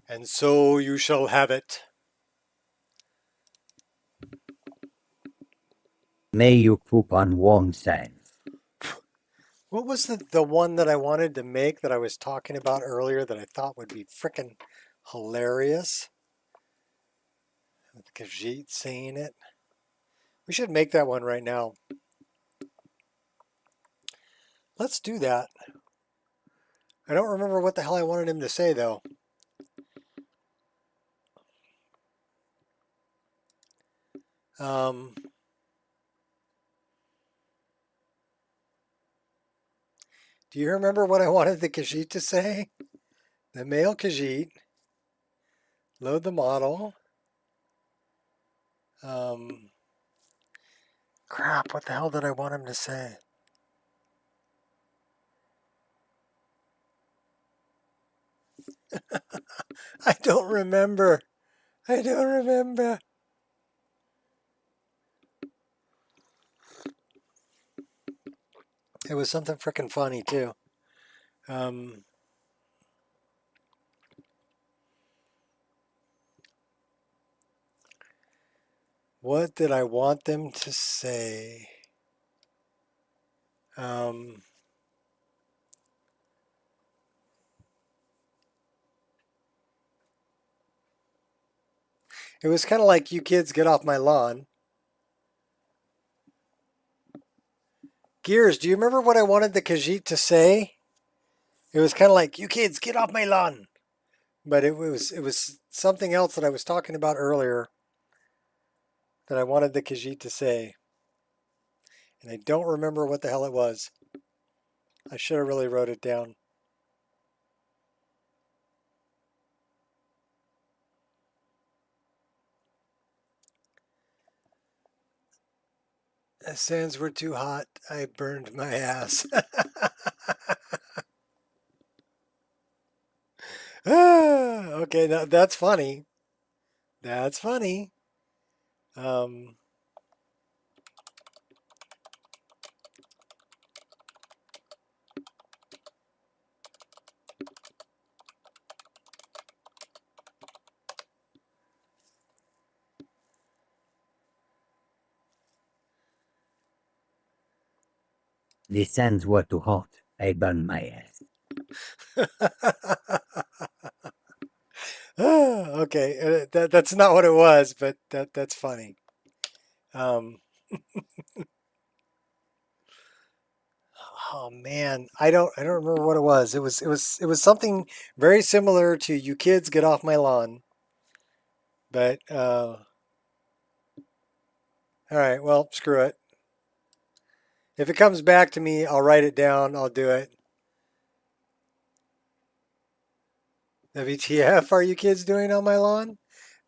And so you shall have it. May you poop on warm sands. What was the one that I wanted to make that I was talking about earlier that I thought would be frickin' hilarious? With Khajiit saying it. We should make that one right now. Let's do that. I don't remember what the hell I wanted him to say, though. Do you remember what I wanted the Khajiit to say? The male Khajiit. Load the model. Crap, what the hell did I want him to say? I don't remember. I don't remember. It was something frickin' funny, too. What did I want them to say? It was kind of like, you kids get off my lawn. Gears, do you remember what I wanted the Khajiit to say? It was kind of like, you kids get off my lawn. But it was something else that I was talking about earlier that I wanted the Khajiit to say. And I don't remember what the hell it was. I should have really wrote it down. The sands were too hot. I burned my ass. Okay, that's funny. That's funny. The sands were too hot. I burned my ass. Okay, that's not what it was, but that's funny. Oh man, I don't remember what it was. It was something very similar to "You kids get off my lawn." But all right, well, screw it. If it comes back to me, I'll write it down. I'll do it. WTF are you kids doing on my lawn?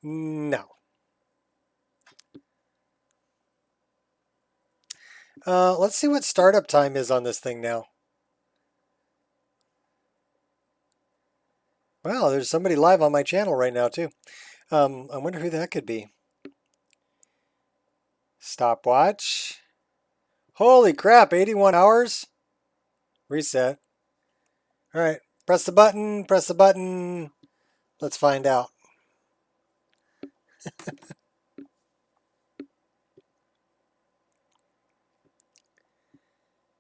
No. Let's see what startup time is on this thing now. Wow, there's somebody live on my channel right now too. I wonder who that could be. Stopwatch. Holy crap, 81 hours? Reset. All right, press the button, press the button. Let's find out.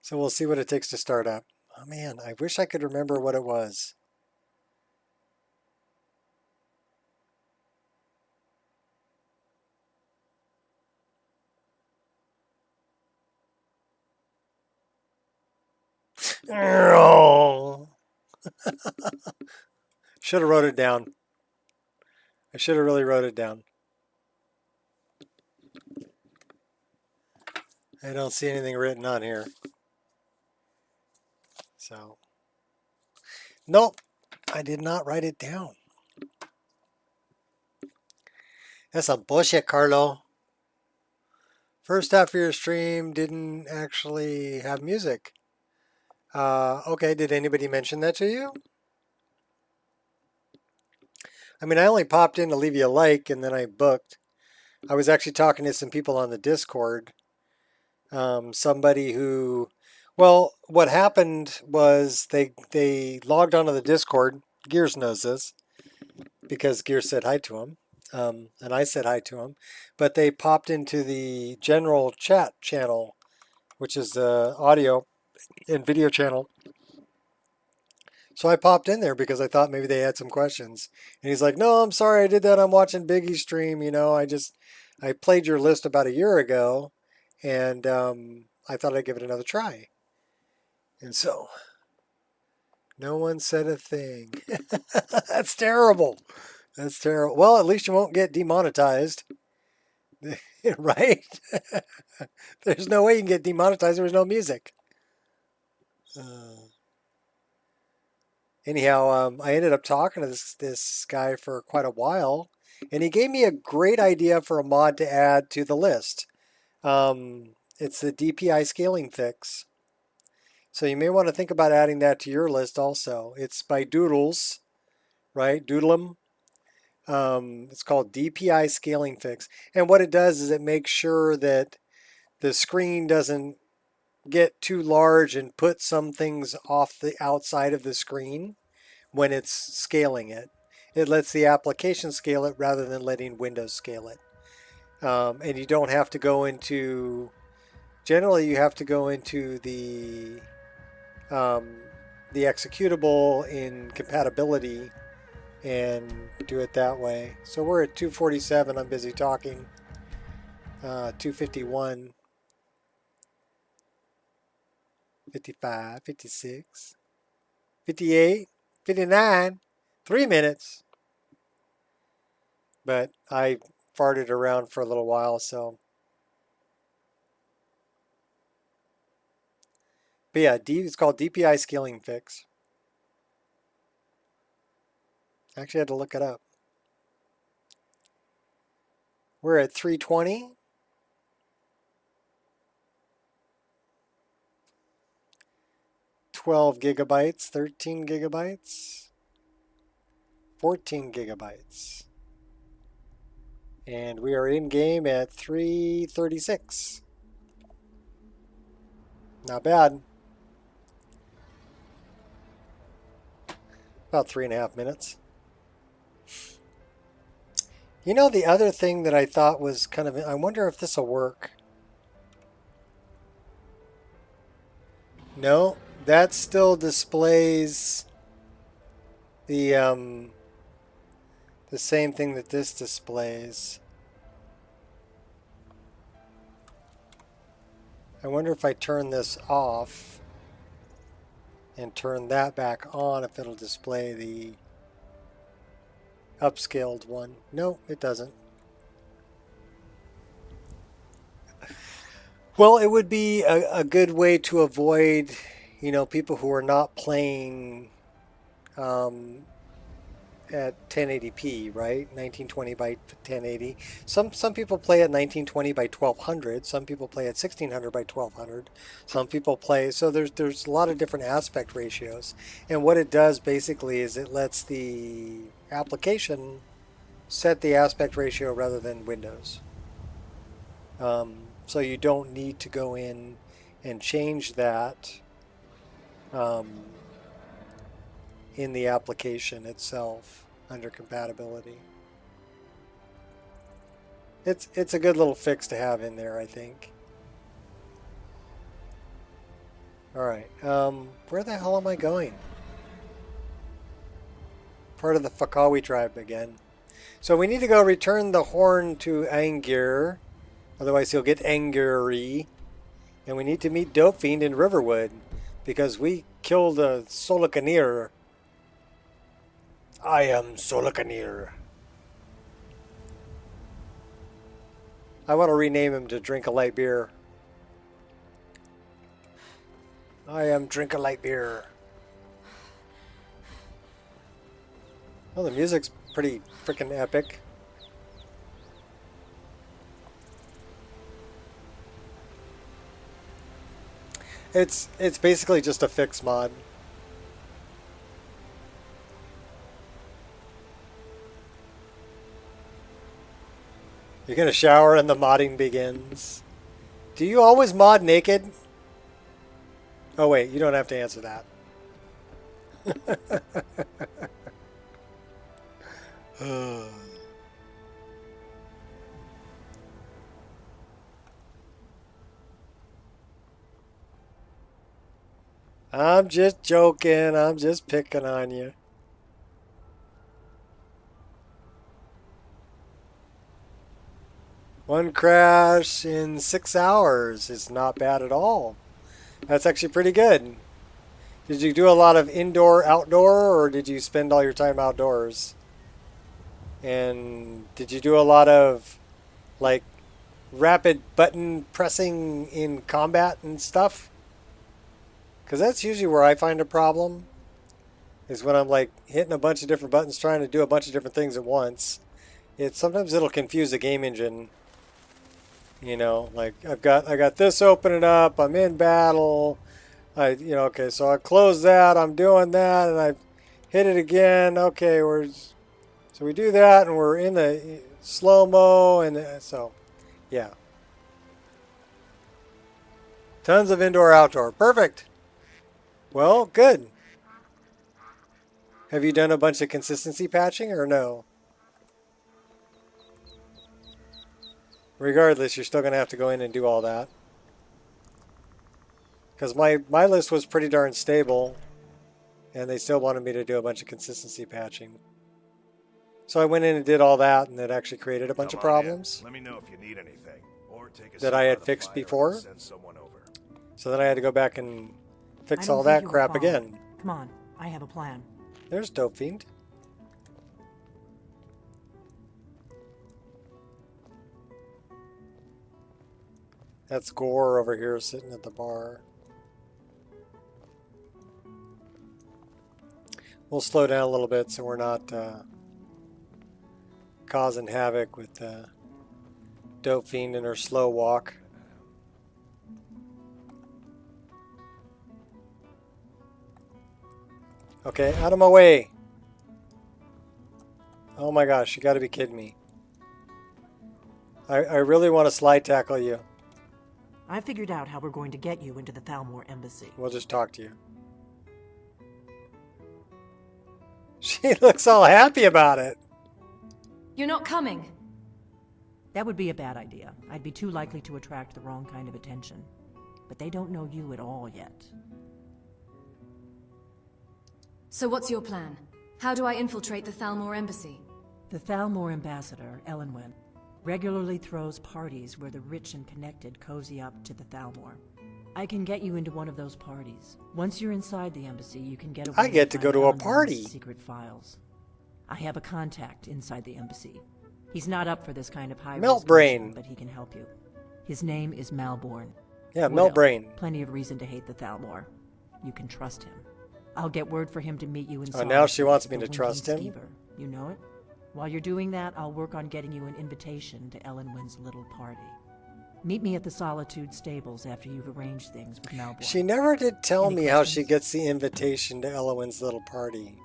So we'll see what it takes to start up. Oh man, I wish I could remember what it was. Should have wrote it down. I should have really wrote it down. I don't see anything written on here. So, nope, I did not write it down. That's some bullshit, Carlo. First half of your stream didn't actually have music. Okay, did anybody mention that to you? I mean, I only popped in to leave you a like and then I booked. I was actually talking to some people on the Discord. Somebody who, well, what happened was they logged onto the Discord. Gears knows this. because Gear said hi to him, and I said hi to him. But they popped into the general chat channel, which is the audio and video channel. So I popped in there because I thought maybe they had some questions. And he's like, "No, I'm sorry, I did that. I'm watching Biggie's stream. I played your list about a year ago, and I thought I'd give it another try." And so no one said a thing. That's terrible. That's terrible. Well, at least you won't get demonetized, right? There's no way you can get demonetized. There was no music. Anyhow, I ended up talking to this guy for quite a while, and he gave me a great idea for a mod to add to the list. It's the DPI scaling fix. So you may want to think about adding that to your list also. It's by Doodles, right? Doodlem. It's called DPI scaling fix. And what it does is it makes sure that the screen doesn't get too large and put some things off the outside of the screen when it's scaling it. It lets the application scale it rather than letting Windows scale it. And you don't have to go into, generally you have to go into the executable in compatibility and do it that way. So we're at 247. I'm busy talking. 251. 55, 56, 58, 59, 3 minutes. But I farted around for a little while, so. But yeah, it's called DPI scaling fix. I actually had to look it up. We're at 320. 12 gigabytes, 13 gigabytes, 14 gigabytes. And we are in game at 336. Not bad. About 3.5 minutes. You know, the other thing that I thought was kind of, I wonder if this will work. No, that still displays the same thing that this displays. I wonder if I turn this off and turn that back on, if it'll display the upscaled one. No, it doesn't. Well, it would be a good way to avoid, people who are not playing at 1080p, right? 1920 by 1080. Some people play at 1920 by 1200. Some people play at 1600 by 1200. Some people play, so there's a lot of different aspect ratios. And what it does basically is it lets the application set the aspect ratio rather than Windows. So you don't need to go in and change that in the application itself under compatibility. It's a good little fix to have in there, I think. All right, where the hell am I going? Part of the Fakawi tribe again. So we need to go return the horn to Angir. Otherwise he'll get angry. And we need to meet Dope Fiend in Riverwood because we killed a Solakanir. I am Solakanir. I want to rename him to Drink a Light Beer. I am Drink a Light Beer. Well, the music's pretty freaking epic. It's basically just a fix mod. You're gonna shower and the modding begins. Do you always mod naked? Oh wait, you don't have to answer that. I'm just joking. I'm just picking on you. One crash in 6 hours is not bad at all. That's actually pretty good. Did you do a lot of indoor, outdoor, or did you spend all your time outdoors? And did you do a lot of like rapid button pressing in combat and stuff? Because that's usually where I find a problem, is when I'm like hitting a bunch of different buttons trying to do a bunch of different things at once. Sometimes it'll confuse the game engine. You know, like I got this opening up, I'm in battle. Okay, so I close that, I'm doing that, and I hit it again. Okay, so we do that, and we're in the slow-mo, and so, yeah. Tons of indoor, outdoor. Perfect. Well, good. Have you done a bunch of consistency patching, or no? Regardless, you're still going to have to go in and do all that. Because my list was pretty darn stable, and they still wanted me to do a bunch of consistency patching. So I went in and did all that, and it actually created a bunch of problems. Let me know if you need anything, or take a that I had fixed before. Send someone over. So then I had to go back and fix all that crap again. Come on, I have a plan. There's Dope Fiend. That's Gore over here sitting at the bar. We'll slow down a little bit so we're not causing havoc with Dope Fiend and her slow walk. Okay, out of my way. Oh my gosh, you gotta be kidding me. I really want to slide tackle you. I figured out how we're going to get you into the Thalmor embassy. We'll just talk to you. She looks all happy about it. You're not coming. That would be a bad idea. I'd be too likely to attract the wrong kind of attention. But they don't know you at all yet. So what's your plan? How do I infiltrate the Thalmor embassy? The Thalmor ambassador, Elenwen, regularly throws parties where the rich and connected cozy up to the Thalmor. I can get you into one of those parties. Once you're inside the embassy, you can get away. I get to go to a party. Secret files. I have a contact inside the embassy. He's not up for this kind of high Melt Brain, but he can help you. His name is Malborn. Yeah, Melt Brain. Plenty of reason to hate the Thalmor. You can trust him. I'll get word for him to meet you in. Oh, now she wants me to trust him. Skeever. You know it? While you're doing that, I'll work on getting you an invitation to Elenwen's little party. Meet me at the Solitude stables after you've arranged things with Malborn. She never did tell Any me questions? how she gets the invitation to Elenwen's little party.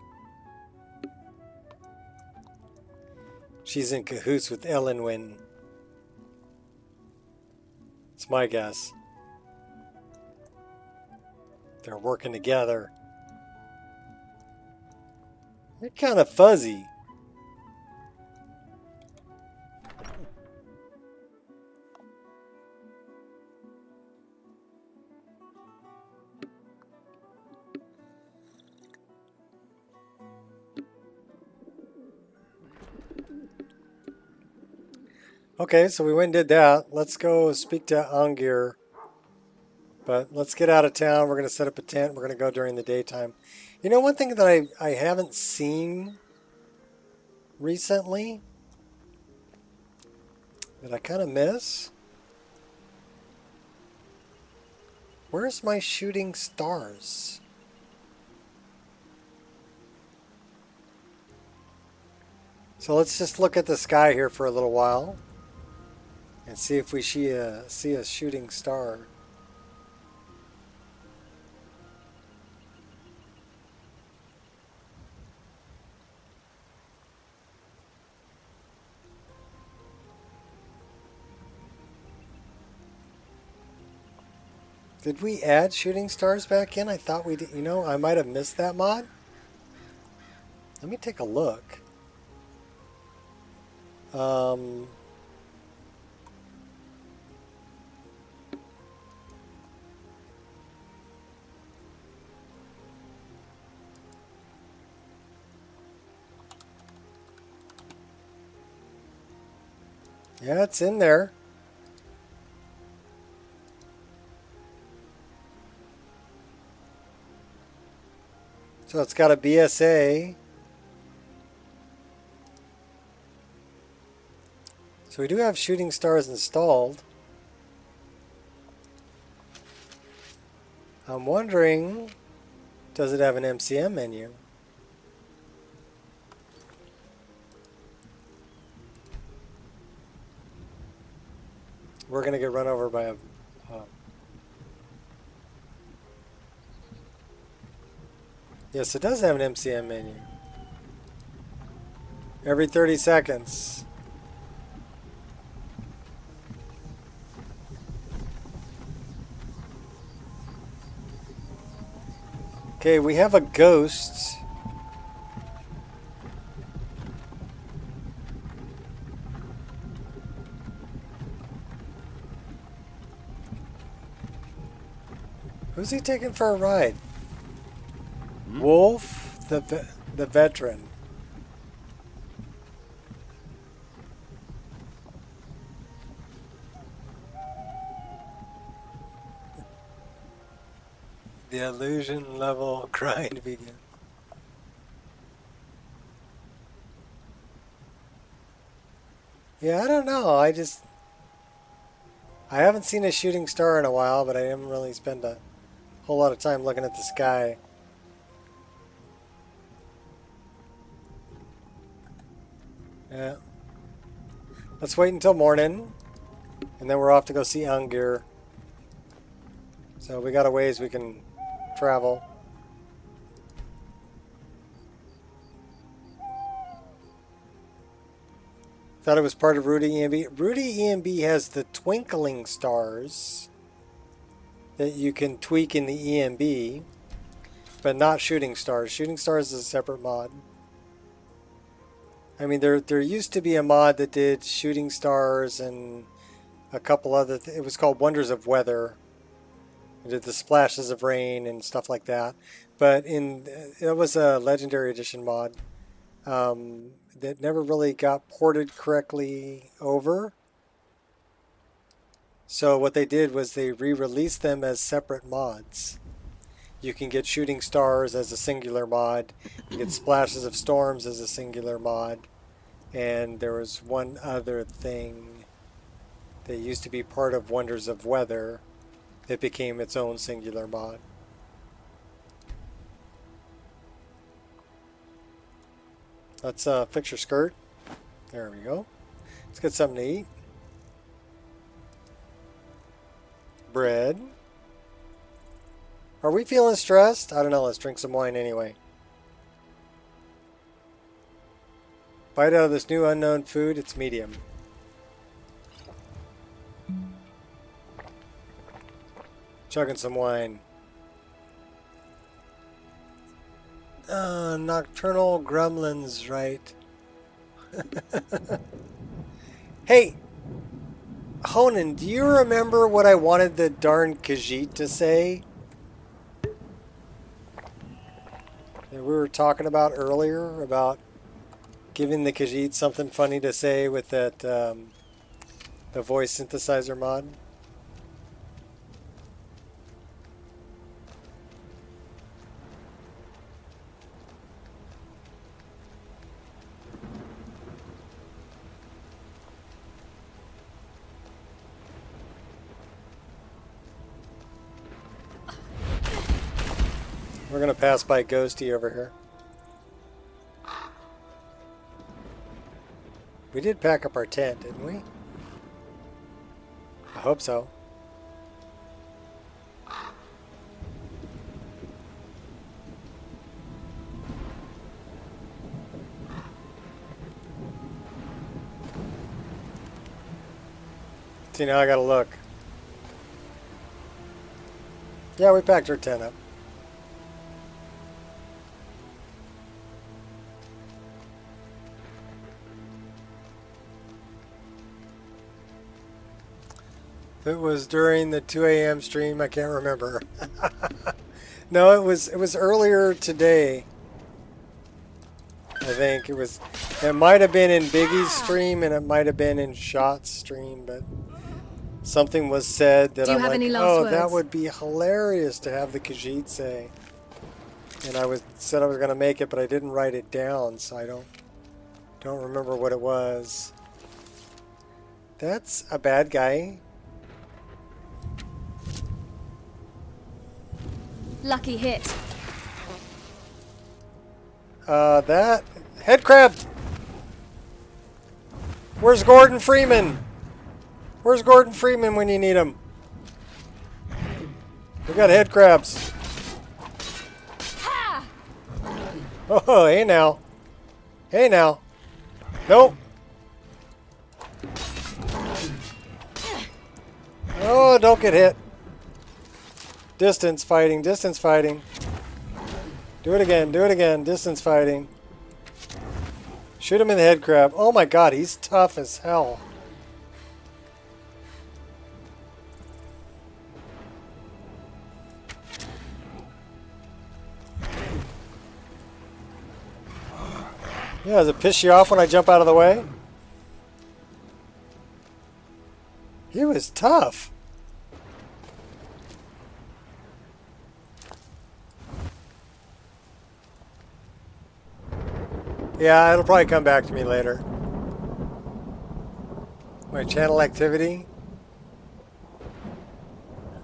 She's in cahoots with Elenwen. It's my guess. They're working together. They're kind of fuzzy. Okay, so we went and did that. Let's go speak to Angir. But let's get out of town. We're going to set up a tent. We're going to go during the daytime. You know, one thing that I haven't seen recently that I kind of miss? Where's my shooting stars? So let's just look at the sky here for a little while and see if we see a shooting star. Did we add shooting stars back in? I thought we did. You know, I might have missed that mod. Let me take a look. Um, yeah, it's in there. So it's got a BSA. So we do have shooting stars installed. I'm wondering, does it have an MCM menu? We're going to get run over by a... Yes, it does have an MCM menu. Every 30 seconds. Okay, we have a ghost. Who's he taking for a ride? Wolf, the veteran. The illusion level grind begins. Yeah, I don't know. I haven't seen a shooting star in a while, but I haven't really spent a whole lot of time looking at the sky. Yeah. Let's wait until morning, and then we're off to go see Angir. So we got a ways we can travel. Thought it was part of Rudy EMB. Rudy EMB has the twinkling stars that you can tweak in the EMB, but not shooting stars. Shooting stars is a separate mod. I mean, there used to be a mod that did shooting stars and a couple other. It was called Wonders of Weather. It did the splashes of rain and stuff like that. But it was a Legendary Edition mod that never really got ported correctly over. So what they did was they re-released them as separate mods. You can get shooting stars as a singular mod. You get splashes of storms as a singular mod. And there was one other thing that used to be part of Wonders of Weather that became its own singular mod. Let's fix your skirt. There we go. Let's get something to eat. Bread. Are we feeling stressed? I don't know. Let's drink some wine anyway. Bite out of this new unknown food. It's medium. Chugging some wine. Nocturnal gremlins, right? Hey, Honan, do you remember what I wanted the darn Khajiit to say? That we were talking about earlier, about giving the Khajiit something funny to say with that, the voice synthesizer mod. We're gonna pass by Ghosty over here. We did pack up our tent, didn't we? I hope so. See, now I gotta look. Yeah, we packed our tent up. If it was during the 2 a.m. stream, I can't remember. No, it was earlier today. I think it was. It might have been in Biggie's stream, and it might have been in Shot's stream, but something was said that Do you I'm have like, any last oh, words? that would be hilarious to have the Khajiit say. And I said I was going to make it, but I didn't write it down, so I don't remember what it was. That's a bad guy. Lucky hit. That head crab. Where's Gordon Freeman? Where's Gordon Freeman when you need him? We got head crabs. Oh, hey now. Hey now. Nope. Oh, don't get hit. Distance fighting, distance fighting. Do it again, distance fighting. Shoot him in the head crab. Oh my god, he's tough as hell. Yeah, does it piss you off when I jump out of the way? He was tough. Yeah, it'll probably come back to me later. My channel activity?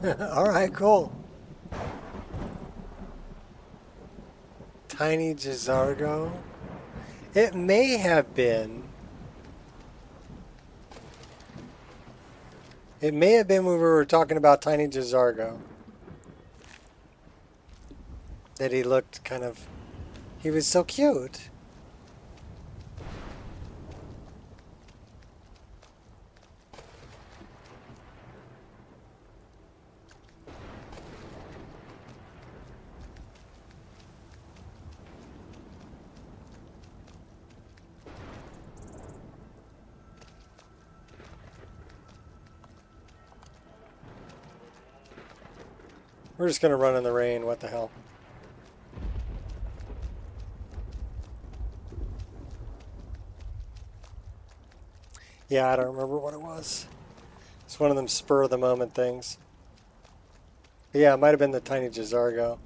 Alright, cool. Tiny Jizargo? It may have been. It may have been when we were talking about Tiny Jizargo. That he looked kind of... He was so cute. We're just going to run in the rain. What the hell? Yeah, I don't remember what it was. It's one of them spur of the moment things. But yeah, it might have been the Tiny Jizargo.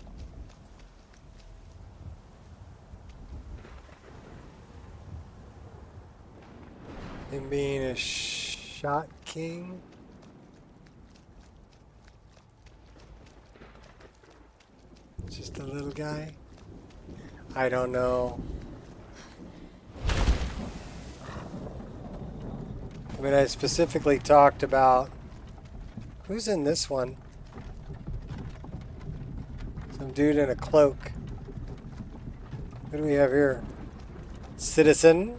Him being a shot king. Just a little guy? I don't know. I mean, I specifically talked about... Who's in this one? Some dude in a cloak. What do we have here? Citizen?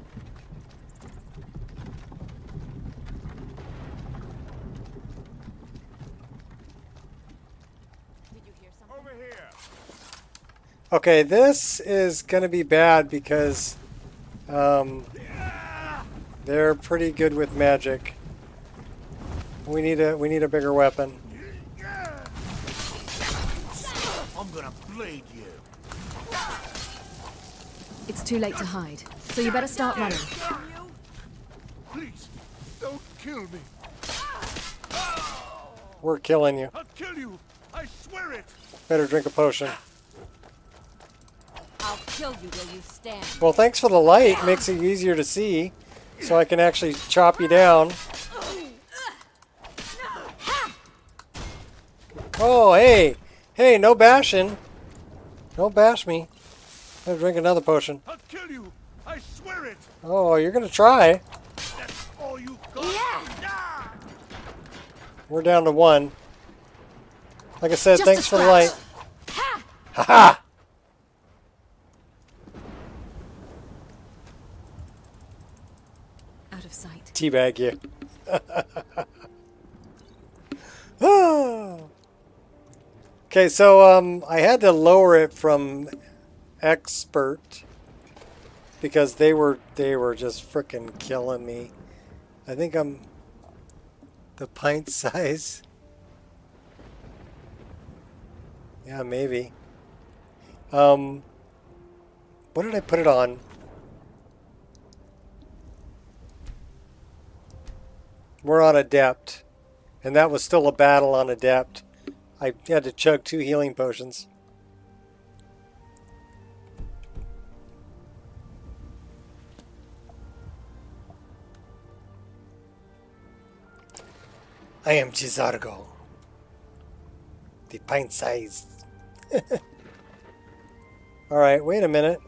Okay, this is gonna be bad because they're pretty good with magic. We need a bigger weapon. I'm gonna blade you. It's too late to hide, so you better start running. Please, don't kill me. We're killing you. I'll kill you. I swear it. Better drink a potion. I'll kill you where you stand. Well, thanks for the light. Makes it easier to see, so I can actually chop you down. Oh, hey. Hey, no bashing. Don't bash me. Better drink another potion. I'll kill you. I swear it. Oh, you're going to try. That's all you got. Yeah. We're down to one. Like I said, Just a thanks for the light. scratch. Ha-ha! Out of sight. Teabag you. Oh. Okay, so I had to lower it from expert because they were just frickin' killing me. I think I'm The pint size. Yeah, maybe. What did I put it on? We're on Adept. And that was still a battle on Adept. I had to chug 2 healing potions. I am Chizargo. The pint size. Alright, wait a minute.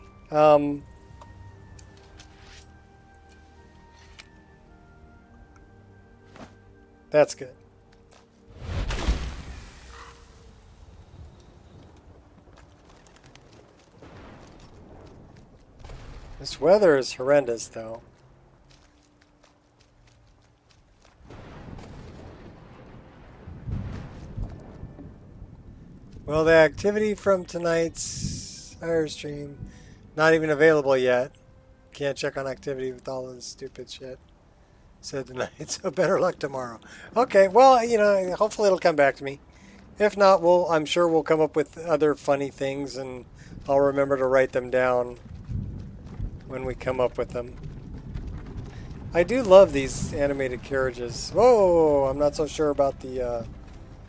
That's good. This weather is horrendous, though. Well, the activity from tonight's Fire stream, not even available yet. Can't check on activity with all this stupid shit said tonight, so better luck tomorrow. Okay, well, you know, hopefully it'll come back to me. If not, I'm sure we'll come up with other funny things, and I'll remember to write them down when we come up with them. I do love these animated carriages. Whoa, I'm not so sure about the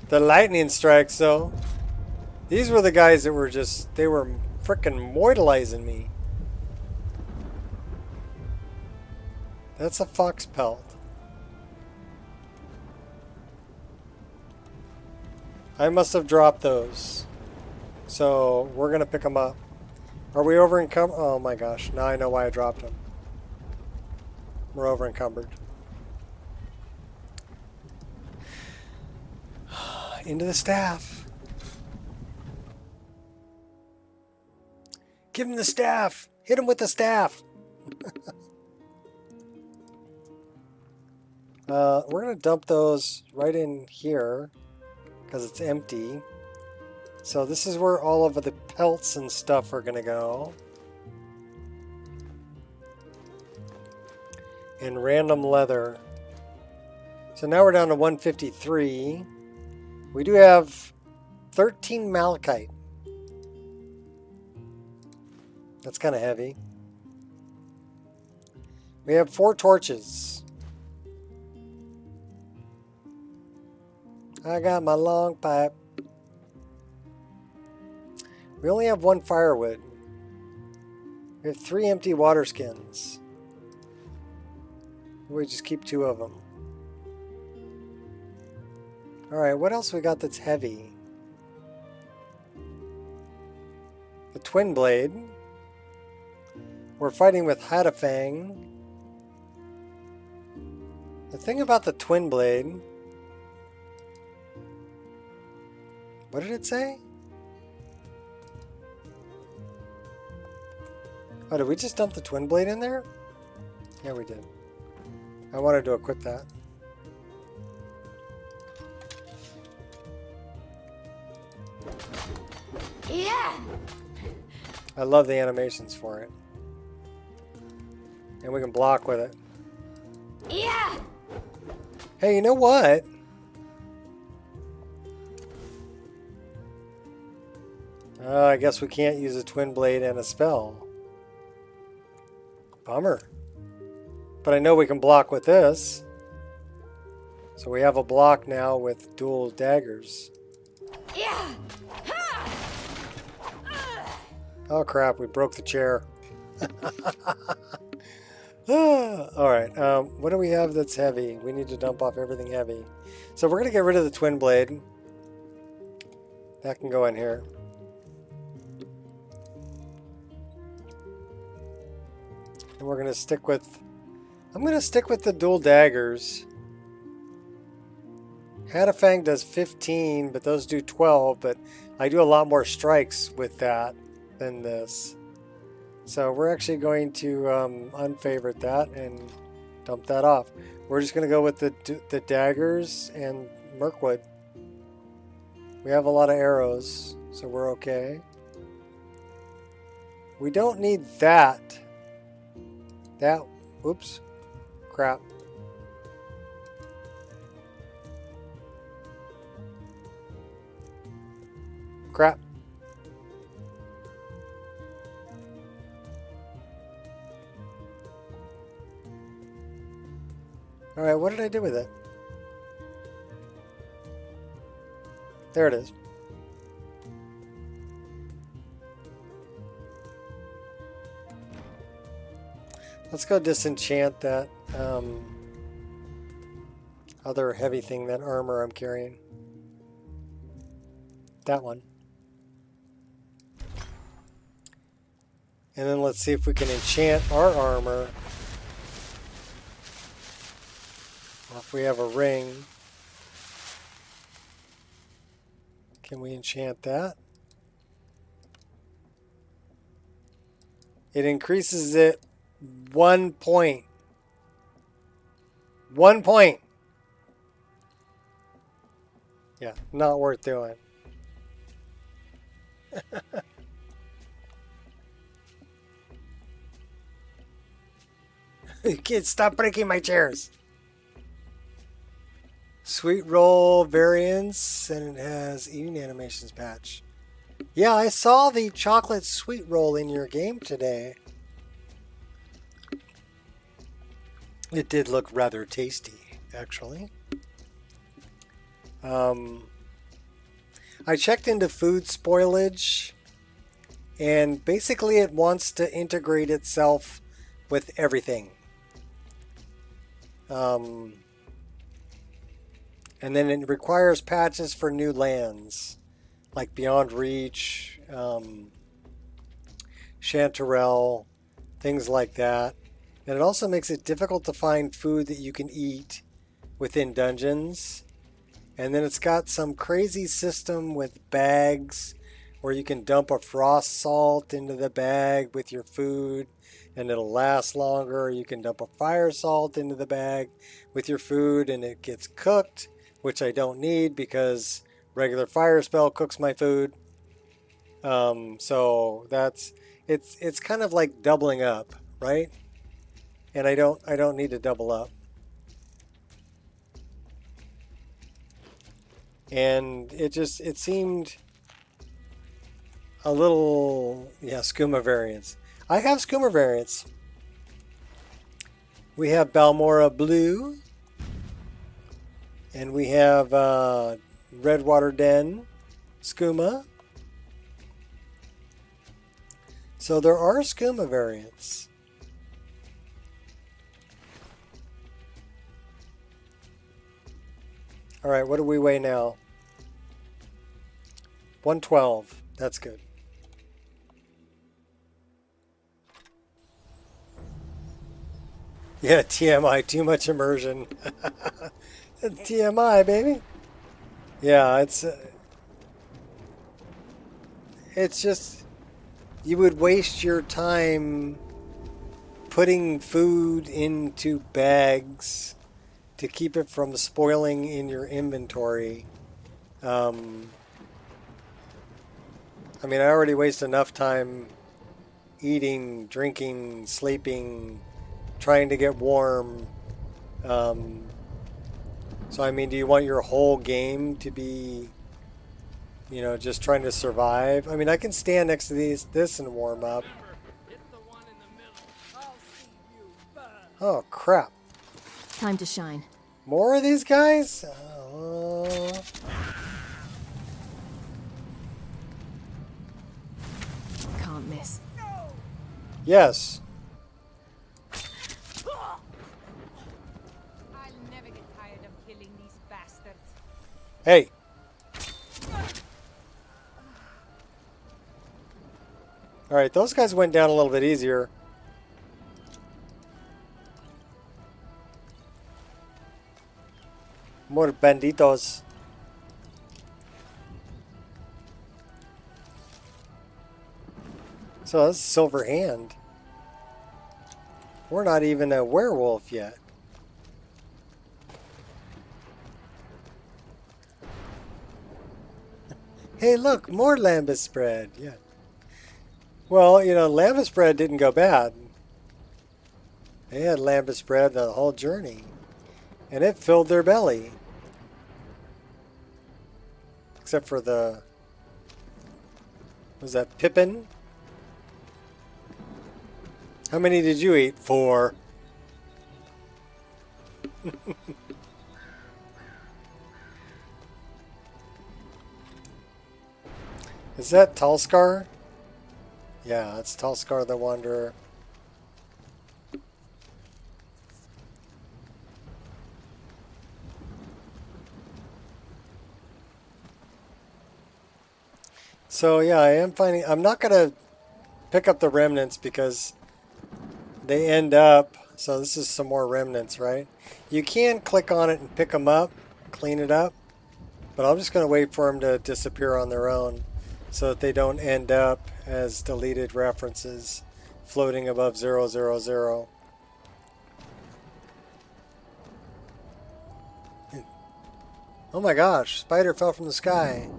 lightning strikes, though. These were the guys that were they were frickin' mortalizing me. That's a fox pelt. I must have dropped those. So we're going to pick them up. Are we over encumbered? Oh my gosh, now I know why I dropped them. We're over encumbered. Into the staff. Give him the staff. Hit him with the staff. We're going to dump those right in here because it's empty. So this is where all of the pelts and stuff are going to go. And random leather. So now we're down to 153. We do have 13 malachite. That's kind of heavy. We have 4 torches. I got my long pipe. We only have 1 firewood. We have 3 empty water skins. We just keep 2 of them. Alright, what else we got that's heavy? The twin blade. We're fighting with Hadafang. The thing about the twin blade... What did it say? Oh, did we just dump the twin blade in there? Yeah, we did. I wanted to equip that. Yeah. I love the animations for it. And we can block with it. Yeah. Hey, you know what? I guess we can't use a twin blade and a spell. Bummer. But I know we can block with this. So we have a block now with dual daggers. Yeah. Oh crap, we broke the chair. Alright, what do we have that's heavy? We need to dump off everything heavy. So we're going to get rid of the twin blade. That can go in here. And we're going to stick with... I'm going to stick with the dual daggers. Hadafang does 15, but those do 12, but I do a lot more strikes with that than this. So we're actually going to unfavorite that and dump that off. We're just going to go with the daggers and Mirkwood. We have a lot of arrows, so we're okay. We don't need that. Oops, crap. Crap. Alright, what did I do with it? There it is. Let's go disenchant that other heavy thing, that armor I'm carrying. That one. And then let's see if we can enchant our armor. Well, if we have a ring, can we enchant that? It increases it 1 point. 1 point. Yeah, not worth doing. You kids, stop breaking my chairs. Sweet roll variants, and it has eating animations patch. Yeah, I saw the chocolate sweet roll in your game today. It did look rather tasty, actually. I checked into food spoilage, and basically it wants to integrate itself with everything. And then it requires patches for new lands, like Beyond Reach, Chanterelle, things like that. And it also makes it difficult to find food that you can eat within dungeons. And then it's got some crazy system with bags where you can dump a frost salt into the bag with your food and it'll last longer. Or you can dump a fire salt into the bag with your food and it gets cooked, which I don't need because regular fire spell cooks my food. So it's kind of like doubling up, right? And I don't need to double up. And it seemed a little, yeah, skooma variants. I have skooma variants. We have Balmora Blue, and we have Redwater Den skooma. So there are skooma variants. All right, what do we weigh now? 112. That's good. Yeah, TMI, too much immersion. TMI, baby. Yeah, it's just, you would waste your time putting food into bags to keep it from spoiling in your inventory. I mean, I already waste enough time eating, drinking, sleeping, trying to get warm. So, I mean, do you want your whole game to be, you know, just trying to survive? I mean, I can stand next to this and warm up. Oh, crap. Time to shine. More of these guys? Can't miss. Yes. I'll never get tired of killing these bastards. Hey. Alright, those guys went down a little bit easier. More banditos. So that's Silver Hand. We're not even a werewolf yet. Hey, look, more lambus spread. Yeah. Well, you know, lambus spread didn't go bad. They had lambus spread the whole journey. And it filled their belly. Except for the Was that Pippin? How many did you eat? 4. Is that Talskar? Yeah, that's Talskar the Wanderer. So yeah, I am finding... I'm not going to pick up the remnants because they end up... So this is some more remnants, right? You can click on it and pick them up, clean it up. But I'm just going to wait for them to disappear on their own so that they don't end up as deleted references floating above 000. Oh my gosh, spider fell from the sky.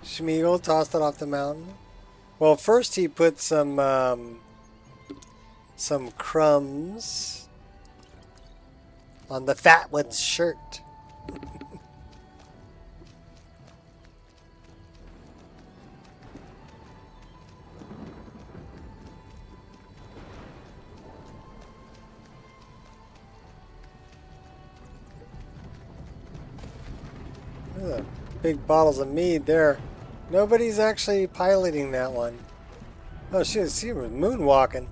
Schmeagol tossed it off the mountain. Well, first he put some crumbs on the fat one's shirt. Big bottles of mead there. Nobody's actually piloting that one. Oh shit, she was moonwalking.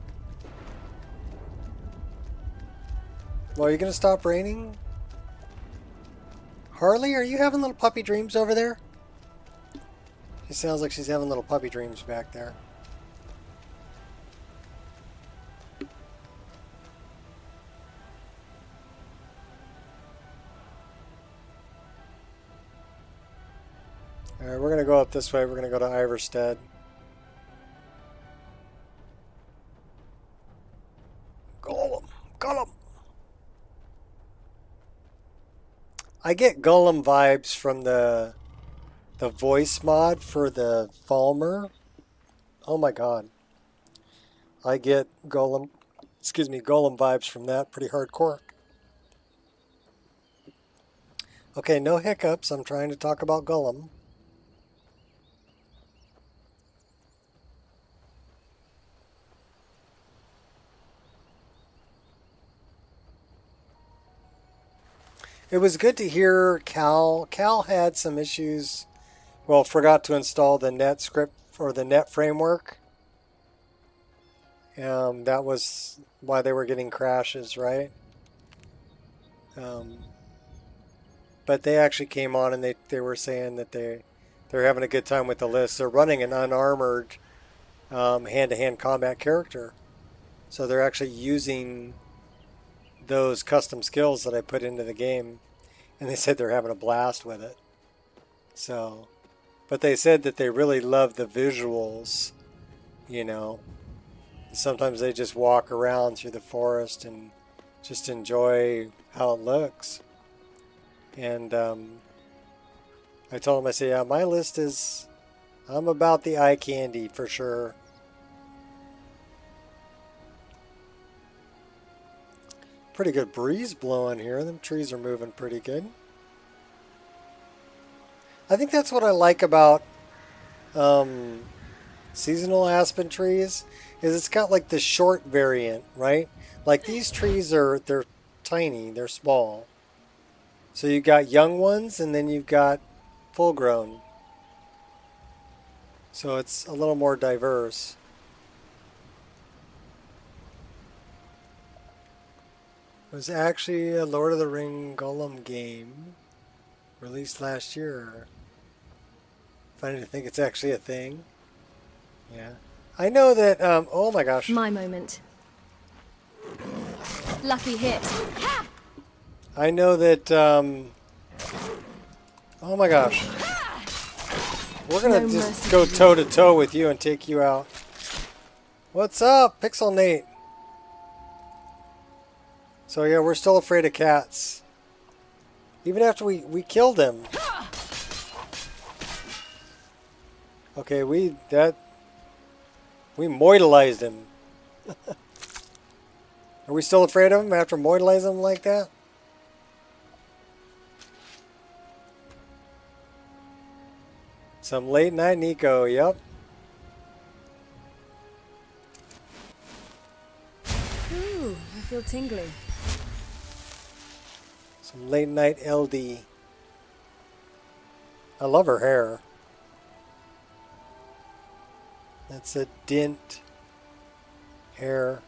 Well, are you gonna stop raining? Harley, are you having little puppy dreams over there? She sounds like she's having little puppy dreams back there. Alright, we're going to go up this way. We're going to go to Iverstead. Golem! Golem! I get Golem vibes from the voice mod for the Falmer. Oh my god. I get Golem vibes from that pretty hardcore. Okay, no hiccups. I'm trying to talk about Golem. It was good to hear Cal. Cal had some issues. Well, forgot to install the net script or the net framework. That was why they were getting crashes, right? But they actually came on and they were saying that they're having a good time with the list. They're running an unarmored hand-to-hand combat character. So they're actually using those custom skills that I put into the game, and they said they're having a blast with it. So, but they said that they really love the visuals, you know. Sometimes they just walk around through the forest and just enjoy how it looks. And I told them, I said, yeah, my list is, I'm about the eye candy for sure. Pretty good breeze blowing here. Them trees are moving pretty good. I think that's what I like about seasonal aspen trees, is it's got like the short variant, right? Like these trees they're tiny, they're small. So you've got young ones and then you've got full grown. So it's a little more diverse. It was actually a Lord of the Ring Golem game released last year. Funny to think it's actually a thing. Yeah. I know that, oh my gosh. My moment. Lucky hit. I know that, oh my gosh. We're gonna just go toe to toe with you and take you out. What's up, Pixel Nate? So yeah, we're still afraid of cats. Even after we killed him. Okay, we moidalized him. Are we still afraid of him after moidalizing him like that? Some late night Nico, yep. Ooh, I feel tingly. Some late night Eldi. I love her hair. That's a dint hair.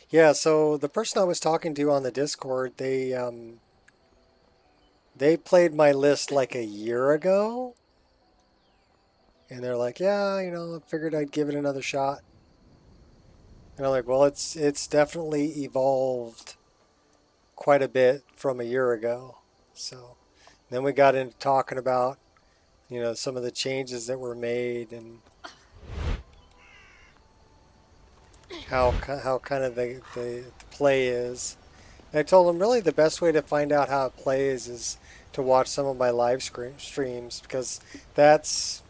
Yeah, so the person I was talking to on the Discord, they played my list like a year ago, and they're like, "Yeah, you know, I figured I'd give it another shot." And I'm like, "Well, it's definitely evolved quite a bit from a year ago." So then we got into talking about, you know, some of the changes that were made and how kind of the play is. And I told them really the best way to find out how it plays is to watch some of my live streams, because that's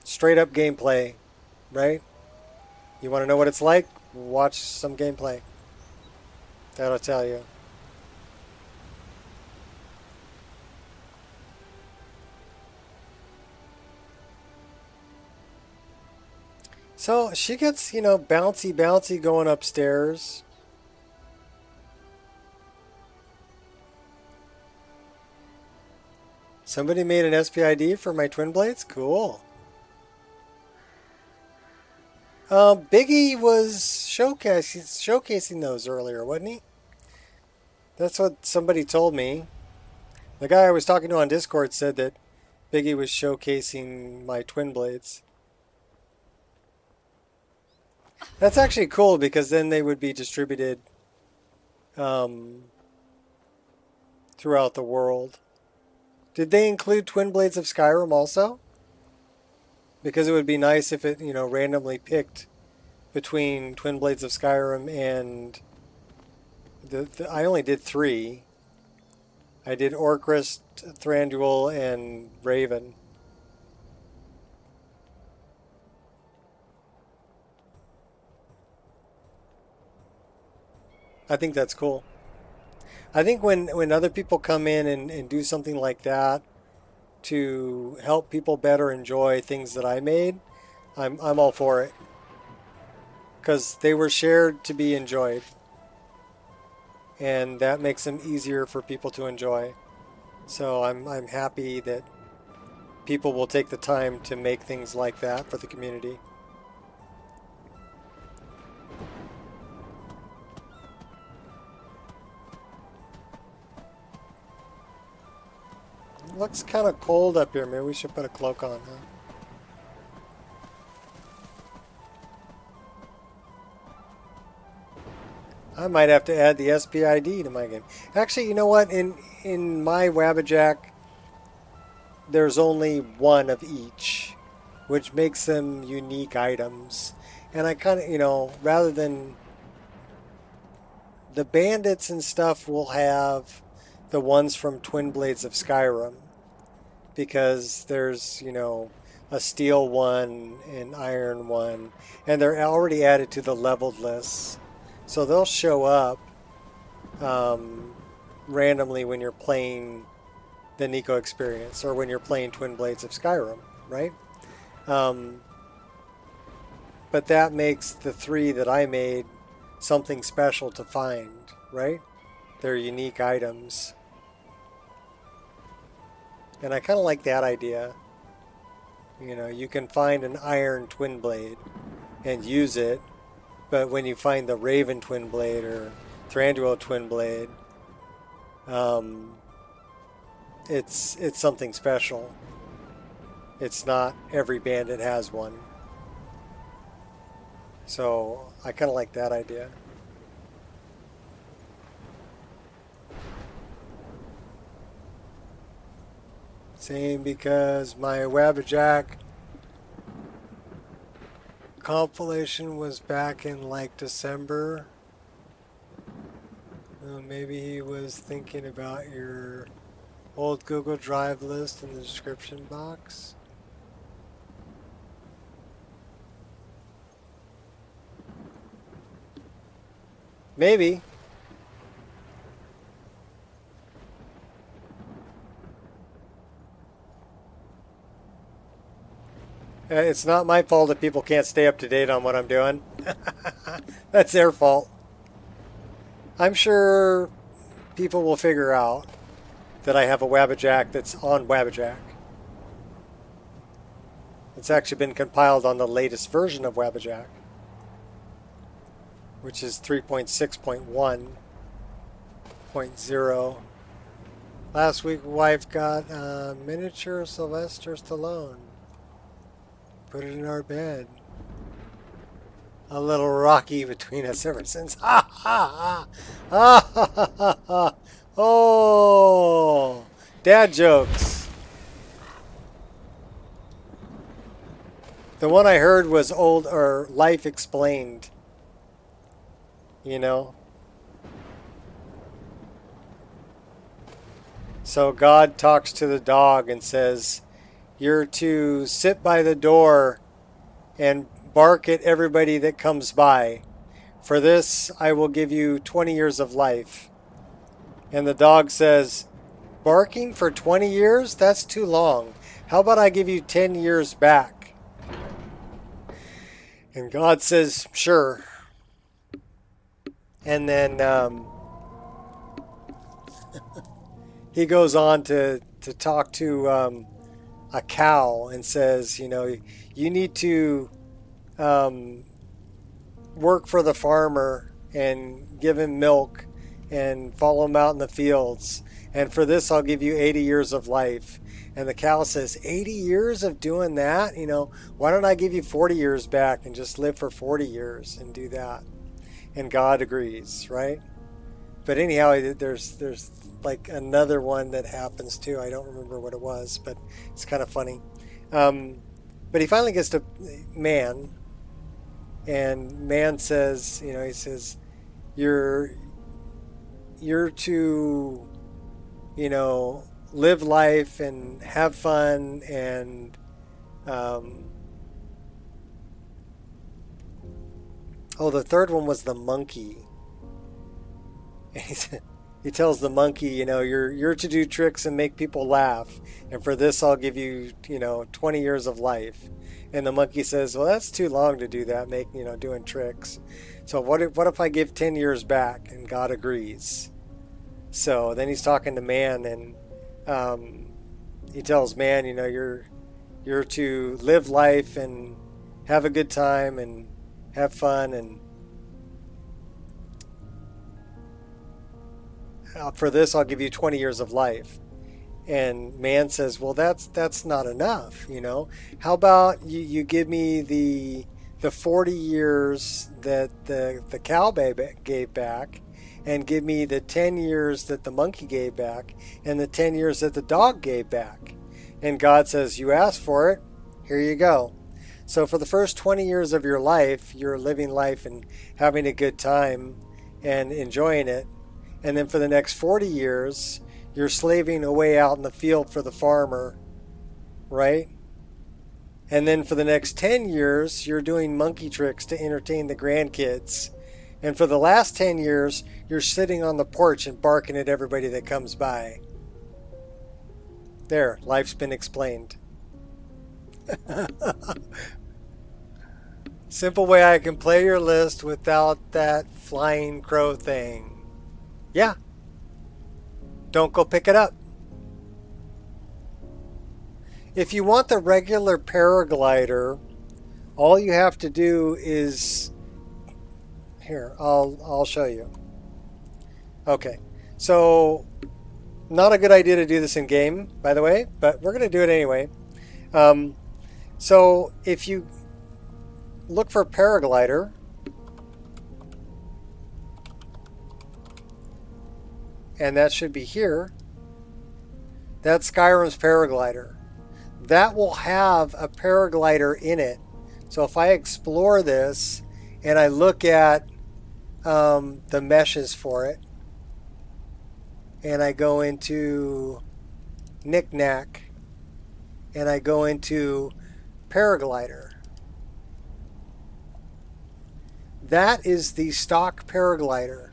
straight up gameplay, right? You want to know what it's like? Watch some gameplay. That'll tell you. So she gets, you know, bouncy going upstairs. Somebody made an SPID for my twin blades? Cool. Biggie was showcasing those earlier, wasn't he? That's what somebody told me. The guy I was talking to on Discord said that Biggie was showcasing my twin blades. That's actually cool because then they would be distributed throughout the world. Did they include Twin Blades of Skyrim also? Because it would be nice if it, you know, randomly picked between Twin Blades of Skyrim and I only did 3. I did Orcrist, Thranduil, and Raven. I think that's cool. I think when other people come in and do something like that to help people better enjoy things that I made, I'm all for it. Because they were shared to be enjoyed. And that makes them easier for people to enjoy. So I'm happy that people will take the time to make things like that for the community. It looks kind of cold up here. Maybe we should put a cloak on, huh? I might have to add the SPID to my game. Actually, you know what? In my Wabbajack, there's only one of each, which makes them unique items. And I kind of, you know, rather than the bandits and stuff will have the ones from Twin Blades of Skyrim, because there's, you know, a steel one, an iron one, and they're already added to the leveled lists. So they'll show up randomly when you're playing the Nico experience or when you're playing Twin Blades of Skyrim, right? But that makes the 3 that I made something special to find, right? They're unique items. And I kind of like that idea. You know, you can find an iron twin blade and use it, but when you find the Raven twin blade or Thranduil twin blade, it's something special. It's not every bandit has one. So I kind of like that idea. Same, because my Wabbajack compilation was back in like December. Maybe he was thinking about your old Google Drive list in the description box. Maybe. It's not my fault that people can't stay up to date on what I'm doing. That's their fault. I'm sure people will figure out that I have a Wabbajack that's on Wabbajack. It's actually been compiled on the latest version of Wabbajack, which is 3.6.1.0. Last week, wife got a miniature Sylvester Stallone. Put it in our bed. A little rocky between us ever since. Ha ha ha! Ha ha ha ha! Oh! Dad jokes. The one I heard was old or Life Explained. You know? So God talks to the dog and says, "You're to sit by the door and bark at everybody that comes by. For this, I will give you 20 years of life." And the dog says, "Barking for 20 years? That's too long. How about I give you 10 years back?" And God says, "Sure." And then he goes on to talk to a cow and says, you know, you need to work for the farmer and give him milk and follow him out in the fields. And for this, I'll give you 80 years of life. And the cow says, 80 years of doing that? You know, why don't I give you 40 years back and just live for 40 years and do that? And God agrees, right? But anyhow, there's like another one that happens too. I don't remember what it was, but it's kind of funny. But he finally gets to man, and man says, you know, he says, you're to, you know, live life and have fun and oh, the third one was the monkey. He tells the monkey, you know, you're to do tricks and make people laugh, and for this I'll give you, you know, 20 years of life. And the monkey says, well, that's too long to do that, doing tricks. So what if I give 10 years back? And God agrees. So then he's talking to man, and he tells man, you know, you're to live life and have a good time and have fun, and for this I'll give you 20 years of life. And man says, well, that's not enough, you know. How about you give me the 40 years that the cow gave back, and give me the 10 years that the monkey gave back, and the 10 years that the dog gave back. And God says, you asked for it, here you go. So for the first 20 years of your life, you're living life and having a good time and enjoying it. And then for the next 40 years, you're slaving away out in the field for the farmer, right? And then for the next 10 years, you're doing monkey tricks to entertain the grandkids. And for the last 10 years, you're sitting on the porch and barking at everybody that comes by. There, life's been explained. Simple way I can play your list without that flying crow thing. Yeah. Don't go pick it up. If you want the regular paraglider, all you have to do is... Here, I'll show you. Okay. So, not a good idea to do this in game, by the way, but we're going to do it anyway. So, if you look for paraglider, and that should be here, that's Skyrim's paraglider. That will have a paraglider in it. So if I explore this and I look at the meshes for it, and I go into Knick-Knack, and I go into Paraglider. That is the stock Paraglider.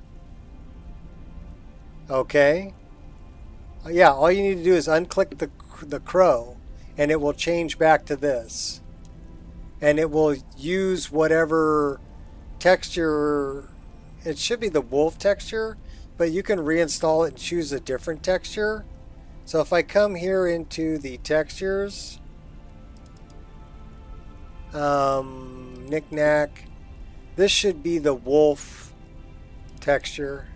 Okay? Yeah, all you need to do is unclick the crow, and it will change back to this. And it will use whatever texture. It should be the wolf texture, but you can reinstall it and choose a different texture. So if I come here into the textures, Knick-Knack, this should be the wolf texture.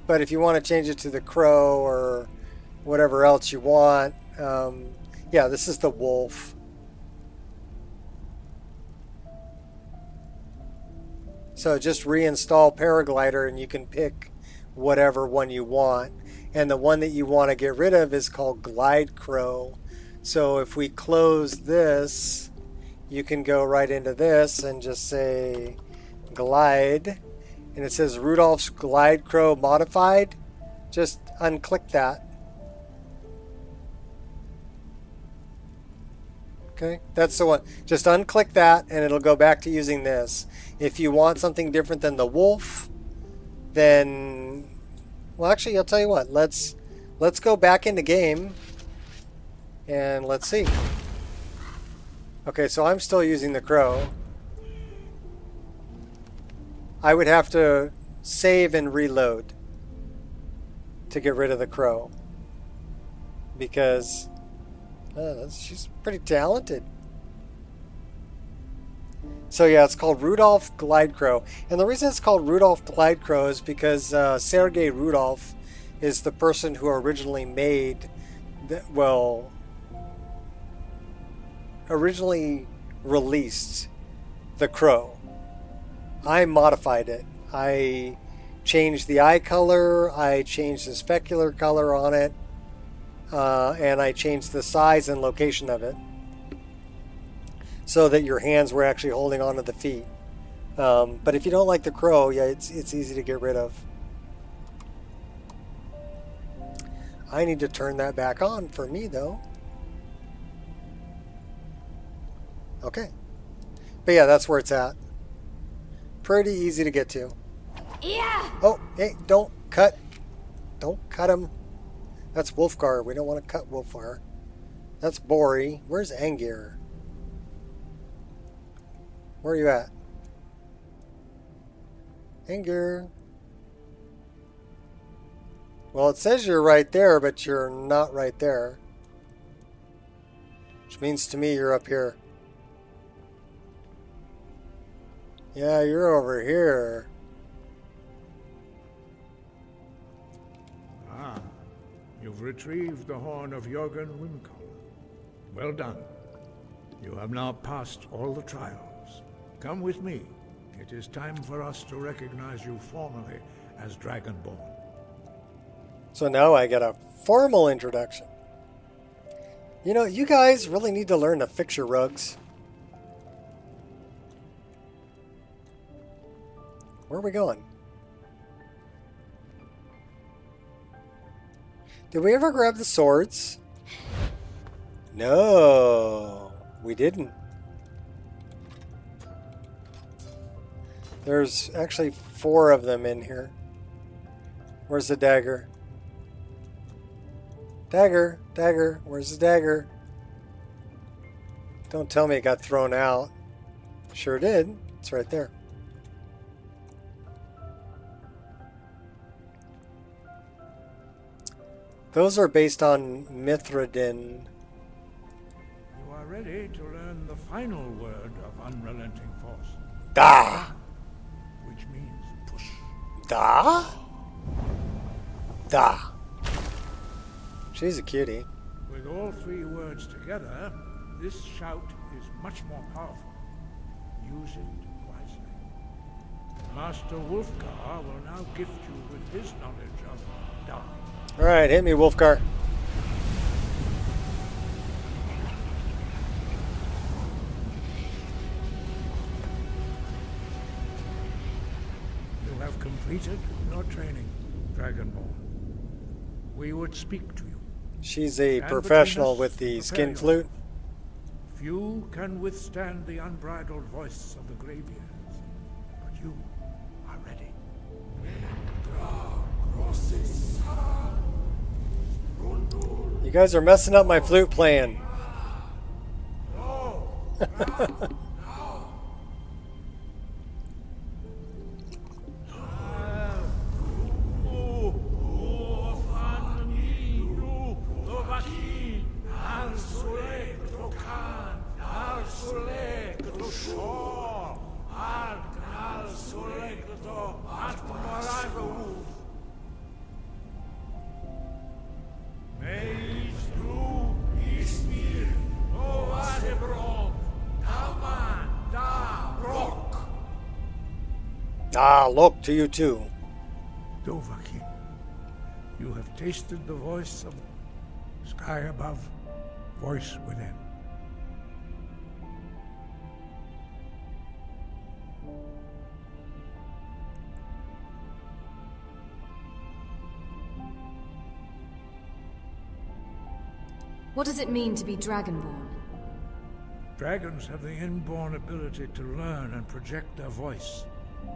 But if you want to change it to the crow or whatever else you want, yeah, this is the wolf. So just reinstall Paraglider and you can pick whatever one you want. And the one that you want to get rid of is called Glide Crow. So if we close this, you can go right into this and just say Glide. And it says Rudolph's Glide Crow Modified. Just unclick that. Okay, that's the one. Just unclick that and it'll go back to using this. If you want something different than the wolf, then, well, actually, I'll tell you what. Let's go back into game and let's see. Okay, so I'm still using the crow. I would have to save and reload to get rid of the crow because she's pretty talented. So yeah, it's called Rudolph Glide Crow. And the reason it's called Rudolph Glide Crow is because Sergei Rudolph is the person who originally made, originally released the crow. I modified it. I changed the eye color, I changed the specular color on it, and I changed the size and location of it so that your hands were actually holding onto the feet. But if you don't like the crow, yeah, it's easy to get rid of. I need to turn that back on for me, though. Okay. But yeah, that's where it's at. Pretty easy to get to. Yeah. Oh, hey, don't cut. Don't cut him. That's Wolfgar. We don't want to cut Wolfgar. That's Bori. Where's Angir? Where are you at? Angir. Well, it says you're right there, but you're not right there. Which means to me you're up here. Yeah, you're over here. Ah, you've retrieved the horn of Jürgen Wimco. Well done. You have now passed all the trials. Come with me. It is time for us to recognize you formally as Dragonborn. So now I get a formal introduction. You know, you guys really need to learn to fix your rugs. Where are we going? Did we ever grab the swords? No, we didn't. There's actually 4 of them in here. Where's the dagger? Dagger, dagger, where's the dagger? Don't tell me it got thrown out. Sure did. It's right there. Those are based on Mithradin. You are ready to learn the final word of unrelenting force. Da! Which means push. Da? Da. She's a cutie. With all 3 words together, this shout is much more powerful. Use it wisely. Master Wolfgar will now gift you with his knowledge of Da. Alright, hit me, Wolfgar. completed your training, Dragonborn. We would speak to you. She's a And professional between us, with the prepare skin yourself. flute. Few can withstand the unbridled voice of the Greybeards, but you are ready. You guys are messing up my flute playing. Ah, look to you too. Dovahkiin, you have tasted the voice of sky above, voice within. What does it mean to be Dragonborn? Dragons have the inborn ability to learn and project their voice.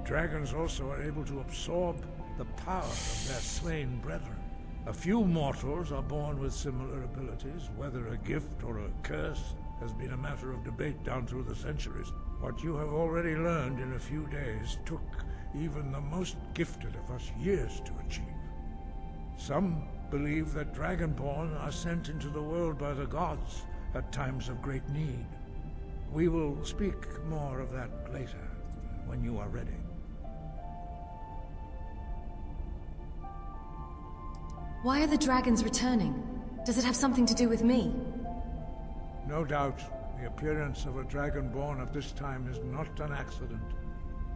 Dragons also are able to absorb the power of their slain brethren. A few mortals are born with similar abilities. Whether a gift or a curse has been a matter of debate down through the centuries. What you have already learned in a few days took even the most gifted of us years to achieve. Some believe that Dragonborn are sent into the world by the gods at times of great need. We will speak more of that later, when you are ready. Why are the dragons returning? Does it have something to do with me? No doubt, the appearance of a Dragonborn at this time is not an accident.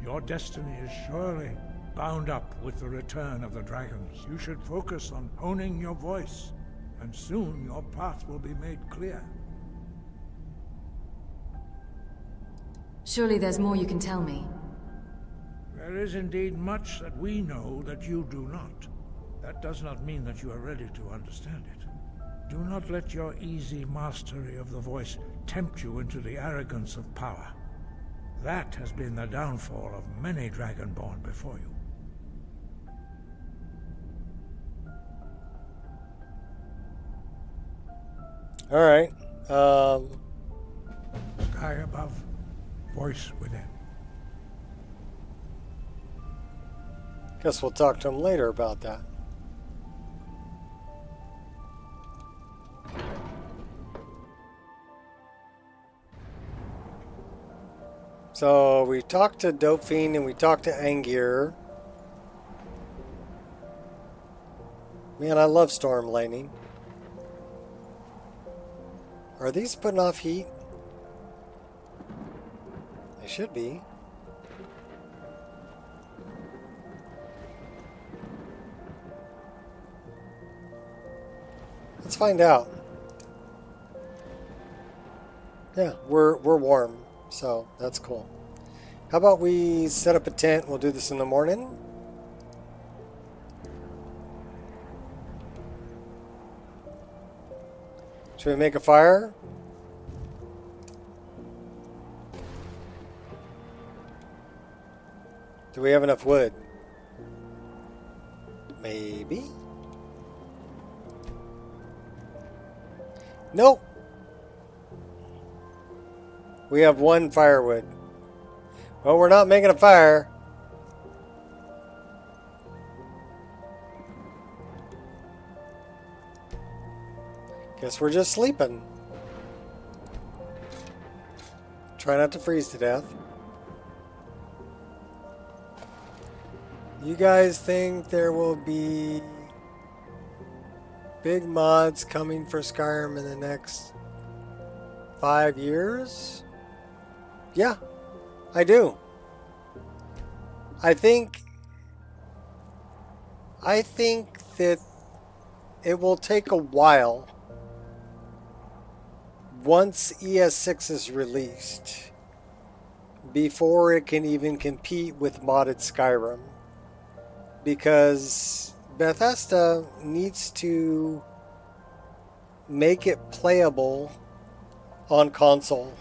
Your destiny is surely bound up with the return of the dragons. You should focus on honing your voice, and soon your path will be made clear. Surely there's more you can tell me. There is indeed much that we know that you do not. That does not mean that you are ready to understand it. Do not let your easy mastery of the voice tempt you into the arrogance of power. That has been the downfall of many Dragonborn before you. All right. Sky above, voice within. Guess we'll talk to him later about that. So we talked to Dopefine and we talked to Angier. Man, I love storm lightning. Are these putting off heat? They should be. Let's find out. Yeah, we're warm, so that's cool. How about we set up a tent? We'll do this in the morning. Should we make a fire? Do we have enough wood? Maybe. Nope. We have one firewood. Well, we're not making a fire. Guess we're just sleeping. Try not to freeze to death. You guys think there will be big mods coming for Skyrim in the next 5 years? Yeah, I do. I think that it will take a while once ES6 is released before it can even compete with modded Skyrim. because Bethesda needs to make it playable on console.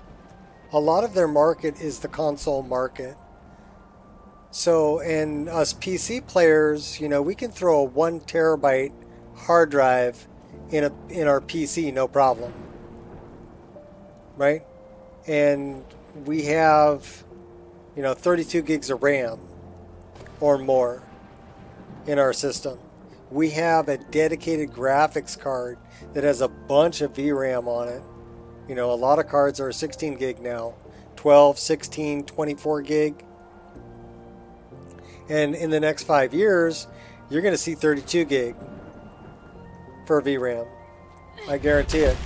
A lot of their market is the console market. So, and us PC players, you know, we can throw a 1 terabyte hard drive in our PC, no problem. Right? And we have, you know, 32 gigs of RAM or more in our system. We have a dedicated graphics card that has a bunch of VRAM on it. You know, a lot of cards are 16 gig now, 12, 16, 24 gig. And in the next 5 years, you're going to see 32 gig for VRAM. I guarantee it.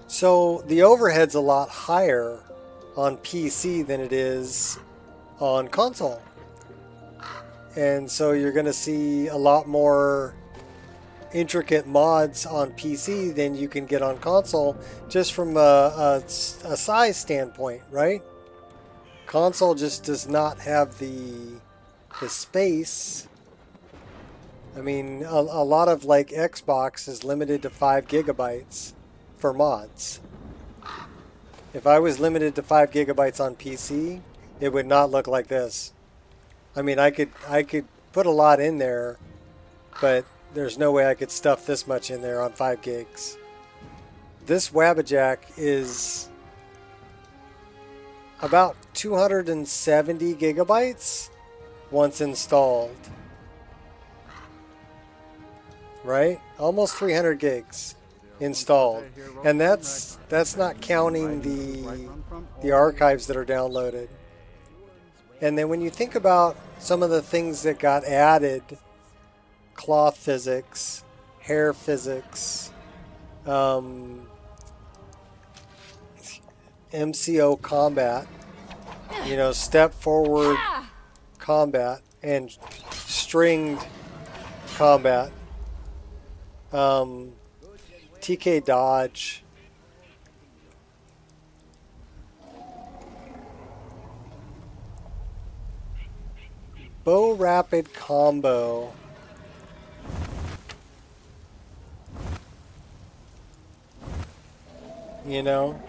So the overhead's a lot higher on PC than it is on console. And so you're going to see a lot more intricate mods on PC than you can get on console, just from a size standpoint, right? Console just does not have the space. I mean, a lot of like Xbox is limited to 5 gigabytes for mods. If I was limited to 5 gigabytes on PC, it would not look like this. I mean, I could put a lot in there, but there's no way I could stuff this much in there on 5 gigs. This Wabbajack is about 270 gigabytes once installed. Right? Almost 300 gigs installed. And that's not counting the archives that are downloaded. And then when you think about some of the things that got added, cloth physics, hair physics, MCO combat, you know, step forward combat, and stringed combat, TK dodge, bow rapid combo, you know,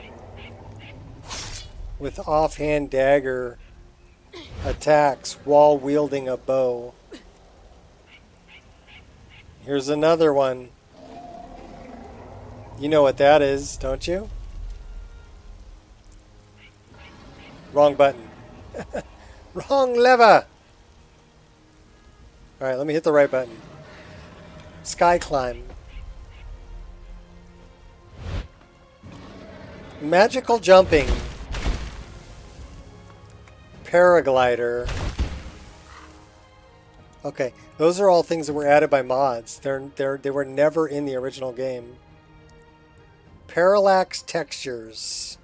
with offhand dagger attacks while wielding a bow. Here's another one. You know what that is, don't you? Wrong button. Wrong lever. Alright, let me hit the right button. Sky climb. Magical jumping. Paraglider. Okay, those are all things that were added by mods. They were never in the original game. Parallax textures.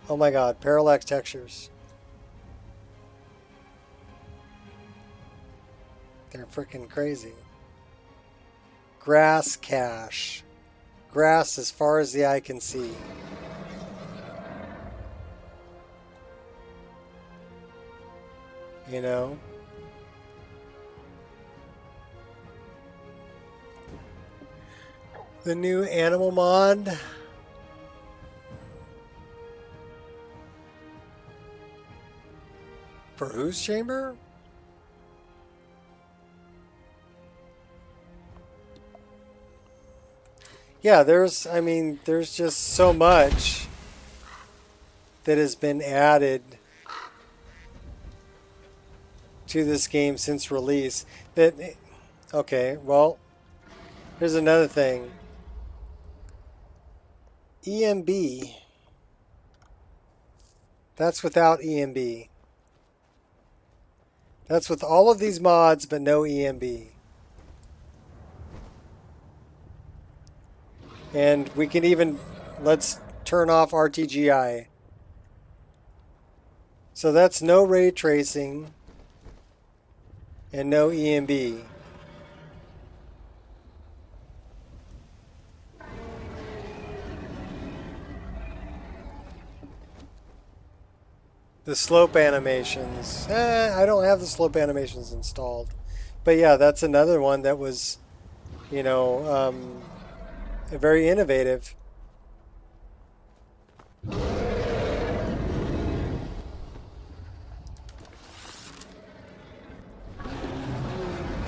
Oh my god, parallax textures. They're freaking crazy. Grass cache. Grass as far as the eye can see. You know? The new animal mod. For whose chamber? Yeah, there's just so much that has been added to this game since release. Okay, well, here's another thing. EMB. That's without EMB. That's with all of these mods, but no EMB. And we can even, let's turn off RTGI. So that's no ray tracing and no EMB. The slope animations. I don't have the slope animations installed. But yeah, that's another one that was, you know, very innovative.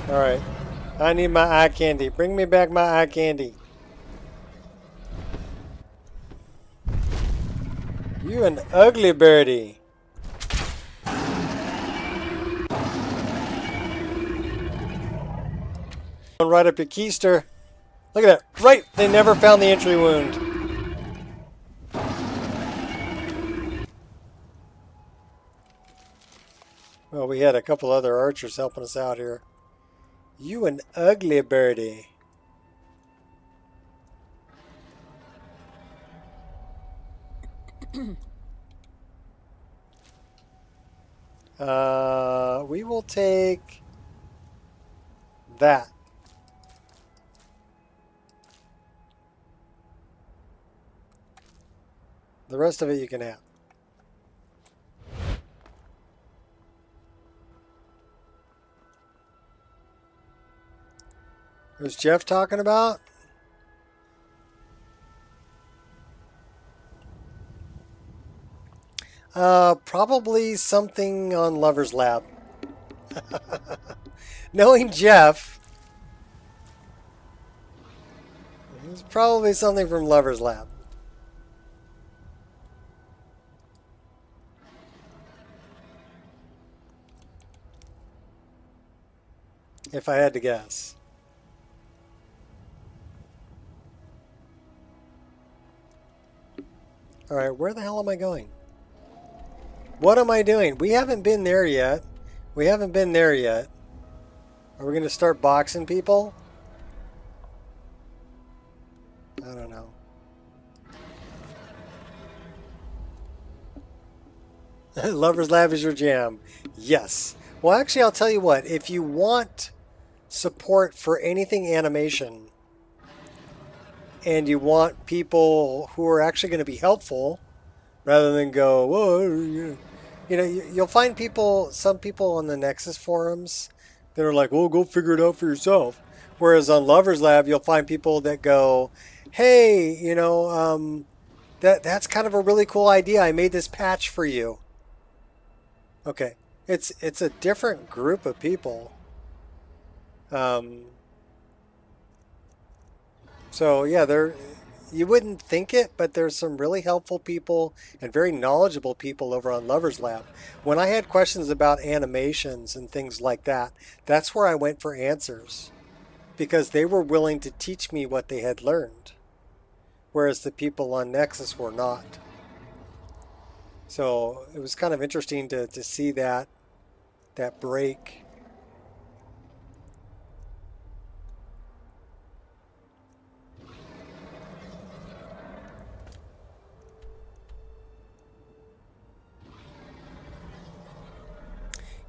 Alright. I need my eye candy. Bring me back my eye candy. You an ugly birdie. Right up your keister. Look at that. Right. They never found the entry wound. Well, we had a couple other archers helping us out here. You an ugly birdie. We will take that. The rest of it you can have. Was Jeff talking about? Probably something on Lover's Lab. Knowing Jeff, it's probably something from Lover's Lab. If I had to guess. Alright, where the hell am I going? What am I doing? We haven't been there yet. We haven't been there yet. Are we going to start boxing people? I don't know. Lover's Lab is your jam. Yes. Well, actually, I'll tell you what. If you want support for anything animation, and you want people who are actually going to be helpful, rather than go, whoa, you know, you'll find people, some people on the Nexus forums that are like, well, go figure it out for yourself. Whereas on Lover's Lab, you'll find people that go, hey, you know, that's kind of a really cool idea. I made this patch for you. Okay. It's a different group of people. So yeah, you wouldn't think it, but there's some really helpful people and very knowledgeable people over on Lover's Lab. When I had questions about animations and things like that, that's where I went for answers, because they were willing to teach me what they had learned, whereas the people on Nexus were not. So it was kind of interesting to see that break.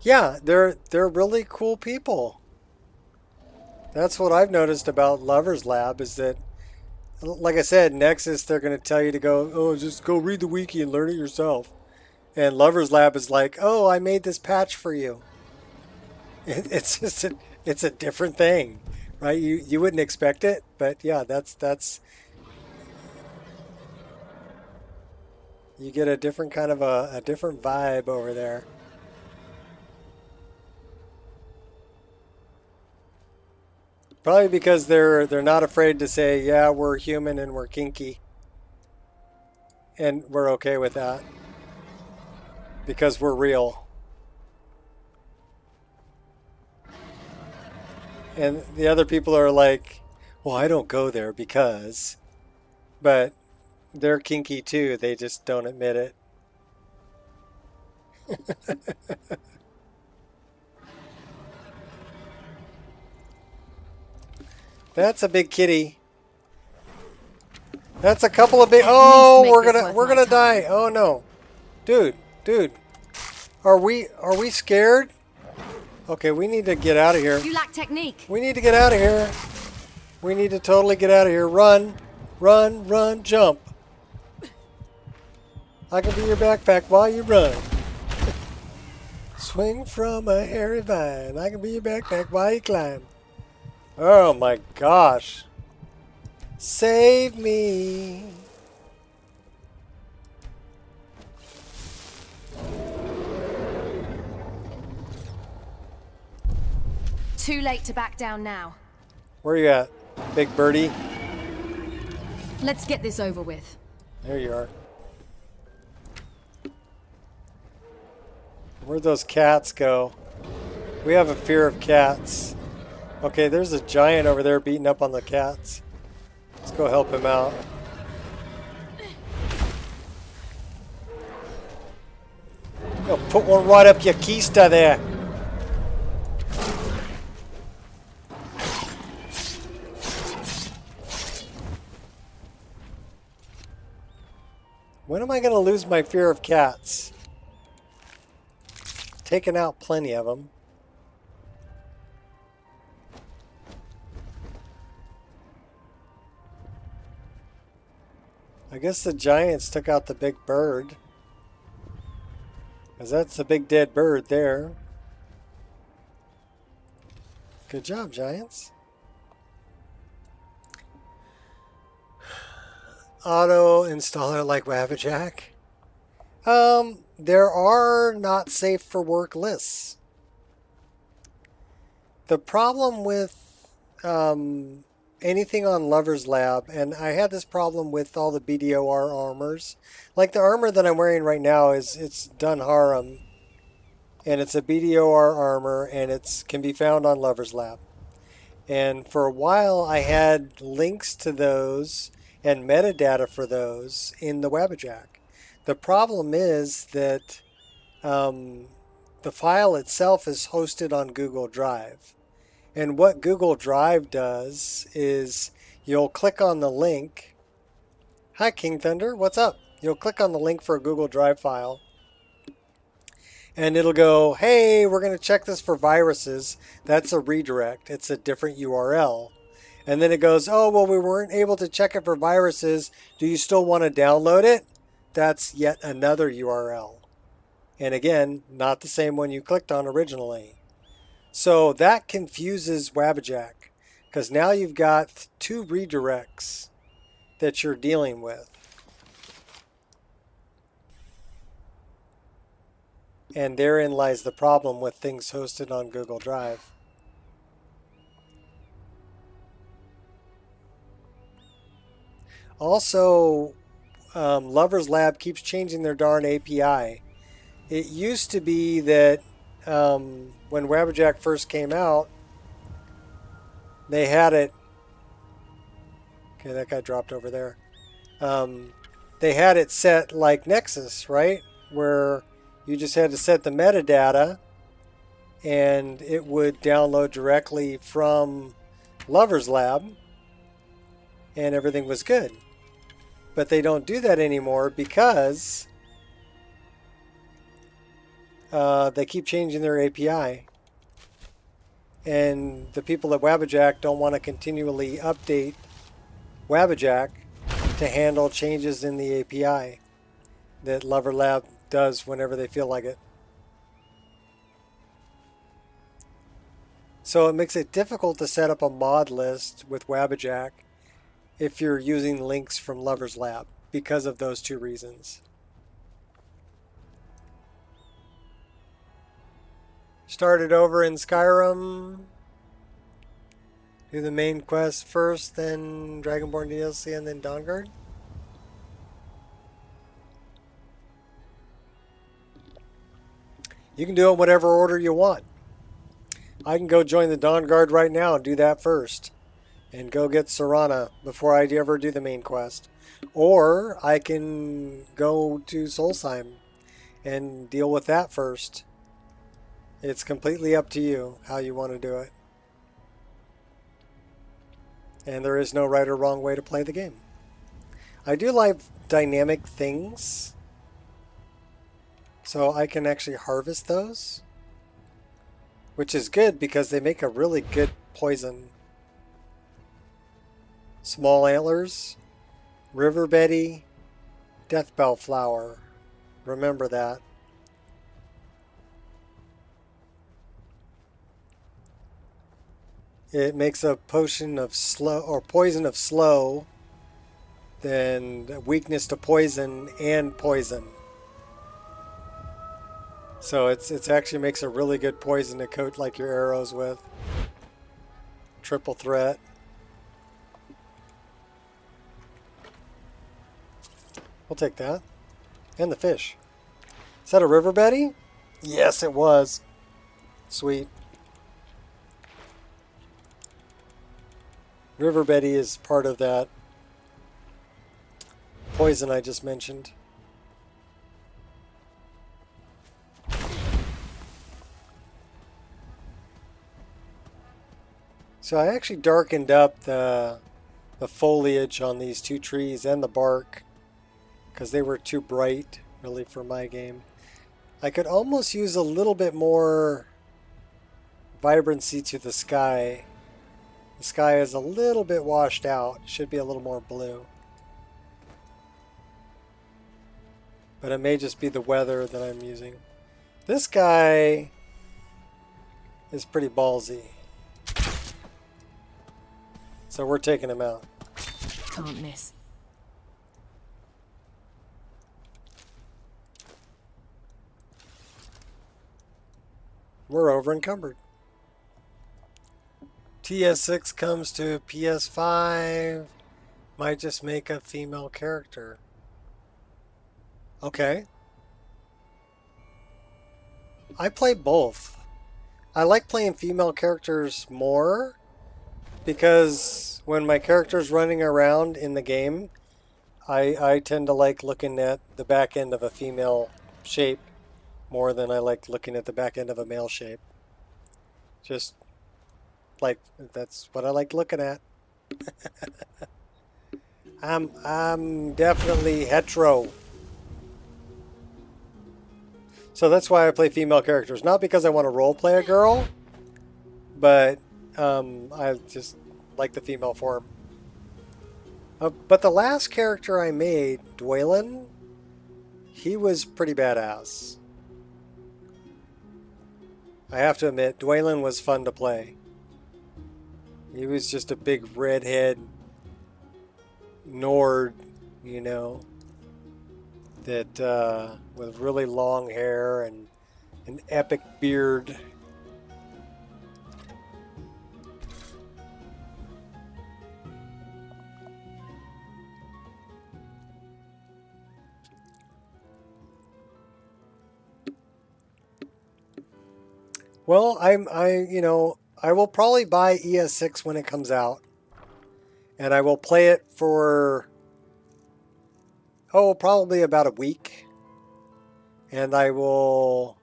Yeah, they're really cool people. That's what I've noticed about Lover's Lab is that, like I said, Nexus, they're going to tell you to go, oh, just go read the wiki and learn it yourself. And Lover's Lab is like, oh, I made this patch for you. It's just it's a different thing, right? You wouldn't expect it, but yeah, that's you get a different kind of a different vibe over there. Probably because they're not afraid to say, yeah, we're human and we're kinky. And we're okay with that. Because we're real. And the other people are like, well, I don't go there because... But they're kinky too, they just don't admit it. That's a big kitty. That's a couple of big. Oh, we're gonna die. Oh no, dude. Are we scared? Okay, we need to get out of here. You lack technique. We need to get out of here. We need to totally get out of here. Run, jump. I can be your backpack while you run. Swing from a hairy vine. I can be your backpack while you climb. Oh my gosh. Save me. Too late to back down now. Where you at, big birdie? Let's get this over with. There you are. Where'd those cats go? We have a fear of cats. Okay, there's a giant over there beating up on the cats. Let's go help him out. Go put one right up your keister there. When am I going to lose my fear of cats? Taken out plenty of them. I guess the giants took out the big bird. Because that's the big dead bird there. Good job, giants. Auto installer like Wabbajack. There are not safe for work lists. The problem with anything on Lover's Lab, and I had this problem with all the BDOR armors. Like the armor that I'm wearing right now it's Dunharem, and it's a BDOR armor, and it can be found on Lover's Lab. And for a while I had links to those and metadata for those in the Wabbajack. The problem is that the file itself is hosted on Google Drive. And what Google Drive does is you'll click on the link. Hi, King Thunder. What's up? You'll click on the link for a Google Drive file. And it'll go, hey, we're going to check this for viruses. That's a redirect. It's a different URL. And then it goes, oh, well, we weren't able to check it for viruses. Do you still want to download it? That's yet another URL. And again, not the same one you clicked on originally. So that confuses Wabbajack, because now you've got two redirects that you're dealing with. And therein lies the problem with things hosted on Google Drive. Also, Lover's Lab keeps changing their darn API. It used to be that when Wabbajack first came out, they had it. Okay, that guy dropped over there. They had it set like Nexus, right? Where you just had to set the metadata and it would download directly from Lover's Lab and everything was good. But they don't do that anymore because they keep changing their API. And the people at Wabbajack don't want to continually update Wabbajack to handle changes in the API that Lover Lab does whenever they feel like it. So it makes it difficult to set up a mod list with Wabbajack if you're using links from Lover's Lab because of those two reasons. Started over in Skyrim. Do the main quest first, then Dragonborn DLC, and then Dawnguard. You can do it whatever order you want. I can go join the Dawnguard right now and do that first. And go get Serana before I ever do the main quest. Or I can go to Solstheim and deal with that first. It's completely up to you how you want to do it. And there is no right or wrong way to play the game. I do like dynamic things. So I can actually harvest those. Which is good because they make a really good poison. Small antlers, river betty, deathbell flower. Remember that. It makes a potion of slow or poison of slow, then weakness to poison and poison. So it's actually makes a really good poison to coat like your arrows with. Triple threat. We'll take that. And the fish. Is that a river Betty? Yes, it was. Sweet. River Betty is part of that poison I just mentioned. So I actually darkened up the foliage on these two trees and the bark because they were too bright really for my game. I could almost use a little bit more vibrancy to the sky. The sky is a little bit washed out. It should be a little more blue. But it may just be the weather that I'm using. This guy is pretty ballsy. So we're taking him out. Can't miss. We're over encumbered. TS6 comes to PS5. Might just make a female character. Okay. I play both. I like playing female characters more because when my character's running around in the game, I tend to like looking at the back end of a female shape more than I like looking at the back end of a male shape. Just like that's what I like looking at. I'm definitely hetero. So that's why I play female characters. Not because I want to role play a girl, but I just like the female form. But the last character I made, Dwaylen, he was pretty badass. I have to admit, Dwaylen was fun to play. He was just a big redhead Nord, you know, that with really long hair and an epic beard. Well, I will probably buy ES6 when it comes out, and I will play it for probably about a week, and I will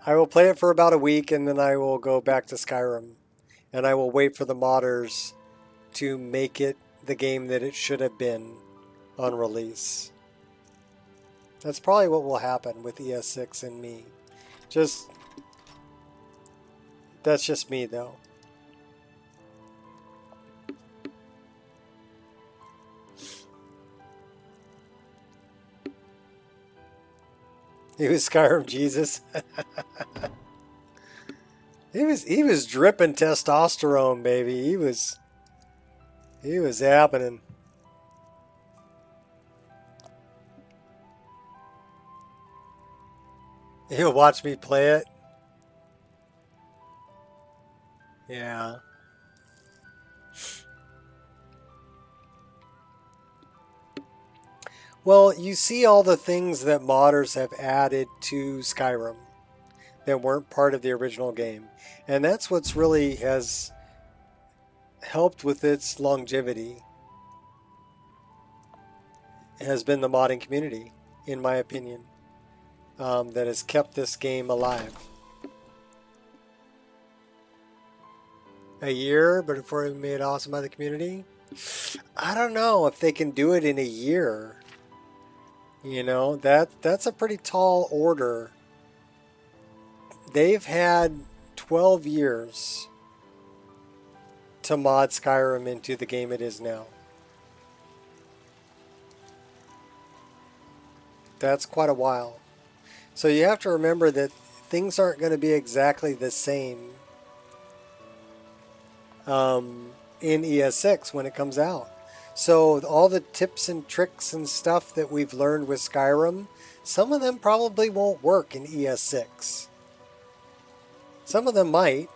I will play it for about a week, and then I will go back to Skyrim, and I will wait for the modders to make it the game that it should have been on release. That's probably what will happen with ES6 and me. That's just me though. He was Skyrim Jesus. He was dripping testosterone, baby. He was happening. He'll watch me play it. Yeah. Well, you see all the things that modders have added to Skyrim that weren't part of the original game. And that's what's really has helped with its longevity. Has been the modding community, in my opinion, that has kept this game alive. A year, but before it made awesome by the community? I don't know if they can do it in a year. You know, that's a pretty tall order. They've had 12 years to mod Skyrim into the game it is now. That's quite a while. So you have to remember that things aren't going to be exactly the same in ES6 when it comes out. So all the tips and tricks and stuff that we've learned with Skyrim, some of them probably won't work in ES6. Some of them might,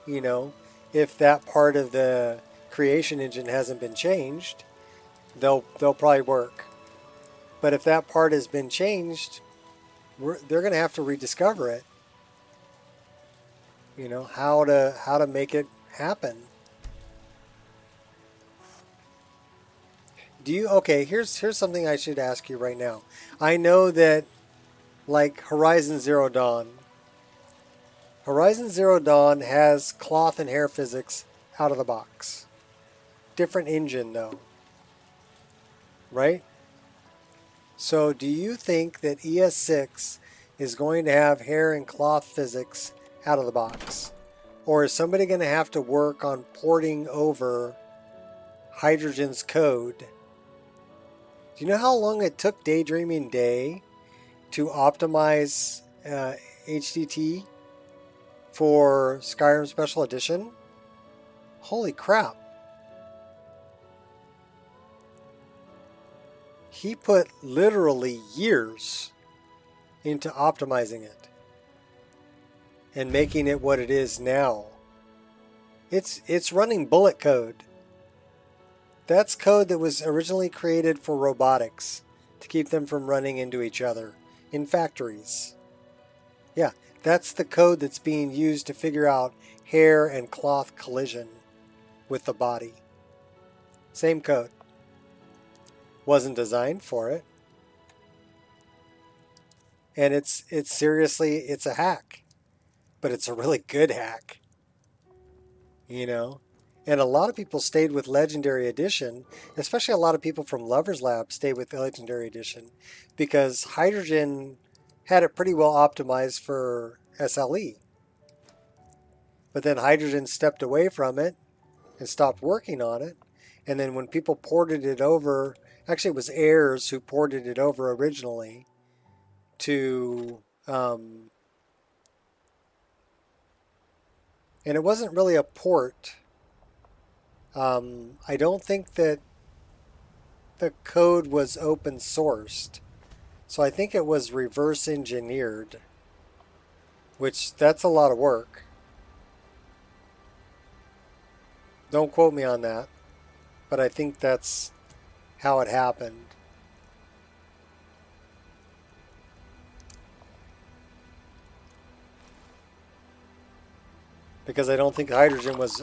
you know, if that part of the creation engine hasn't been changed, they'll probably work. But if that part has been changed, they're going to have to rediscover it. You know, how to make it happen. Okay, here's something I should ask you right now. I know that like Horizon Zero Dawn has cloth and hair physics out of the box. Different engine though. Right? So do you think that ES6 is going to have hair and cloth physics out of the box? Or is somebody going to have to work on porting over Hydrogen's code? Do you know how long it took Daydreaming Day to optimize HDT for Skyrim Special Edition? Holy crap. He put literally years into optimizing it and making it what it is now. It's running bullet code. That's code that was originally created for robotics to keep them from running into each other in factories. Yeah, that's the code that's being used to figure out hair and cloth collision with the body. Same code. Wasn't designed for it. And it's seriously, it's a hack. But it's a really good hack. You know? And a lot of people stayed with Legendary Edition, especially a lot of people from Lover's Lab stayed with Legendary Edition because Hydrogen had it pretty well optimized for SLE. But then Hydrogen stepped away from it and stopped working on it. And then when people ported it over, actually it was Heirs who ported it over originally to... and it wasn't really a port. I don't think that the code was open sourced. So I think it was reverse engineered, which that's a lot of work. Don't quote me on that, but I think that's how it happened. Because I don't think Hydrogen was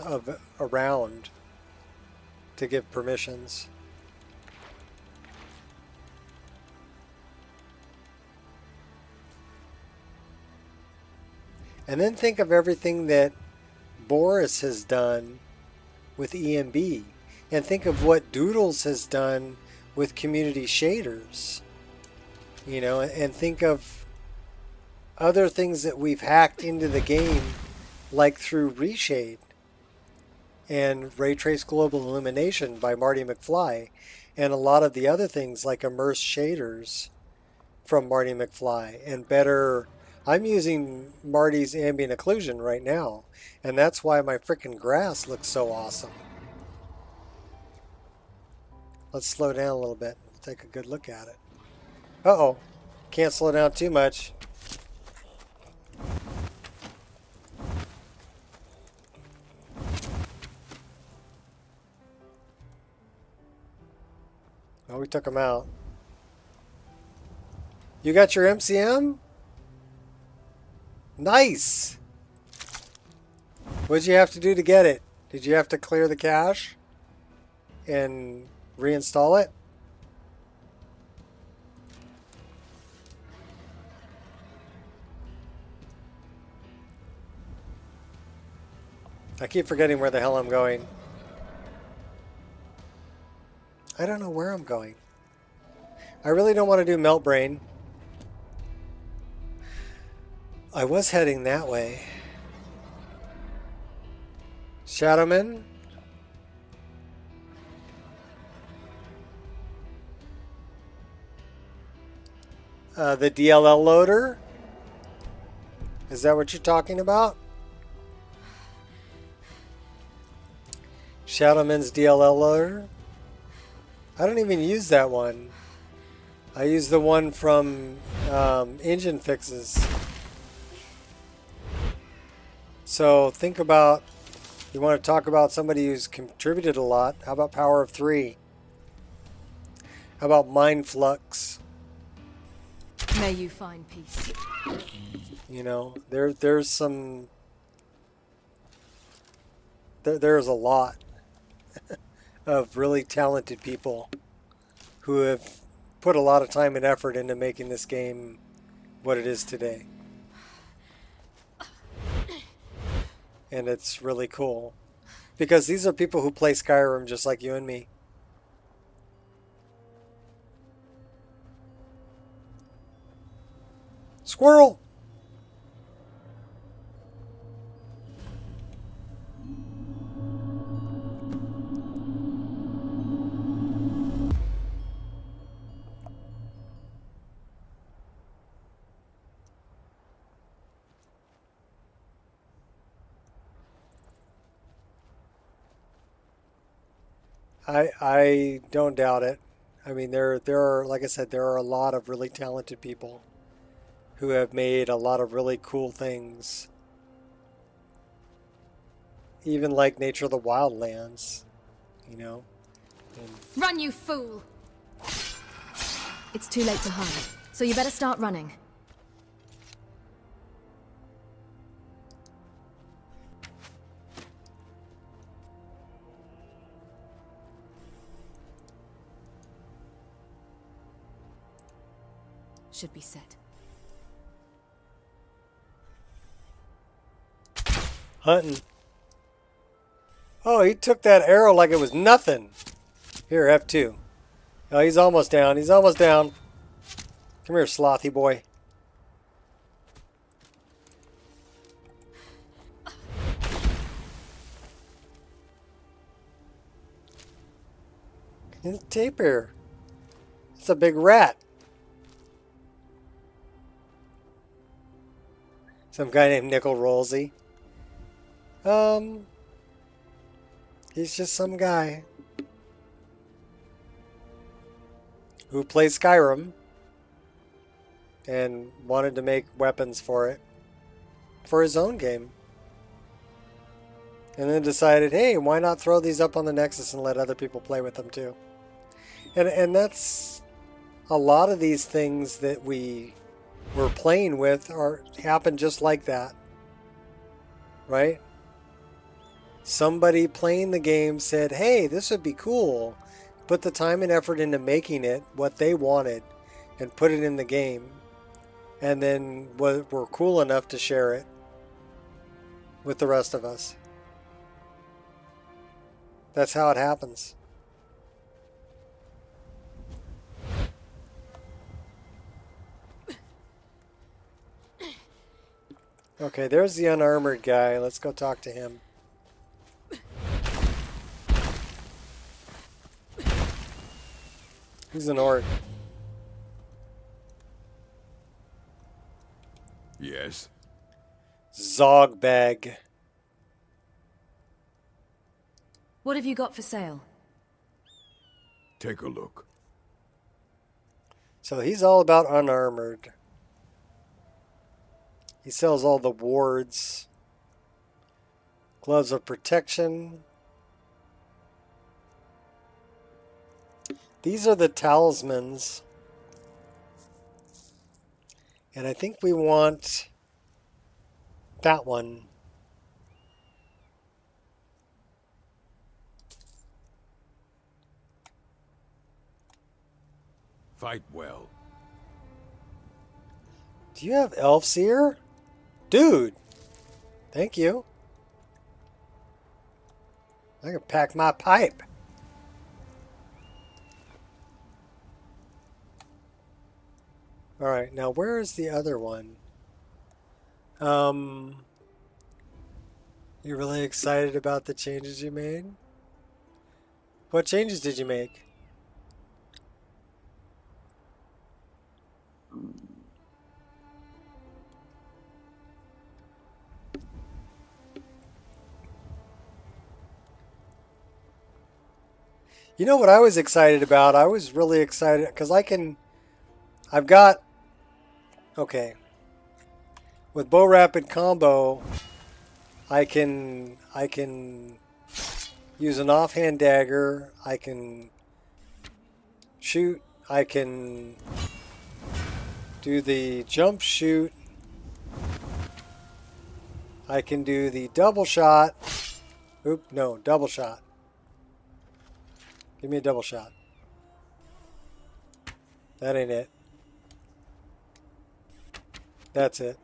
around to give permissions. And then think of everything that Boris has done with EMB. And think of what Doodles has done with community shaders. You know, and think of other things that we've hacked into the game, like through Reshade and Ray Trace Global Illumination by Marty McFly, and a lot of the other things like immersed shaders from Marty McFly and better. I'm using Marty's ambient occlusion right now, and that's why my freaking grass looks so awesome. Let's slow down a little bit. Take a good look at it. Uh-oh. Can't slow down too much. Oh, we took him out. You got your MCM? Nice! What'd you have to do to get it? Did you have to clear the cache and reinstall it? I keep forgetting where the hell I'm going. I don't know where I'm going. I really don't want to do Melt Brain. I was heading that way. Shadowman? The DLL loader? Is that what you're talking about? Shadowman's DLLer? I don't even use that one. I use the one from Engine Fixes. So think about, you want to talk about somebody who's contributed a lot. How about Power of 3? How about Mind Flux? May you find peace. You know, there's some, there's a lot of really talented people who have put a lot of time and effort into making this game what it is today. And it's really cool. Because these are people who play Skyrim just like you and me. Squirrel! I don't doubt it. I mean, there are, like I said, there are a lot of really talented people who have made a lot of really cool things. Even like Nature of the Wildlands, you know. And Run, you fool! It's too late to hide, so you better start running. Should be set. hunting. Oh, he took that arrow like it was nothing. Here, F2. Oh, he's almost down. He's almost down. Come here, slothy boy. It's a tapir. It's a big rat. Some guy named Nickel Rolsey. He's just some guy who plays Skyrim and wanted to make weapons for it for his own game. And then decided, hey, why not throw these up on the Nexus and let other people play with them too? And that's a lot of these things that we were playing with happen just like that. Right? Somebody playing the game said, hey, this would be cool. Put the time and effort into making it what they wanted and put it in the game. And then were cool enough to share it with the rest of us. That's how it happens. Okay, there's the unarmored guy. Let's go talk to him. He's an orc. Yes. Zogbag. What have you got for sale? Take a look. So he's all about unarmored. He sells all the wards. Gloves of protection. These are the talismans. And I think we want that one. Fight well. Do you have Elfseer? Dude! Thank you. I can pack my pipe. Alright, now where is the other one? You really excited about the changes you made? What changes did you make? You know what I was excited about? I was really excited because I've got, okay, with bow rapid combo, I can use an offhand dagger, I can shoot, I can do the jump shoot, I can do the double shot. Oop, no, double shot. Give me a double shot. That ain't it. That's it.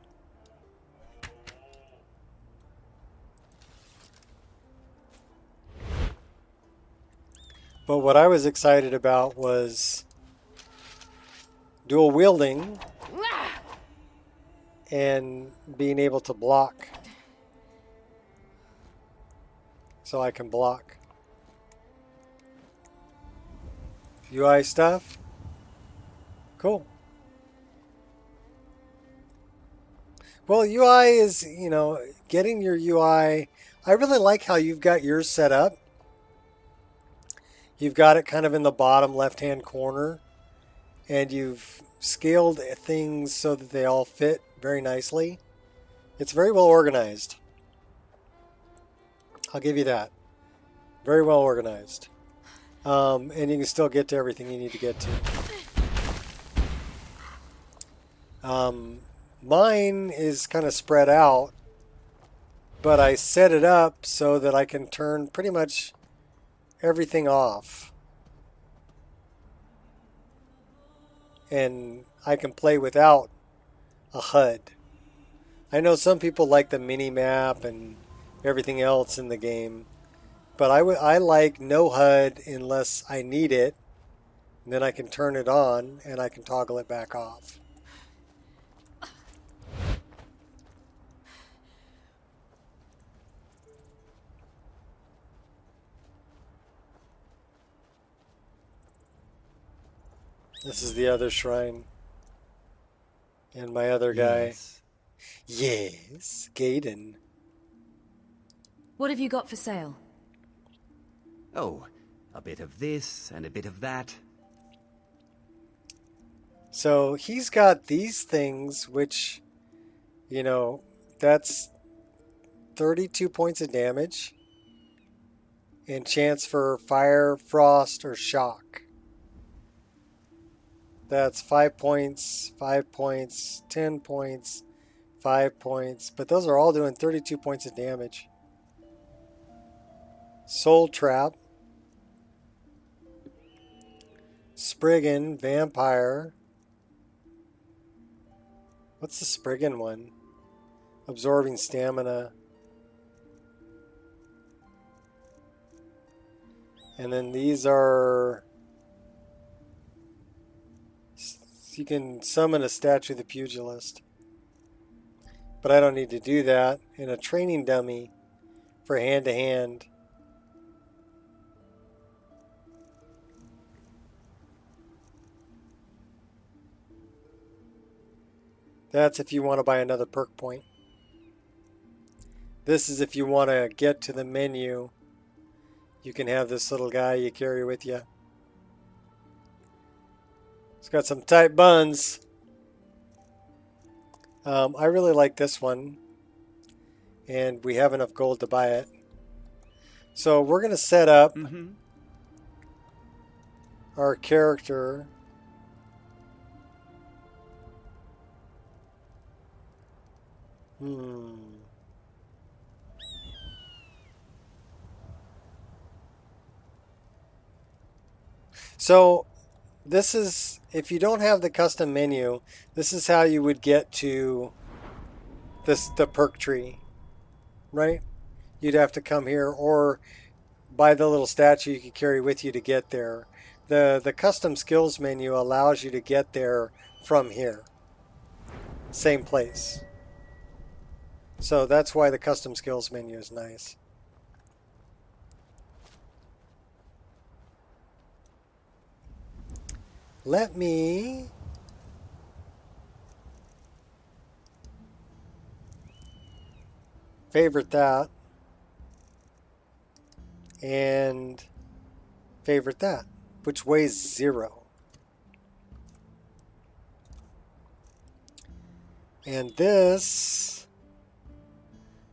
But what I was excited about was dual wielding and being able to block. So I can block. UI stuff. Cool. Well, UI is, you know, getting your UI. I really like how you've got yours set up. You've got it kind of in the bottom left-hand corner, and you've scaled things so that they all fit very nicely. It's very well organized. I'll give you that. Very well organized. And you can still get to everything you need to get to. Mine is kind of spread out, but I set it up so that I can turn pretty much everything off. And I can play without a HUD. I know some people like the mini map and everything else in the game, but I like no HUD unless I need it, and then I can turn it on and I can toggle it back off. This is the other shrine. And my other guy. Yes, Gaiden. What have you got for sale? Oh, a bit of this and a bit of that. So he's got these things, which, you know, that's 32 points of damage and chance for fire, frost, or shock. That's 5 points, 5 points, 10 points, 5 points. But those are all doing 32 points of damage. Soul Trap. Spriggan, Vampire. What's the Spriggan one? Absorbing Stamina. And then these are... You can summon a statue of the pugilist. But I don't need to do that. And a training dummy for hand-to-hand. That's if you want to buy another perk point. This is if you want to get to the menu. You can have this little guy you carry with you. It's got some tight buns. I really like this one. And we have enough gold to buy it. So we're going to set up our character. So this is, if you don't have the custom menu, this is how you would get to the perk tree, right? You'd have to come here or buy the little statue you can carry with you to get there. The custom skills menu allows you to get there from here. Same place. So that's why the custom skills menu is nice. Let me favorite that and favorite that, which weighs 0. And this,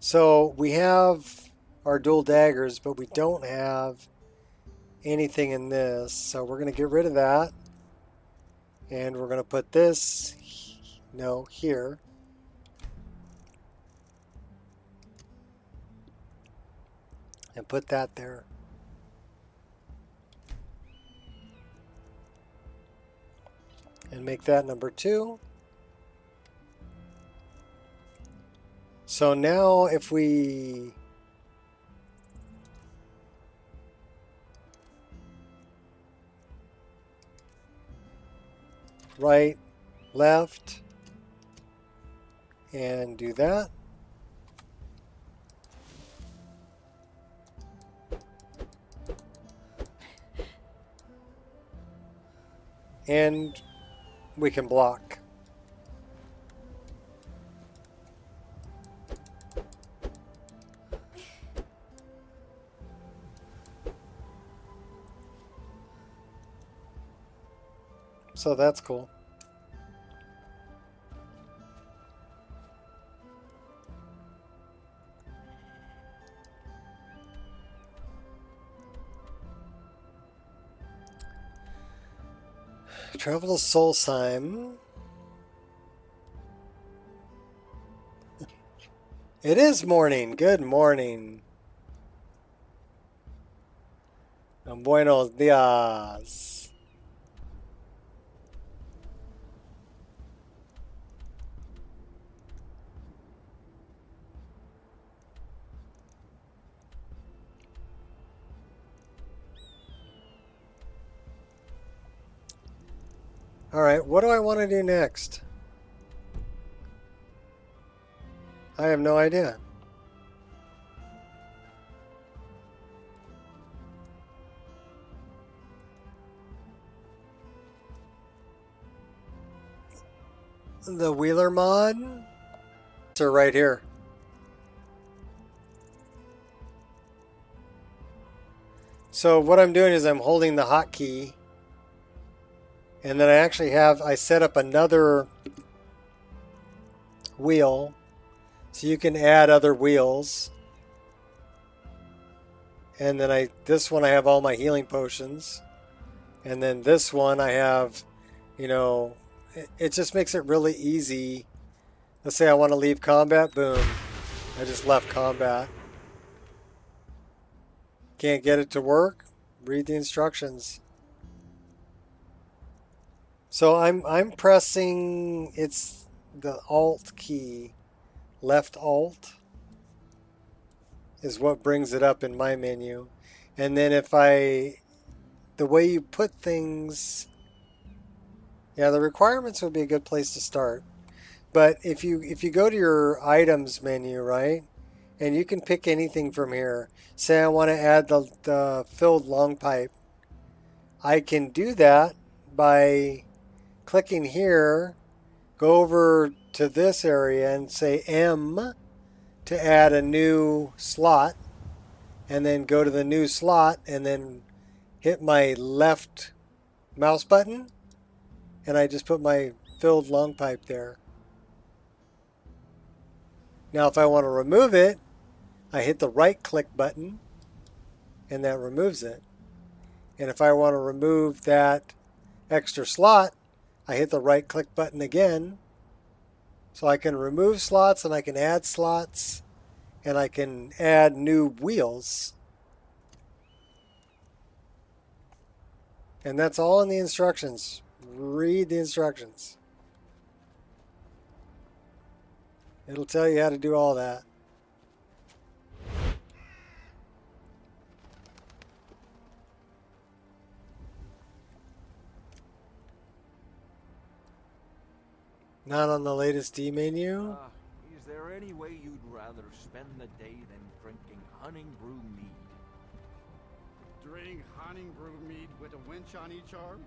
so we have our dual daggers, but we don't have anything in this. So we're going to get rid of that. And we're going to put this, no, here. And put that there. And make that number 2. So now if we right, left, and do that. And we can block. So that's cool. Travel to Solsheim. It is morning. Good morning. Buenos dias. All right, what do I want to do next? I have no idea. The Wheeler mod? So right here. So what I'm doing is I'm holding the hotkey. And then I set up another wheel, so you can add other wheels. And then this one I have all my healing potions. And then this one I have, it just makes it really easy. Let's say I want to leave combat, boom. I just left combat. Can't get it to work? Read the instructions. So I'm pressing, it's the Alt key, left Alt is what brings it up in my menu. And then the way you put things, yeah, the requirements would be a good place to start. But if you go to your items menu, right, and you can pick anything from here. Say I want to add the filled long pipe. I can do that by clicking here, go over to this area and say M to add a new slot, and then go to the new slot and then hit my left mouse button, and I just put my filled long pipe there. Now if I want to remove it, I hit the right click button and that removes it. And if I want to remove that extra slot, I hit the right click button again. So I can remove slots and I can add slots and I can add new wheels. And that's all in the instructions. Read the instructions. It'll tell you how to do all that. Not on the latest D menu. Is there any way you'd rather spend the day than drinking honey brew mead? Drink honey brew mead with a winch on each arm?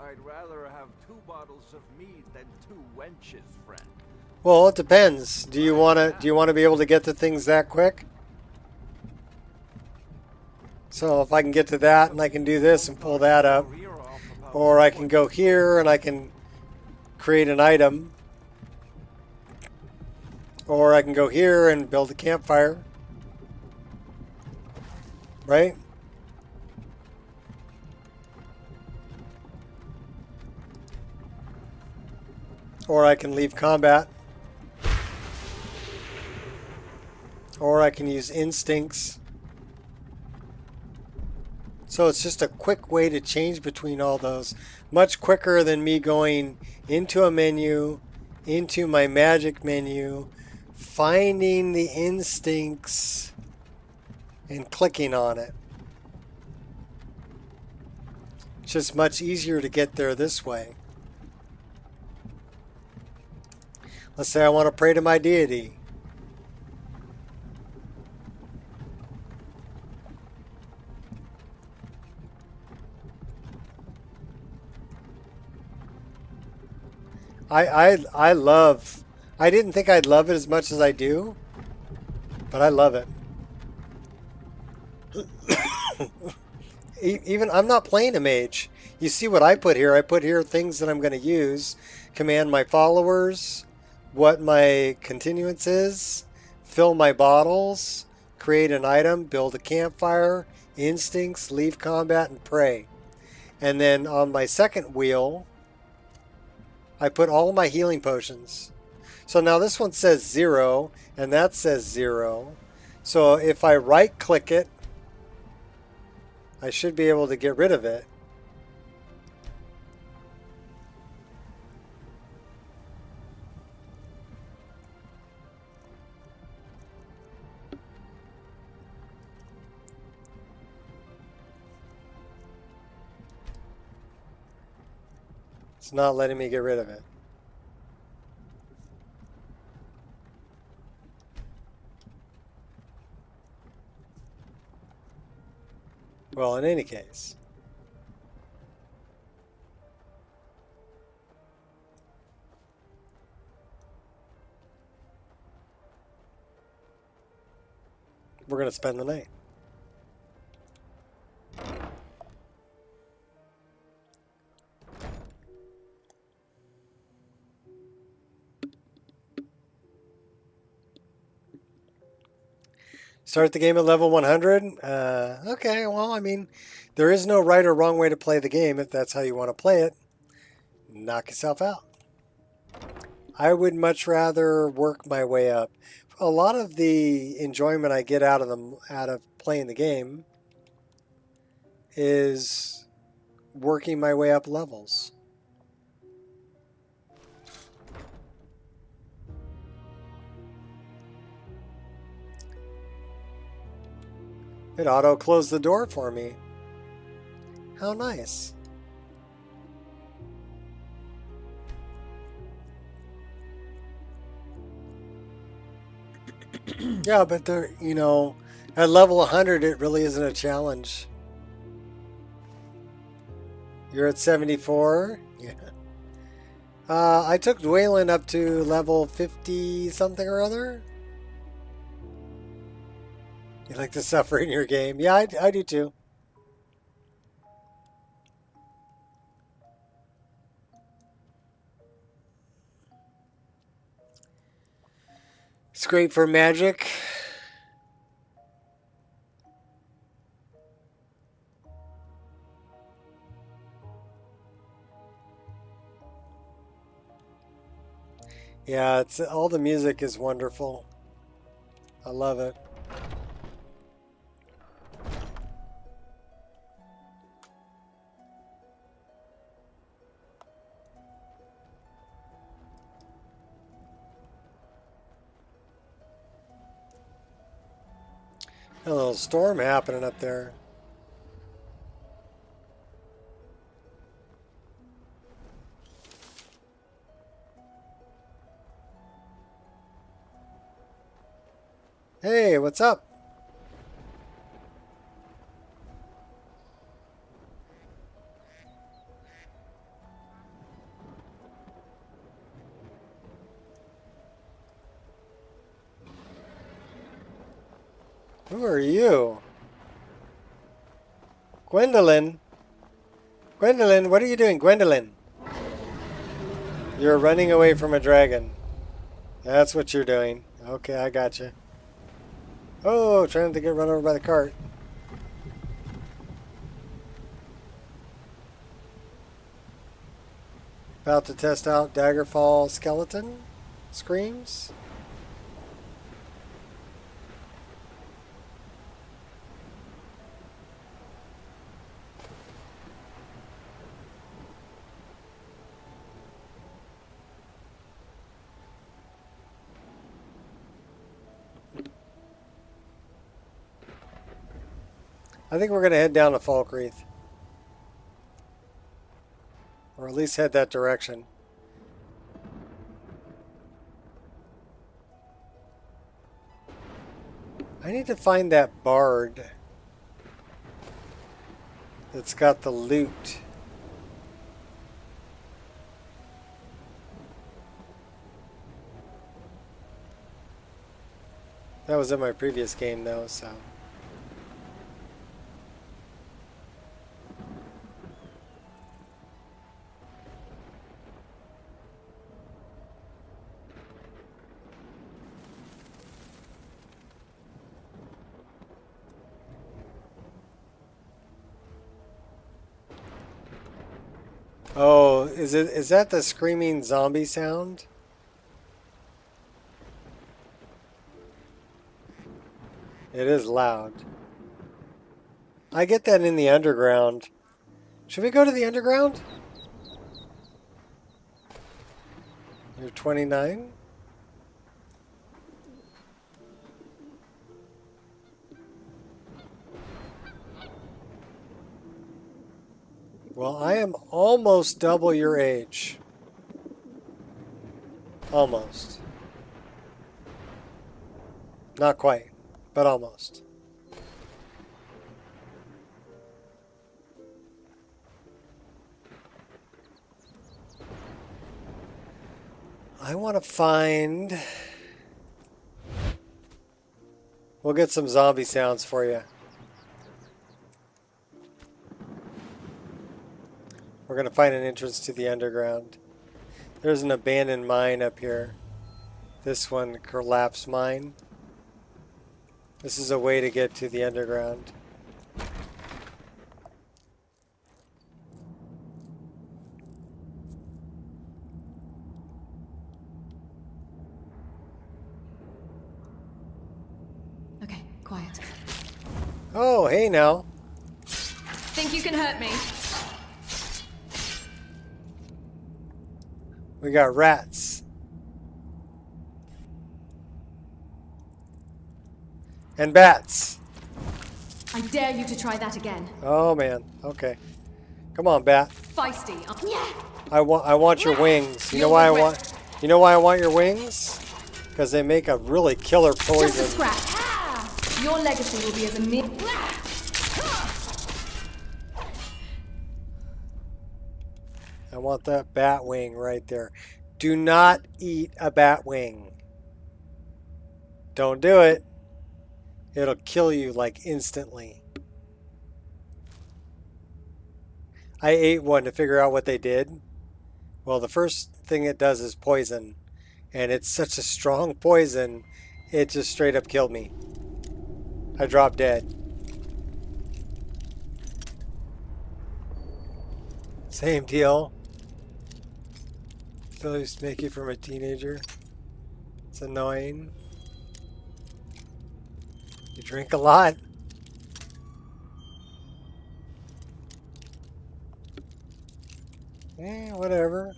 I'd rather have 2 bottles of mead than 2 wenches, friend. Well, it depends. Do you want to be able to get to things that quick? So if I can get to that and I can do this and pull that up, or I can go here and I can create an item, or I can go here and build a campfire, right? Or I can leave combat, or I can use instincts. So it's just a quick way to change between all those. Much quicker than me going into a menu, into my magic menu, finding the instincts, and clicking on it. It's just much easier to get there this way. Let's say I want to pray to my deity. I love, I didn't think I'd love it as much as I do, but I love it. Even, I'm not playing a mage. You see what I put here? I put here things that I'm going to use. Command my followers, what my continuance is, fill my bottles, create an item, build a campfire, instincts, leave combat, and pray. And then on my second wheel, I put all my healing potions. So now this one says 0, and that says 0. So if I right click it, I should be able to get rid of it. It's not letting me get rid of it. Well, in any case. We're going to spend the night. Start the game at level 100? Okay, well, I mean, there is no right or wrong way to play the game if that's how you want to play it. Knock yourself out. I would much rather work my way up. A lot of the enjoyment I get out of playing the game is working my way up levels. It auto-closed the door for me. How nice. Yeah, but there, you know, at level 100, it really isn't a challenge. You're at 74? Yeah. I took Dwaylen up to level 50 something or other. You like to suffer in your game? Yeah, I do too. It's great for magic. Yeah, it's all the music is wonderful. I love it. A little storm happening up there. Hey, what's up? Who are you? Gwendolyn? Gwendolyn, what are you doing, Gwendolyn? You're running away from a dragon. That's what you're doing. Okay, I got you. Oh, trying to get run over by the cart. About to test out Daggerfall skeleton screams. I think we're going to head down to Falkreath. Or at least head that direction. I need to find that bard that's got the loot. That was in my previous game though, so... Oh, is that the screaming zombie sound? It is loud. I get that in the underground. Should we go to the underground? You're 29? Well, I am almost double your age. Almost. Not quite, but almost. I want to find... We'll get some zombie sounds for you. We're going to find an entrance to the underground. There's an abandoned mine up here. This one, collapsed mine. This is a way to get to the underground. Okay, quiet. Oh, hey now. Think you can hurt me? We got rats. And bats. I dare you to try that again. Oh man. Okay. Come on, bat. Feisty. I want your wings. You know why I want your wings? Because they make a really killer poison. Just a scratch. Your legacy will be as a mere... I want that bat wing right there. Do not eat a bat wing. Don't do it. It'll kill you like instantly. I ate one to figure out what they did. Well, the first thing it does is poison. And it's such a strong poison, it just straight up killed me. I dropped dead. Same deal. Still used to make you from a teenager. It's annoying. You drink a lot. Eh, whatever.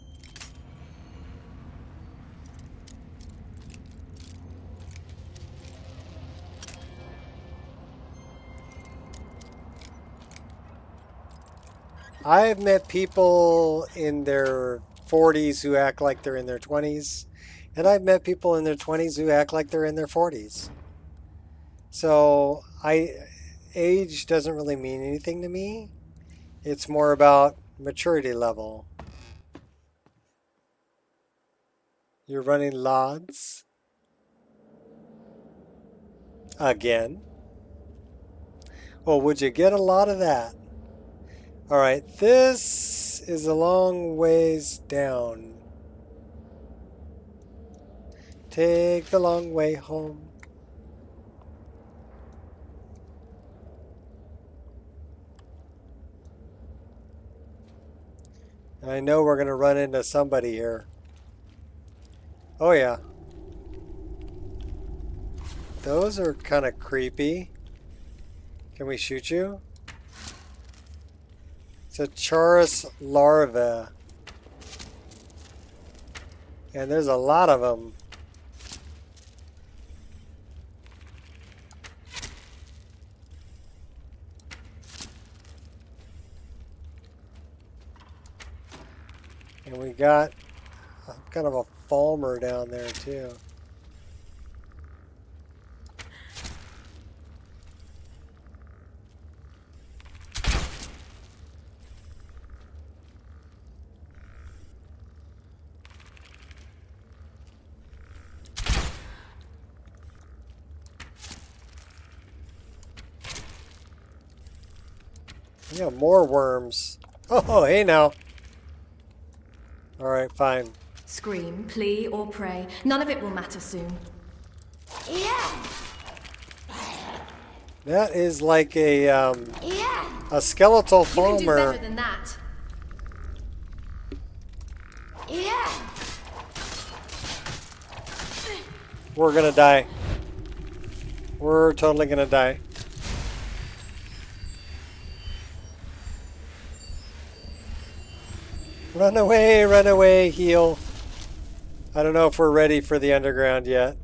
I've met people in their 40s who act like they're in their 20s, and I've met people in their 20s who act like they're in their 40s. So age doesn't really mean anything to me. It's more about maturity level. You're running LODs again. Well, would you get a lot of that? Alright, this is a long ways down. Take the long way home. And I know we're going to run into somebody here. Oh yeah. Those are kind of creepy. Can we shoot you? It's a Chaurus larva. And there's a lot of them. And we got kind of a Falmer down there too. Yeah, more worms. Oh, hey now. Alright, fine. Scream, plea, or pray. None of it will matter soon. Yeah. That is like a Yeah. a skeletal You can do Falmer. better than that. Yeah. We're gonna die. We're totally gonna die. Run away, heal. I don't know if we're ready for the underground yet.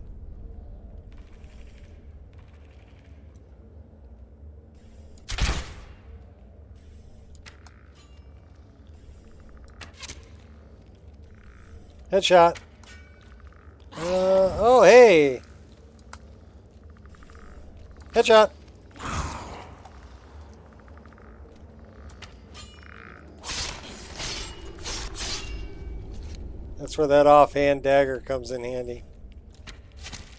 Headshot. Oh, hey. Headshot. That's where that offhand dagger comes in handy.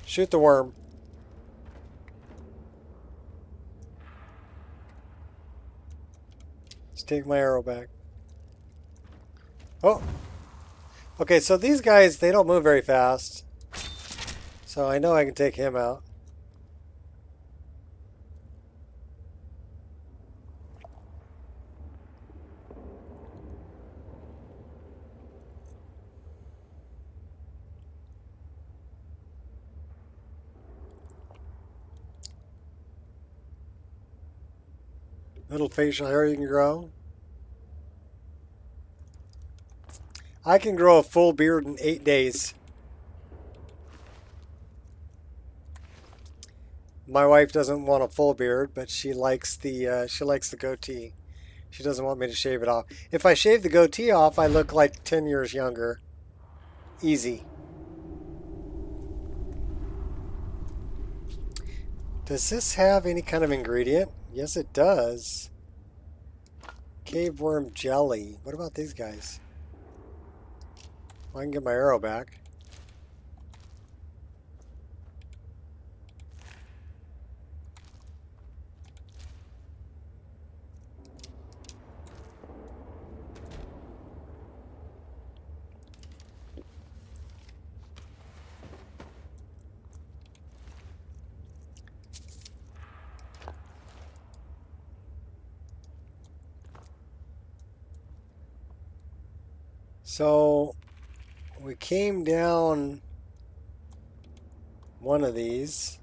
Shoot the worm. Let's take my arrow back. Oh. Okay, so these guys, they don't move very fast. So I know I can take him out. Little facial hair you can grow. I can grow a full beard in 8 days. My wife doesn't want a full beard, but she likes the goatee. She doesn't want me to shave it off. If I shave the goatee off, I look like 10 years younger. Easy. Does this have any kind of ingredient? Yes, it does. Cave worm jelly. What about these guys? Well, I can get my arrow back. So we came down one of these.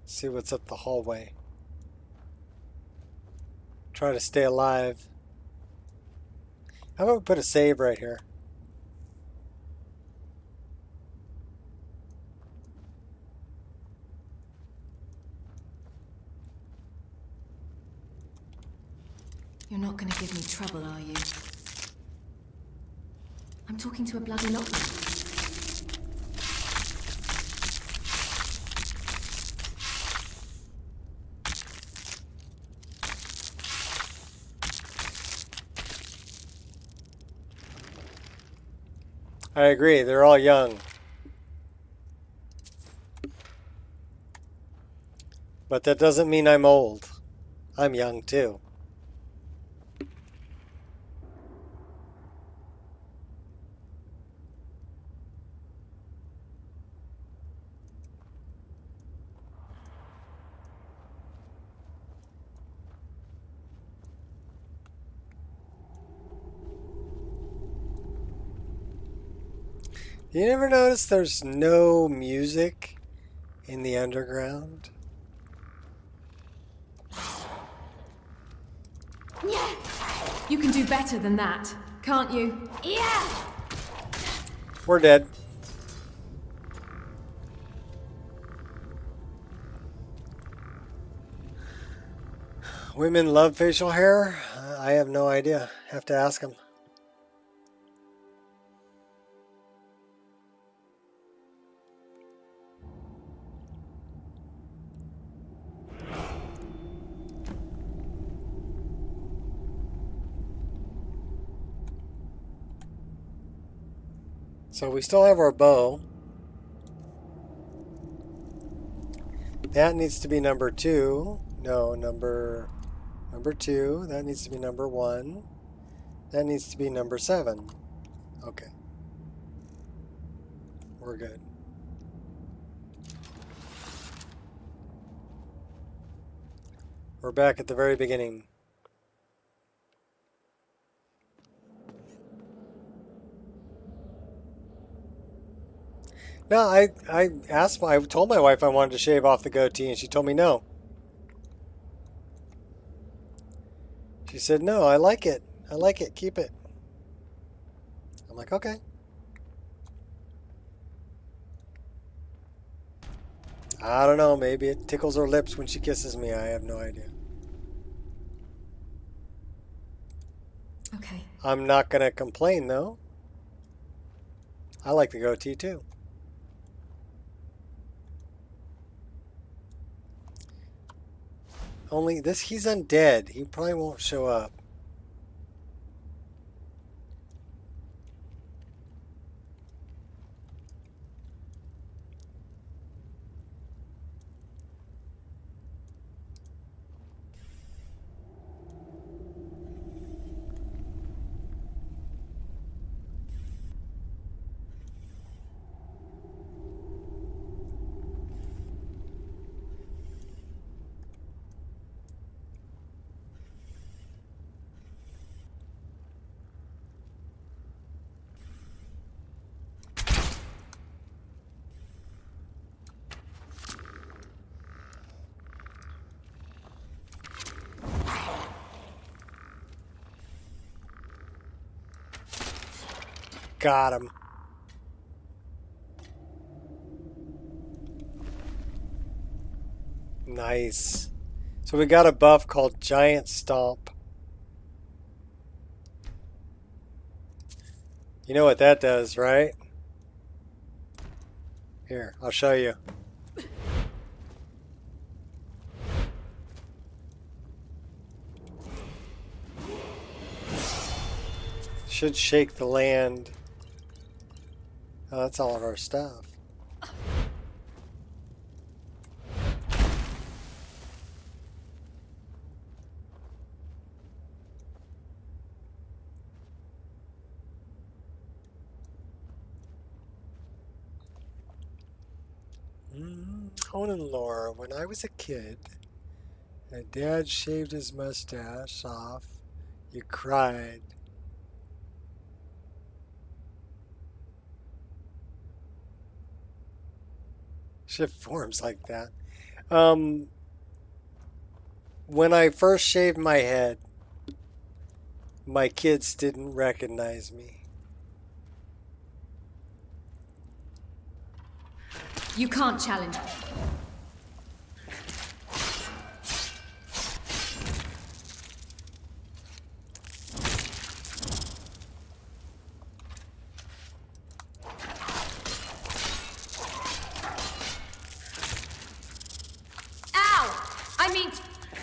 See what's up the hallway. Try to stay alive. How about we put a save right here? You're not going to give me trouble, are you? I'm talking to a bloody lockman. I agree, they're all young. But that doesn't mean I'm old. I'm young too. You never notice there's no music in the underground? You can do better than that, can't you? Yeah. We're dead. Women love facial hair? I have no idea. Have to ask them. So we still have our bow. That needs to be number 2. No, number 2. That needs to be number 1. That needs to be number 7. Okay. We're good. We're back at the very beginning. No, I told my wife I wanted to shave off the goatee, and she told me no. She said, no, I like it. I like it. Keep it. I'm like, okay. I don't know. Maybe it tickles her lips when she kisses me. I have no idea. Okay. I'm not going to complain, though. I like the goatee, too. Only this, he's undead. He probably won't show up. Got him. Nice. So we got a buff called Giant Stomp. You know what that does, right? Here, I'll show you. Should shake the land. Oh, that's all of our stuff. Conan lore. When I was a kid, and Dad shaved his mustache off, you cried. Shift forms like that. When I first shaved my head, my kids didn't recognize me. You can't challenge.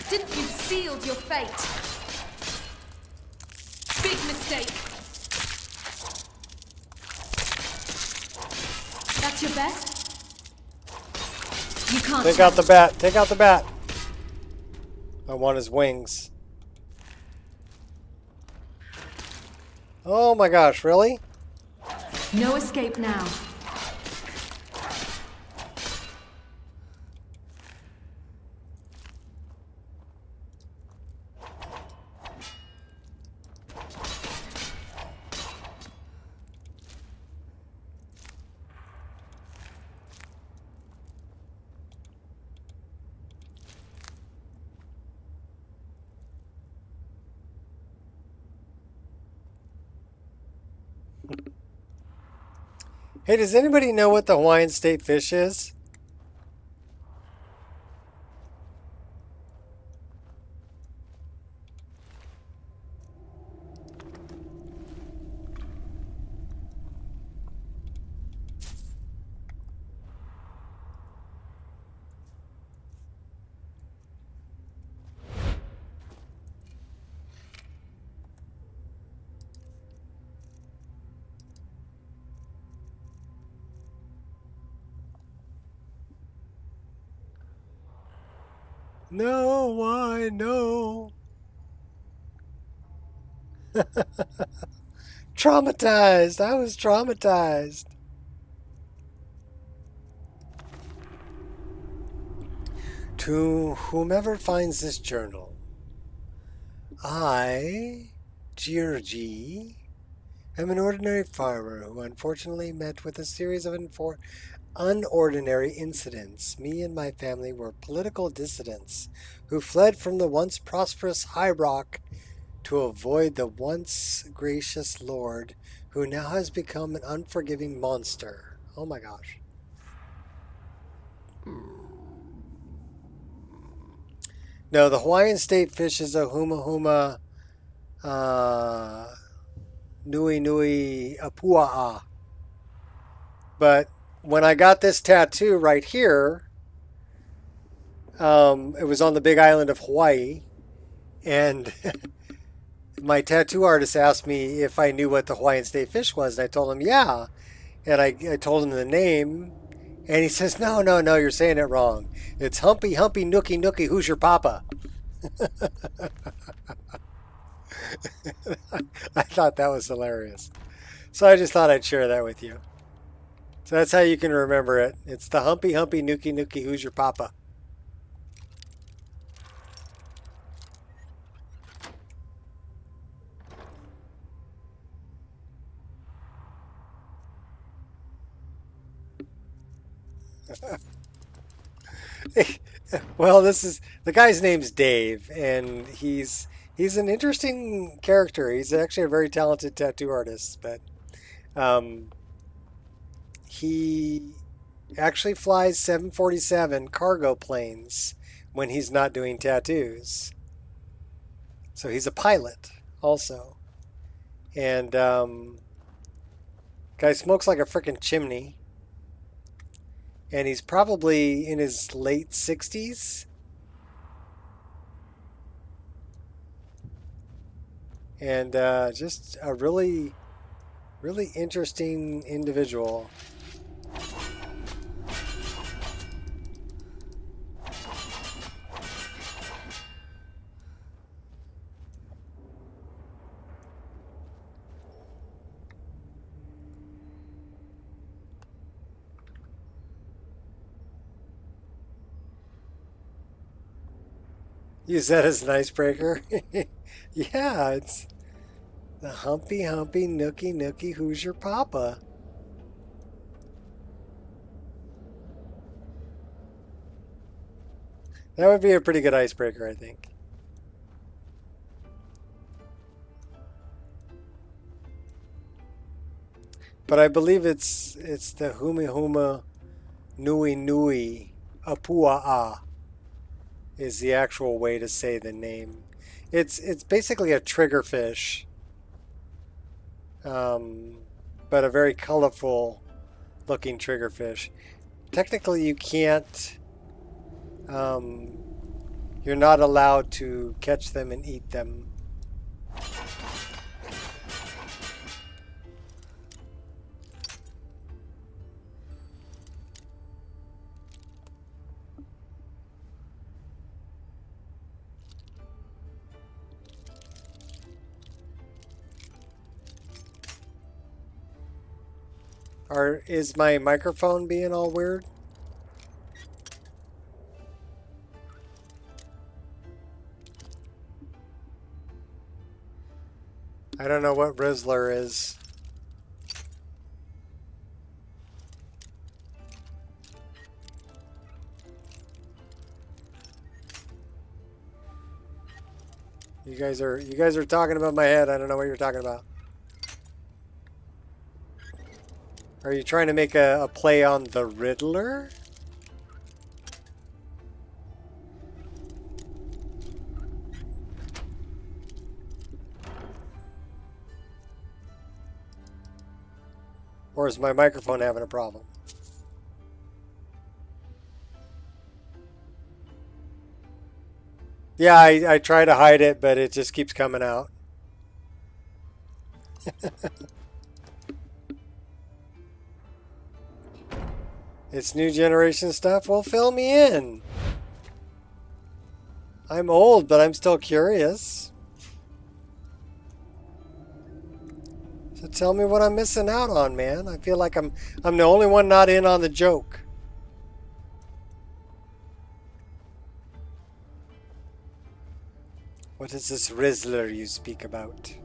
Didn't you sealed your fate? Big mistake. That's your best? You can't. Take out the bat. Take out the bat. I want his wings. Oh my gosh, really? No escape now. Hey, does anybody know what the Hawaiian state fish is? No, I know. Traumatized. I was traumatized. To whomever finds this journal, I, Georgie, am an ordinary farmer who unfortunately met with a series of unordinary incidents. Me and my family were political dissidents who fled from the once prosperous High Rock to avoid the once gracious Lord who now has become an unforgiving monster. Oh my gosh. No, the Hawaiian state fish is a huma huma nui nui apua'a. But when I got this tattoo right here, it was on the big island of Hawaii, and my tattoo artist asked me if I knew what the Hawaiian state fish was, and I told him yeah, and I told him the name, and he says, no, you're saying it wrong. It's Humpy Humpy Nookie Nookie, who's your papa? I thought that was hilarious. So I just thought I'd share that with you. So that's how you can remember it. It's the Humpy Humpy Nookie Nookie, who's your papa? Well, this is the guy's name's Dave, and he's an interesting character. He's actually a very talented tattoo artist, but he actually flies 747 cargo planes when he's not doing tattoos. So he's a pilot also, and guy smokes like a freaking chimney. And he's probably in his late 60s. And just a really, really interesting individual. Use that as an icebreaker. Yeah, it's the Humpy Humpy Nookie Nookie, who's your papa? That would be a pretty good icebreaker, I think. But I believe it's the Humi Huma Nui Nui Apua'a is the actual way to say the name. It's basically a triggerfish, but a very colorful looking triggerfish. Technically, you can't. You're not allowed to catch them and eat them. Is my microphone being all weird? I don't know what Rizzler is. You guys are talking about my head. I don't know what you're talking about. Are you trying to make a play on the Riddler? Or is my microphone having a problem? Yeah, I try to hide it, but it just keeps coming out. It's new generation stuff? Well, fill me in. I'm old, but I'm still curious. So tell me what I'm missing out on, man. I feel like I'm the only one not in on the joke. What is this Rizzler you speak about?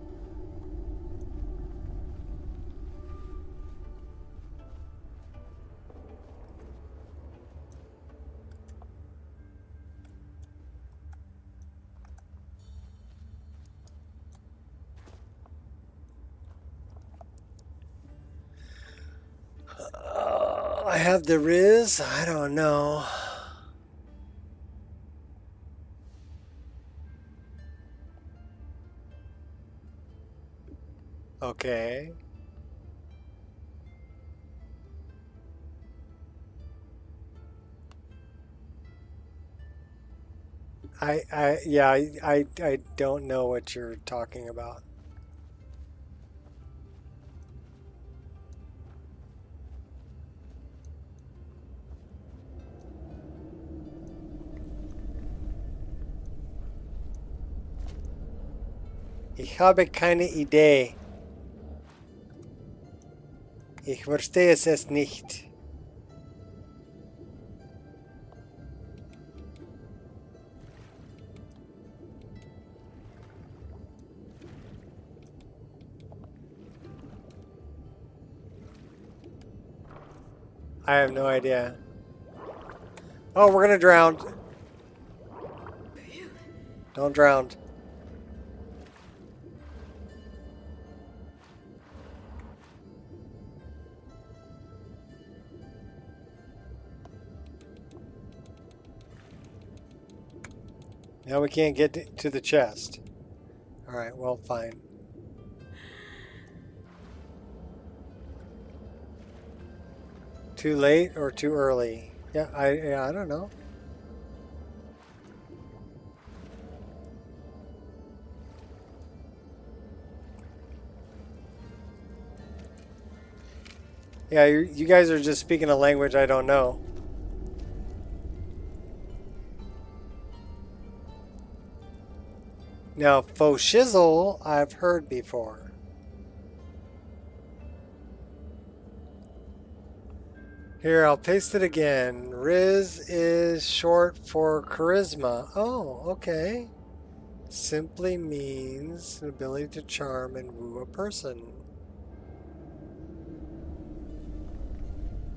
I have the Riz? I don't know. Okay. I don't know what you're talking about. Ich habe keine Idee. Ich verstehe es nicht. I have no idea. Oh, we're gonna drown. Don't drown. Now we can't get to the chest. Alright, well, fine. Too late or too early? Yeah, I don't know. Yeah, you guys are just speaking a language I don't know. Now, faux shizzle, I've heard before. Here, I'll paste it again. Riz is short for charisma. Oh, okay. Simply means an ability to charm and woo a person.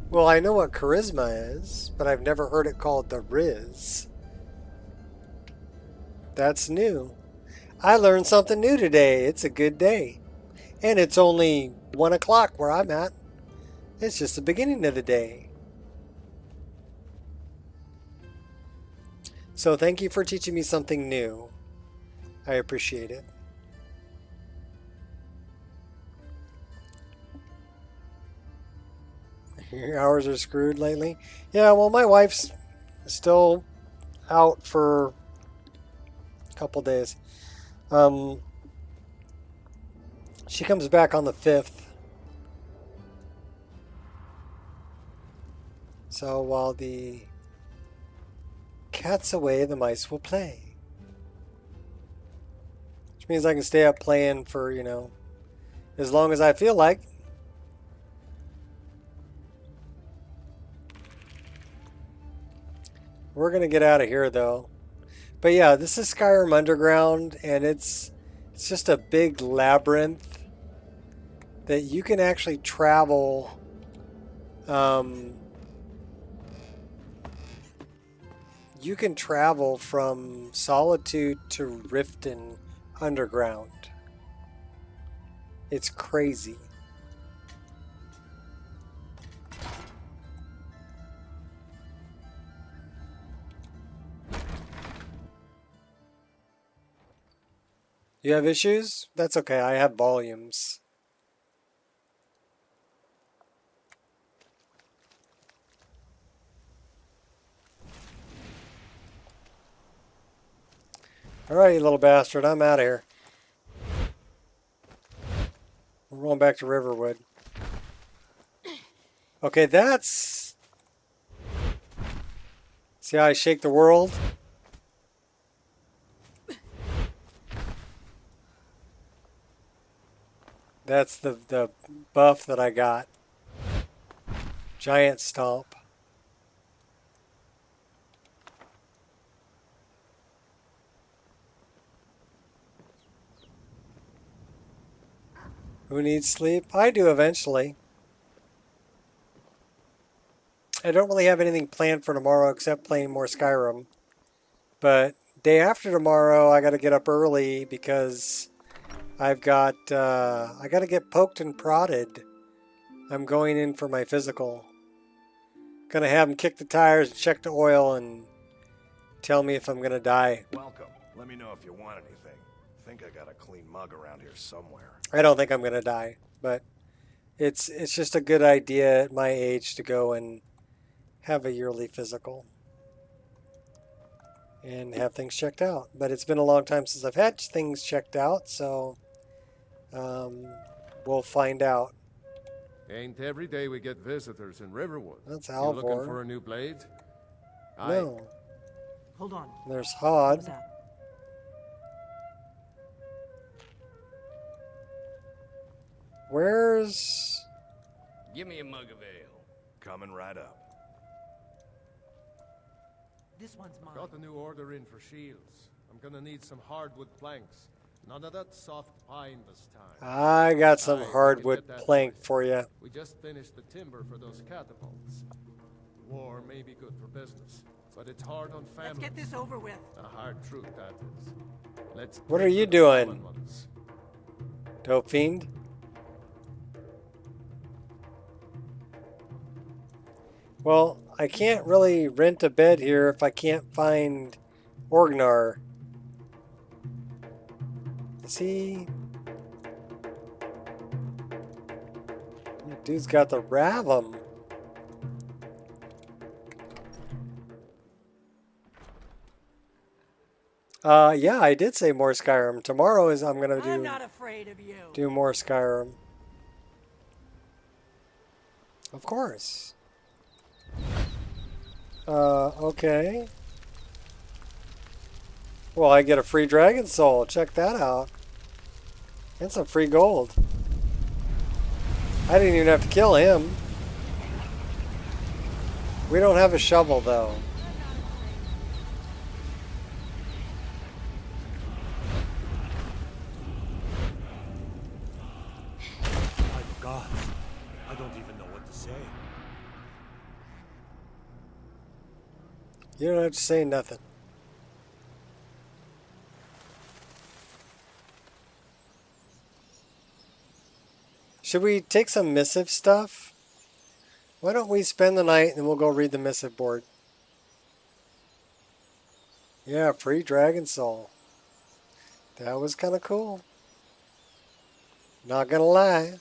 Well, I know what charisma is, but I've never heard it called the Riz. That's new. I learned something new today. It's a good day. And it's only 1 o'clock where I'm at. It's just the beginning of the day. So thank you for teaching me something new. I appreciate it. Your hours are screwed lately? Yeah, well, my wife's still out for a couple days. She comes back on the 5th. So while the cat's away, the mice will play. Which means I can stay up playing for, as long as I feel like. We're going to get out of here, though. But yeah, this is Skyrim Underground, and it's just a big labyrinth that you can actually travel. You can travel from Solitude to Riften underground. It's crazy. You have issues? That's okay. I have volumes. Alright, you little bastard. I'm out of here. We're going back to Riverwood. Okay, that's... See how I shake the world? That's the buff that I got. Giant Stomp. Who needs sleep? I do eventually. I don't really have anything planned for tomorrow except playing more Skyrim. But day after tomorrow, I got to get up early because I've got I got to get poked and prodded. I'm going in for my physical. Gonna have them kick the tires and check the oil and tell me if I'm gonna die. Welcome. Let me know if you want anything. Think I got a clean mug around here somewhere. I don't think I'm gonna die, but it's just a good idea at my age to go and have a yearly physical and have things checked out. But it's been a long time since I've had things checked out, so we'll find out. Ain't every day we get visitors in Riverwood. That's You Alvor. looking for a new blade? No. Hold on. There's Hod. What's that? Where's... Give me a mug of ale. Coming right up. This one's mine. Got a new order in for shields. I'm gonna need some hardwood planks. None of that soft pine this time. I got some Aye, we can hardwood get that plank you. for you. We just finished the timber for those catapults. War may be good for business, but it's hard on families. Let's get this over with. A hard truth, that is. Let's What take are you the doing? common ones. Dope Fiend? Well, I can't really rent a bed here if I can't find Orgnar. See? That dude's got the Ravum. Yeah, I did say more Skyrim. Tomorrow is I'm gonna I'm not afraid of you. do more Skyrim. Of course. Okay. Well, I get a free Dragon Soul. Check that out. And some free gold. I didn't even have to kill him. We don't have a shovel, though. I forgot. I don't even know what to say. You don't have to say nothing. Should we take some missive stuff? Why don't we spend the night and we'll go read the missive board? Yeah, free Dragon Soul. That was kind of cool. Not gonna lie.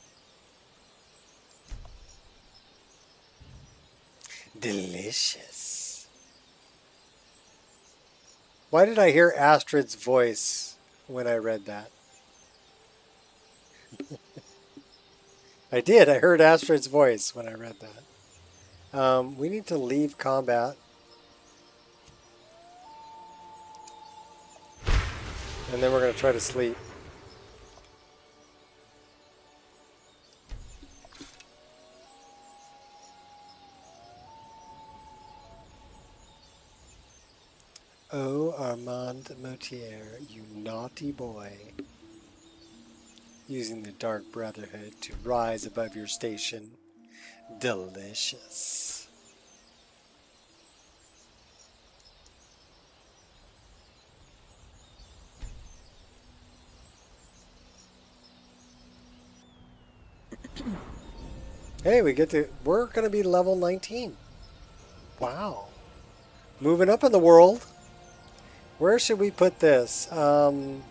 Delicious. Why did I hear Astrid's voice when I read that? I did. I heard Astrid's voice when I read that. We need to leave combat. And then we're going to try to sleep. Oh, Armand Motier, you naughty boy. Using the Dark Brotherhood to rise above your station. Delicious. Hey, we're going to be level 19. Wow. Moving up in the world. Where should we put this? Well,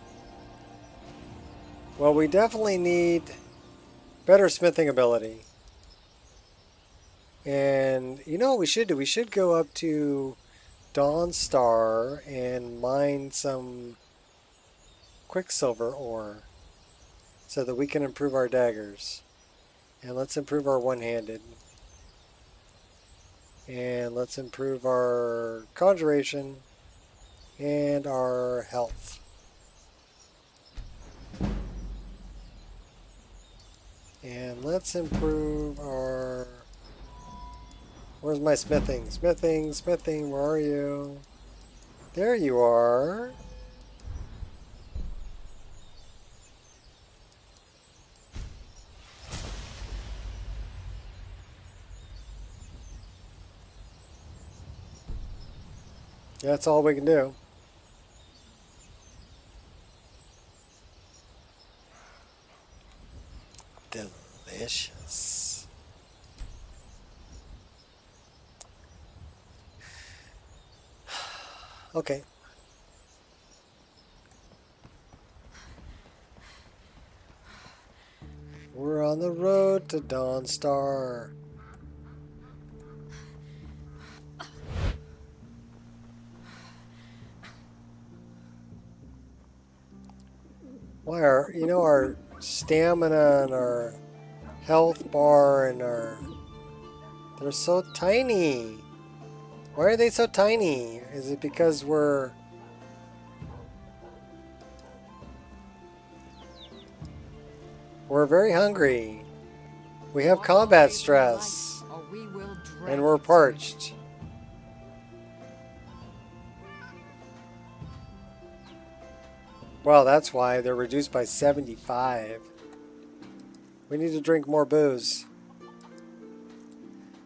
we definitely need better smithing ability. And you know what we should do? We should go up to Dawnstar and mine some Quicksilver ore so that we can improve our daggers. And let's improve our one-handed. And let's improve our conjuration and our health. And let's improve our... Where's my smithing? Smithing, where are you? There you are. That's all we can do. Delicious. Okay. We're on the road to Dawnstar. Why are, you know, our stamina and our health bar and they're so tiny. Why are they so tiny? Is it because we're very hungry? We have combat stress. And we're parched. Well, that's why they're reduced by 75. We need to drink more booze.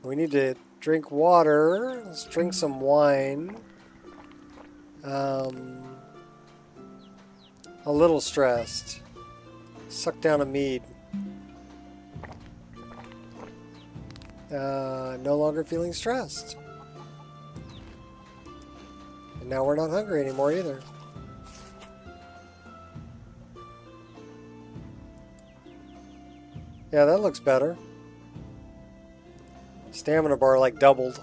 We need to drink water. Let's drink some wine. A little stressed. Suck down a mead. No longer feeling stressed. And now we're not hungry anymore either. Yeah, that looks better. Stamina bar like doubled.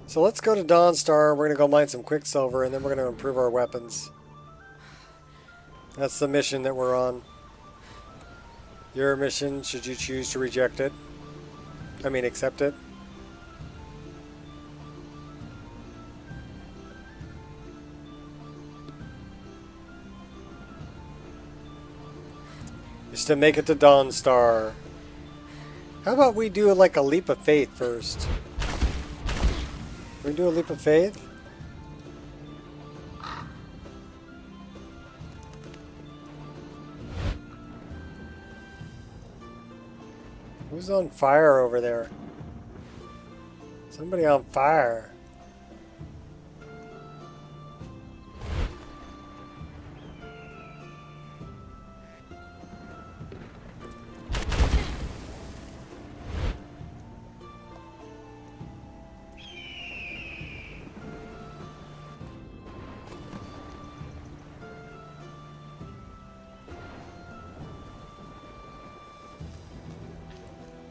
So let's go to Dawnstar. We're going to go mine some Quicksilver, and then we're going to improve our weapons. That's the mission that we're on. Your mission, should you choose to reject it. I mean, accept it. Just to make it to Dawnstar. How about we do like a leap of faith first? Can we do a leap of faith? Who's on fire over there? Somebody on fire.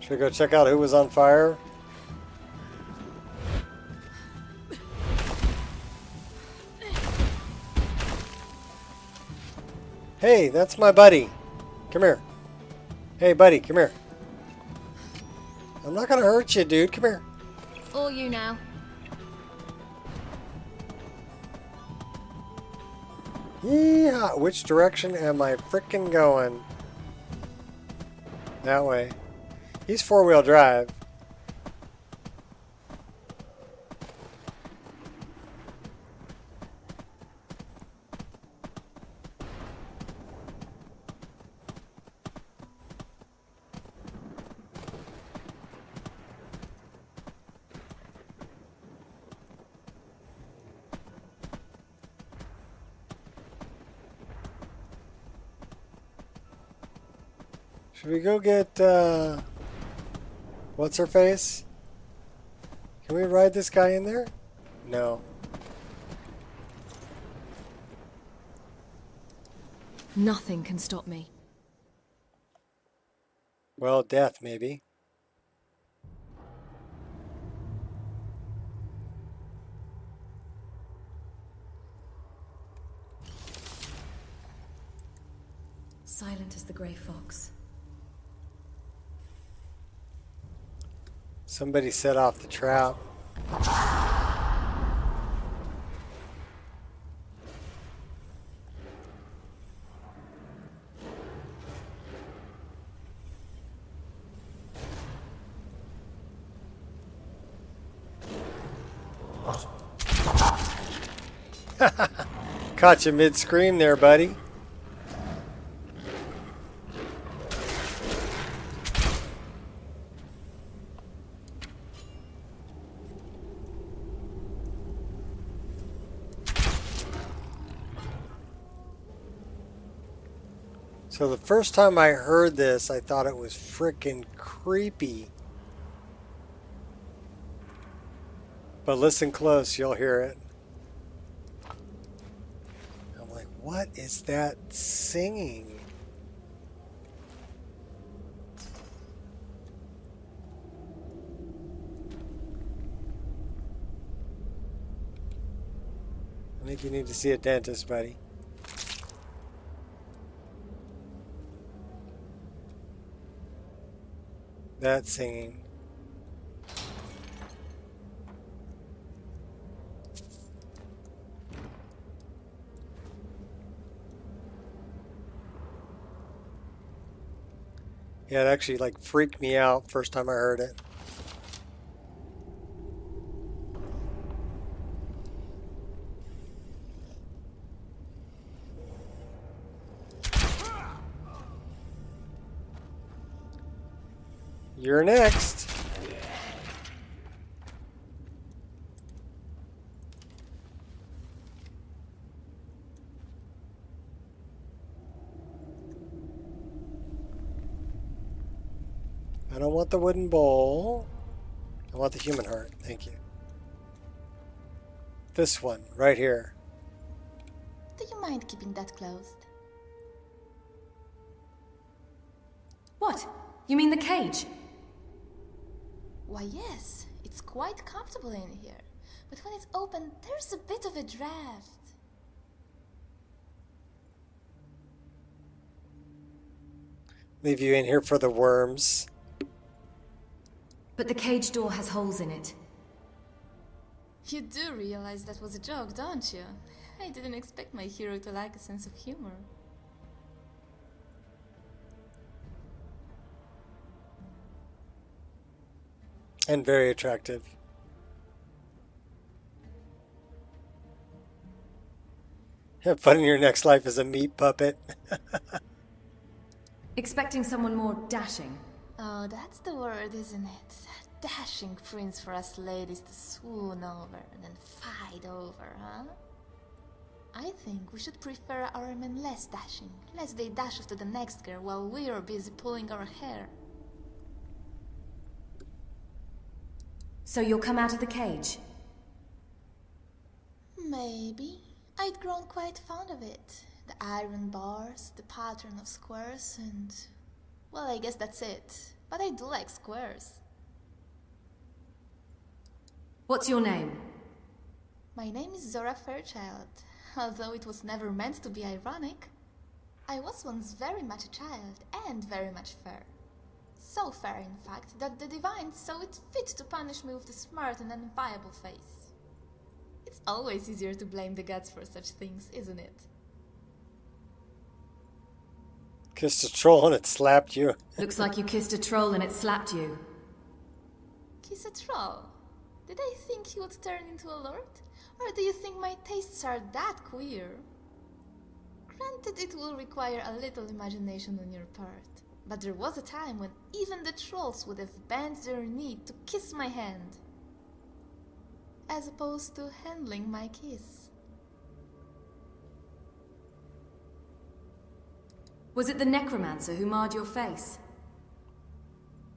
Should we go check out who was on fire? Hey, that's my buddy. Come here. Hey, buddy, come here. I'm not gonna hurt you, dude. Come here. All you now. Yeah, which direction am I frickin' going? That way. He's four-wheel drive. Should we go get, what's her face? Can we ride this guy in there? No. Nothing can stop me. Well, death, maybe. Silent as the grey fox. Somebody set off the trap. Caught you mid-scream there, buddy. So the first time I heard this, I thought it was frickin' creepy. But listen close, you'll hear it. I'm like, what is that singing? I think you need to see a dentist, buddy. That singing. Yeah, it actually like freaked me out first time I heard it. You're next. I don't want the wooden bowl. I want the human heart. Thank you. This one, right here. Do you mind keeping that closed? What? You mean the cage? Why, yes. It's quite comfortable in here. But when it's open, there's a bit of a draft. Leave you in here for the worms. But the cage door has holes in it. You do realize that was a joke, don't you? I didn't expect my hero to like a sense of humor. And very attractive. Have fun in your next life as a meat puppet. Expecting someone more dashing. Oh, that's the word, isn't it? A dashing prince for us ladies to swoon over and then fight over, huh? I think we should prefer our men less dashing, lest they dash off to the next girl while we are busy pulling our hair. So you'll come out of the cage? Maybe. I'd grown quite fond of it. The iron bars, the pattern of squares, and... well, I guess that's it. But I do like squares. What's your name? My name is Zora Fairchild, although it was never meant to be ironic. I was once very much a child, and very much fair. So fair, in fact, that the divines saw it fit to punish me with a smart and unviable face. It's always easier to blame the gods for such things, isn't it? Kissed a troll and it slapped you. Looks like you kissed a troll and it slapped you. Kiss a troll? Did I think he would turn into a lord? Or do you think my tastes are that queer? Granted, it will require a little imagination on your part. But there was a time when even the trolls would have bent their knee to kiss my hand. As opposed to handling my kiss. Was it the necromancer who marred your face?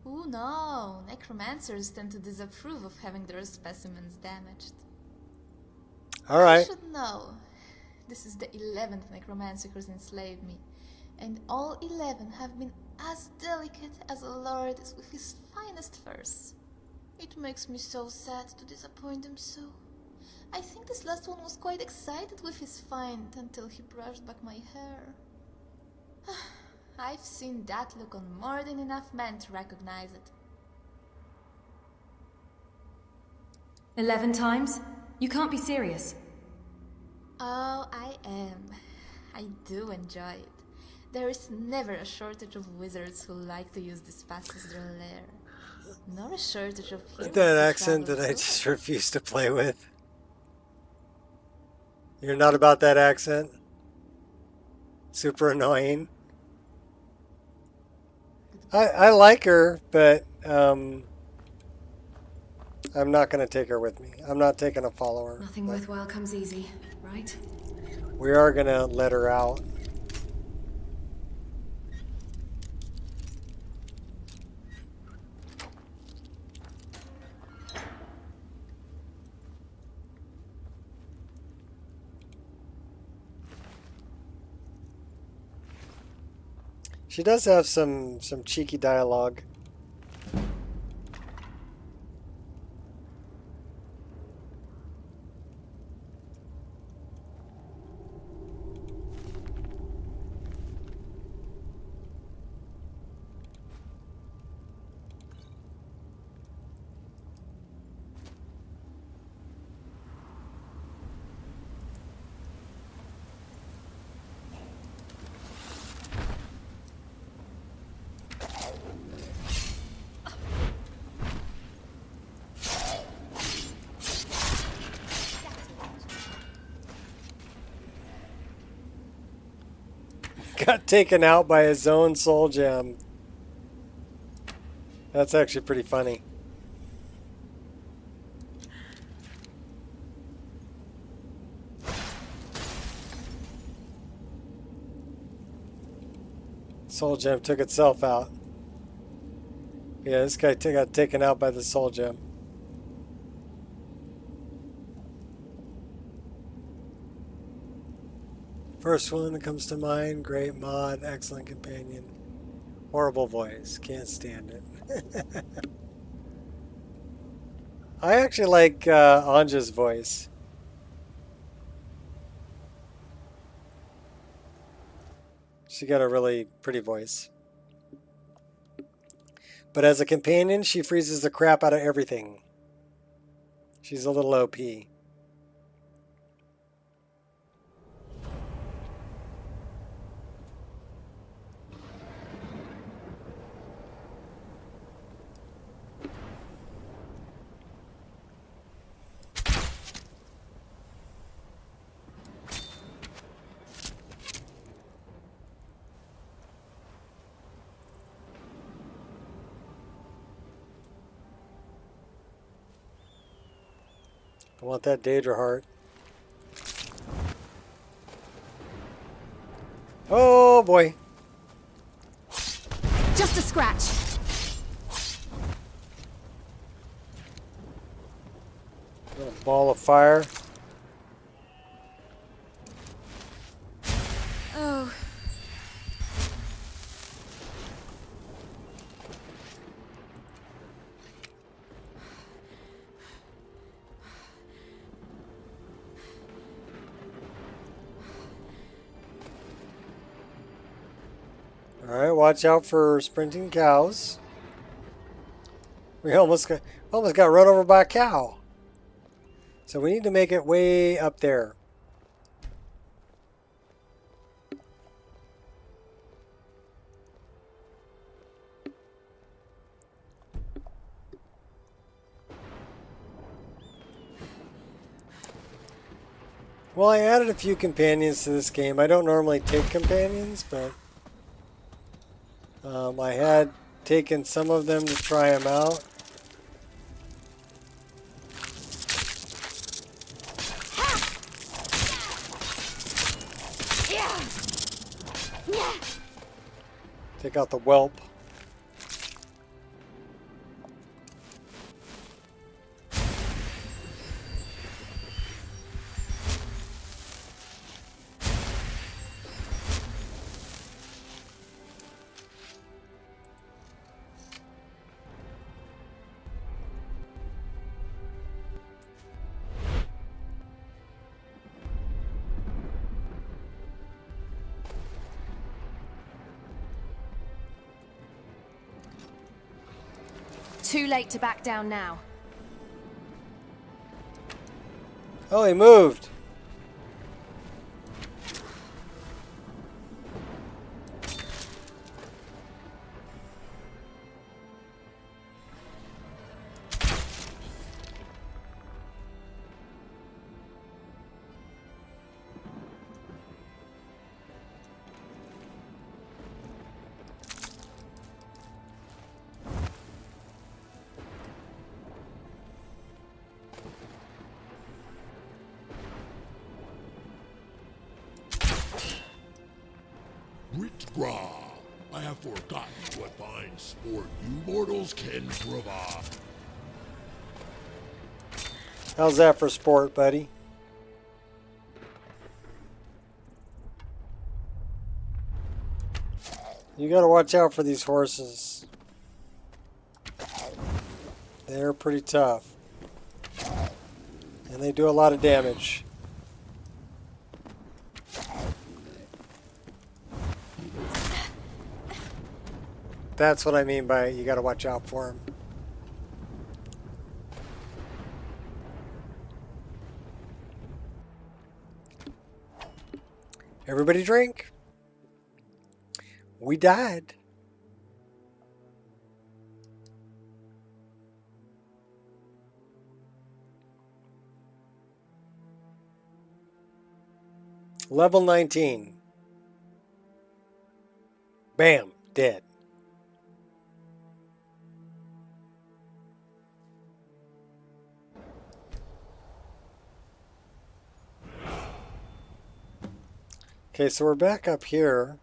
Oh no, necromancers tend to disapprove of having their specimens damaged. Alright. You should know, this is the 11th necromancer who's enslaved me, and all 11 have been as delicate as a lord is with his finest furs. It makes me so sad to disappoint them so. I think this last one was quite excited with his find until he brushed back my hair. I've seen that look on more than enough men to recognize it. 11 times? You can't be serious. Oh, I am. I do enjoy it. There is never a shortage of wizards who like to use this pass as their lair. Nor a shortage of heroes. That accent that I just refuse to play with. You're not about that accent? Super annoying. I like her, but I'm not going to take her with me. I'm not taking a follower. Nothing worthwhile comes easy, right? We are going to let her out. She does have some cheeky dialogue. Got taken out by his own soul gem. That's actually pretty funny. Soul gem took itself out. Yeah, this guy got taken out by the soul gem. First one that comes to mind, great mod, excellent companion. Horrible voice, can't stand it. I actually like Anja's voice. She got a really pretty voice. But as a companion, she freezes the crap out of everything. She's a little OP. I want that Daedra heart. Oh boy. Just a scratch. Little ball of fire. Oh. Alright, watch out for sprinting cows. We almost got run over by a cow. So we need to make it way up there. Well, I added a few companions to this game. I don't normally take companions, but I had taken some of them to try them out. Take out the whelp. Too late to back down now. Oh, he moved. I have forgotten what fine sport you mortals can provide. How's that for sport, buddy? You gotta watch out for these horses. They're pretty tough. And they do a lot of damage. That's what I mean by you gotta watch out for them. Everybody drink. We died. Level 19. Bam, dead. Okay, so we're back up here.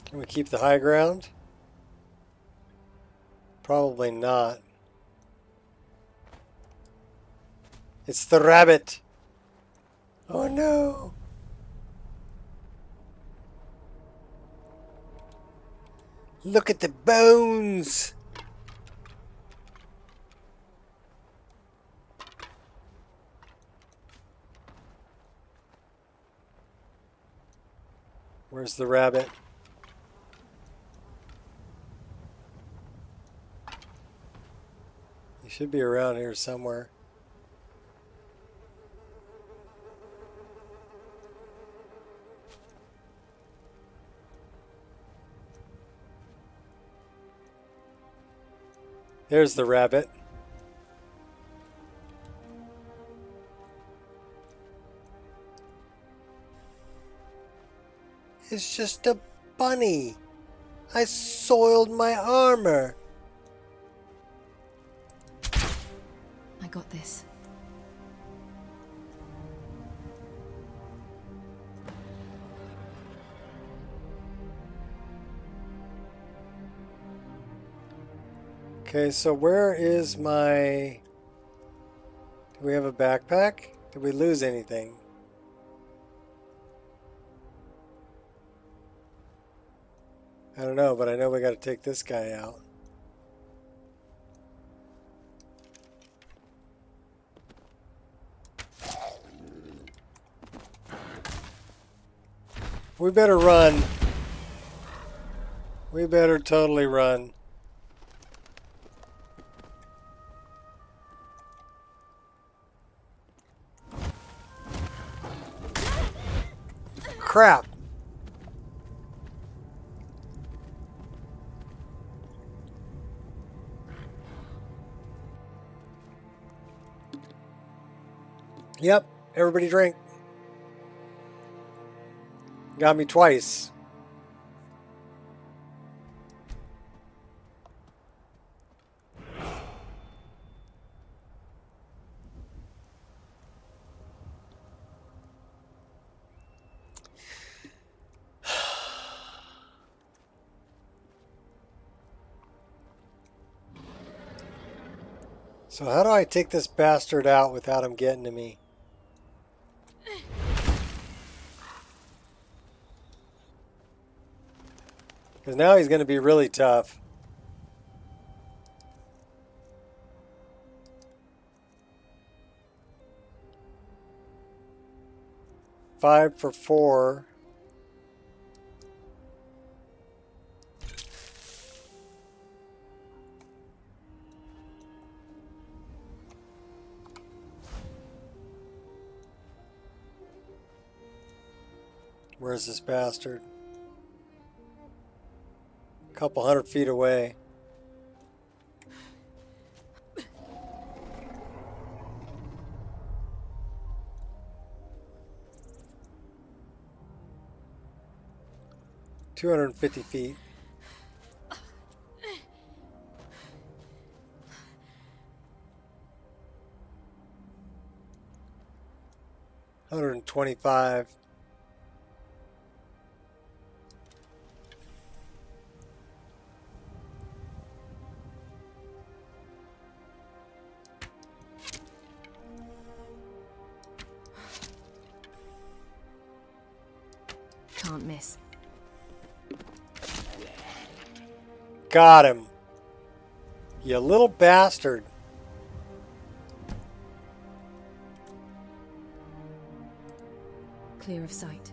Can we keep the high ground? Probably not. It's the rabbit. Oh no. Look at the bones. Where's the rabbit? He should be around here somewhere. There's the rabbit. It's just a bunny. I soiled my armor. I got this. Okay, so where is my... Do we have a backpack? Did we lose anything? I don't know, but I know we got to take this guy out. We better run. We better totally run. Crap. Yep, everybody drink. Got me twice. So how do I take this bastard out without him getting to me? Because now he's going to be really tough. Five for 4. Where's this bastard? A couple 100 feet away. $250. 125. Can't miss. Got him. You little bastard. Clear of sight.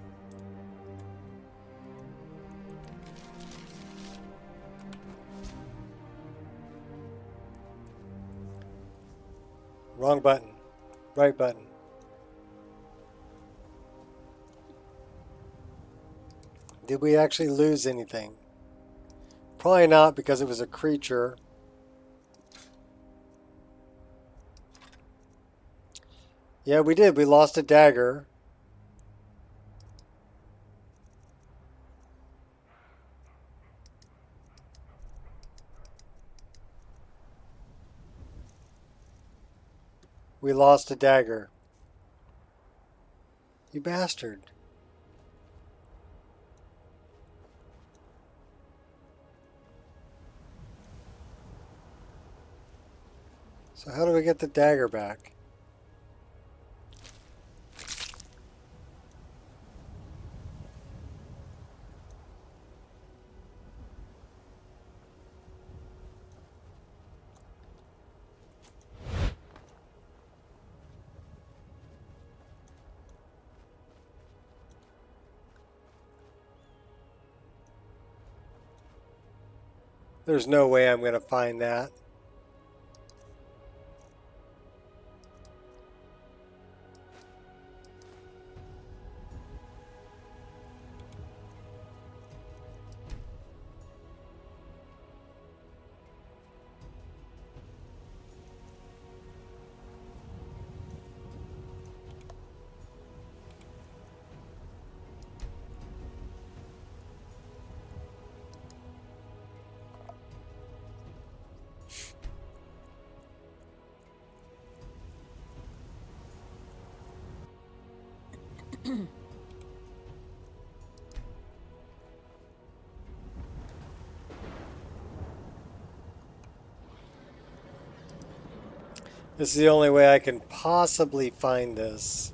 Wrong button. Right button. Did we actually lose anything? Probably not, because it was a creature. Yeah, we did. We lost a dagger. We lost a dagger. You bastard. So how do we get the dagger back? There's no way I'm going to find that. This is the only way I can possibly find this.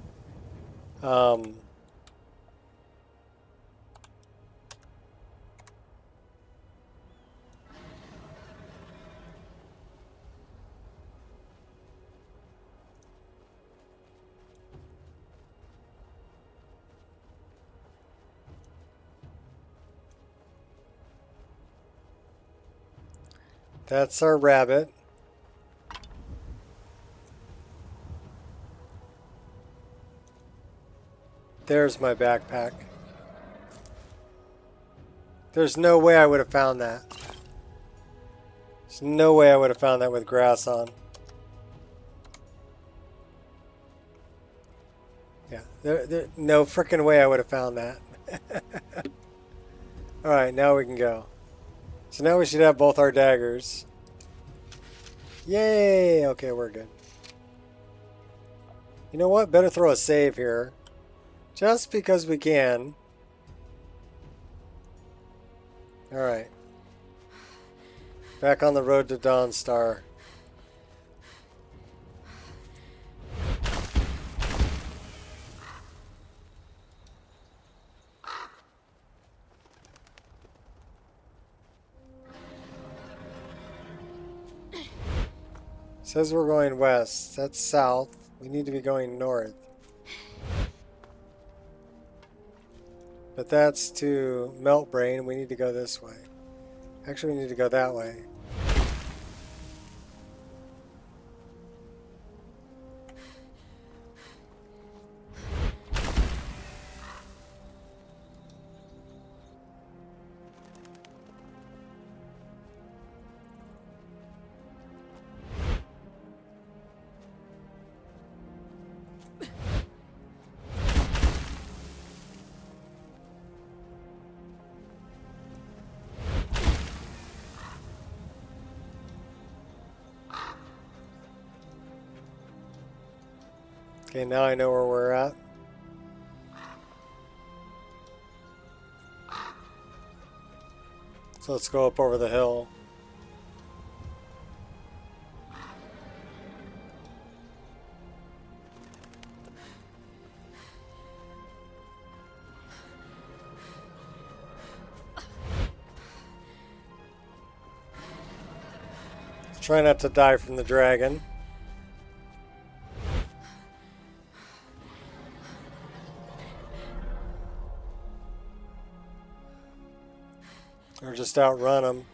That's our rabbit. There's my backpack. There's no way I would have found that. There's no way I would have found that with grass on. Yeah, no freaking way I would have found that. Alright, now we can go. So now we should have both our daggers. Yay! Okay, we're good. You know what? Better throw a save here. Just because we can. Alright. Back on the road to Dawnstar. Says we're going west. That's south. We need to be going north. But that's to Meltbrain. We need to go this way. Actually, we need to go that way. Okay, now I know where we're at. So let's go up over the hill. Try not to die from the dragon. Or just outrun them.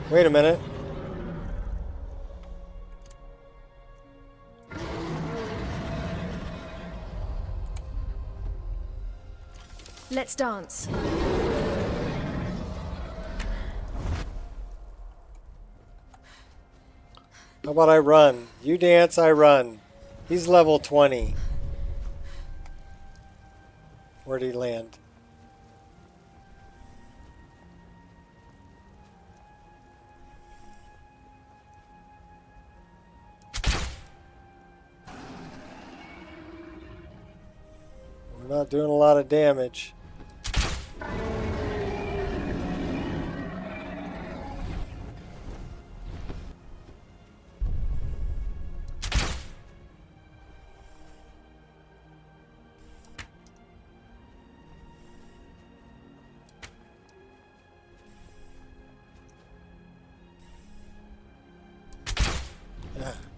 Wait a minute. Let's dance. How about I run? You dance, I run. He's level 20. Where'd he land? We're not doing a lot of damage.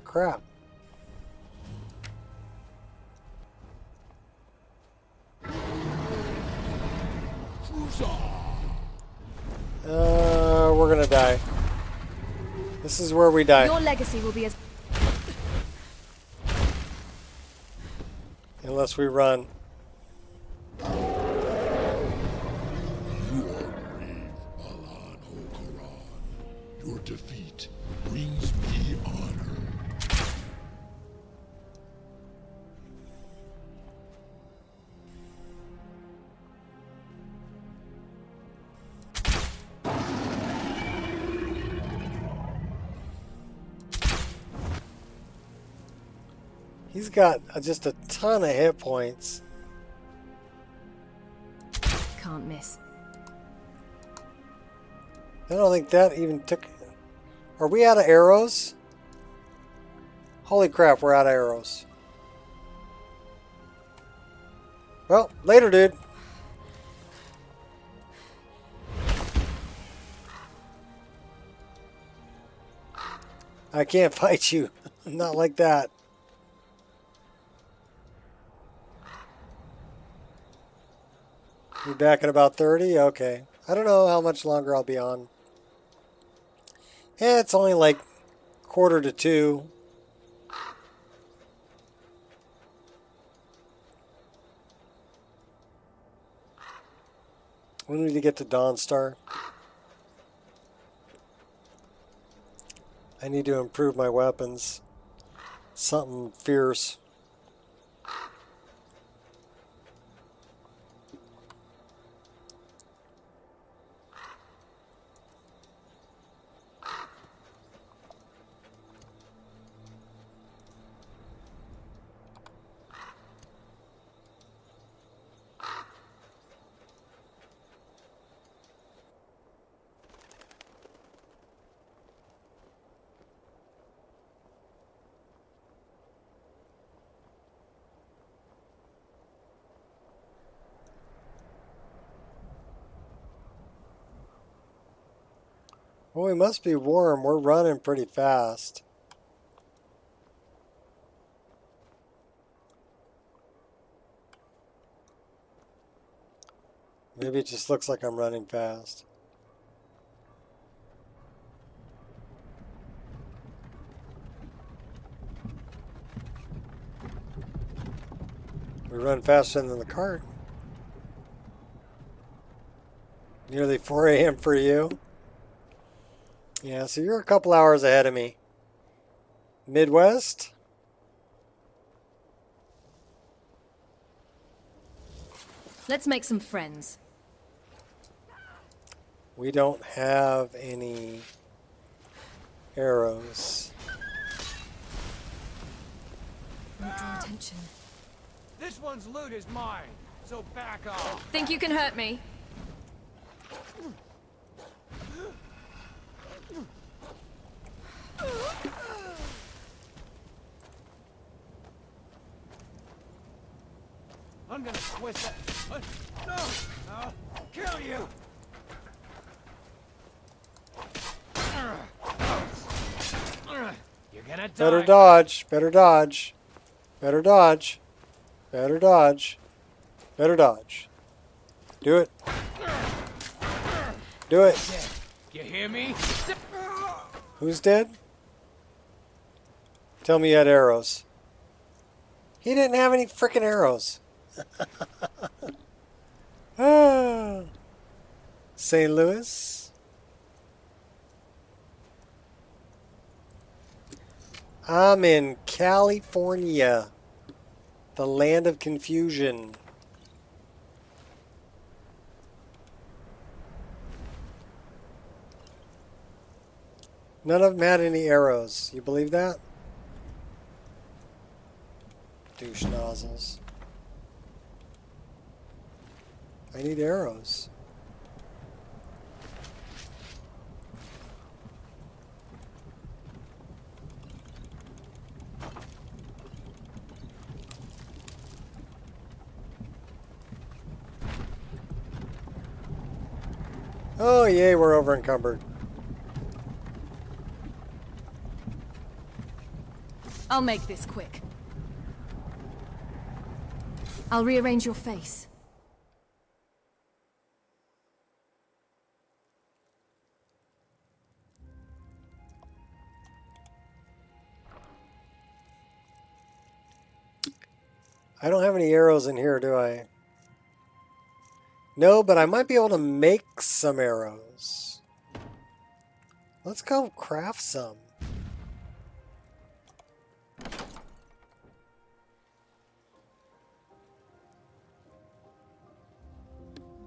Crap. We're gonna die. This is where we die. Your legacy will be as... Unless we run. You are brave, Alan Hokaran. Your defeat brings me honor. He's got just a ton of hit points. Can't miss. I don't think that even took... Are we out of arrows? Holy crap, we're out of arrows. Well, later, dude. I can't fight you. Not like that. Be back at about 30? Okay. I don't know how much longer I'll be on. Yeah, it's only like 1:45. We need to get to Dawnstar. I need to improve my weapons. Something fierce. Well, we must be warm. We're running pretty fast. Maybe it just looks like I'm running fast. We run faster than the cart. Nearly 4 a.m. for you. Yeah, so you're a couple hours ahead of me. Midwest? Let's make some friends. We don't have any arrows. Don't draw attention. This one's loot is mine, so back off. Think you can hurt me? I'm gonna twist that. No! I'll kill you! You're gonna die. Better dodge. Better dodge. Better dodge. Better dodge. Better dodge. Do it. Do it. You hear me? Who's dead? Tell me you had arrows. He didn't have any freaking arrows. Ah. St. Louis. I'm in California, the land of confusion. None of them had any arrows. You believe that? Douche nozzles. I need arrows. Oh, yay, we're over encumbered. I'll make this quick. I'll rearrange your face. I don't have any arrows in here, do I? No, but I might be able to make some arrows. Let's go craft some.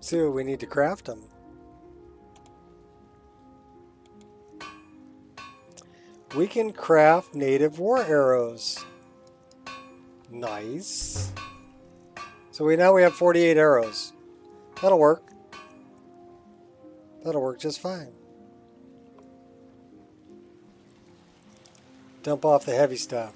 See what we need to craft them. We can craft native war arrows. Nice. So now we have 48 arrows. That'll work. That'll work just fine. Dump off the heavy stuff.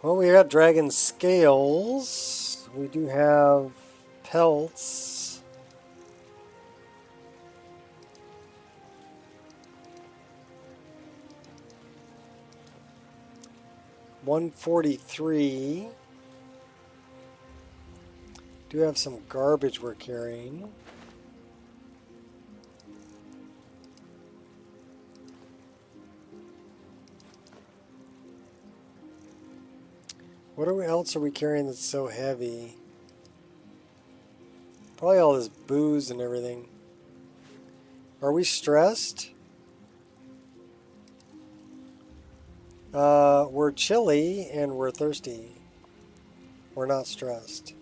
Well, we got dragon scales. We do have pelts. 143. Do have some garbage we're carrying. What else are we carrying that's so heavy? Probably all this booze and everything. Are we stressed? We're chilly and we're thirsty. We're not stressed.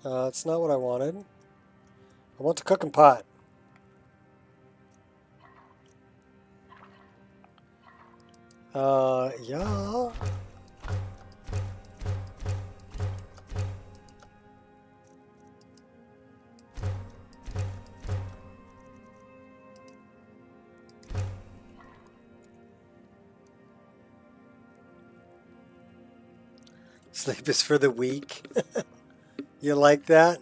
That's not what I wanted. I want the cooking pot. Yeah. Sleep is for the weak. You like that?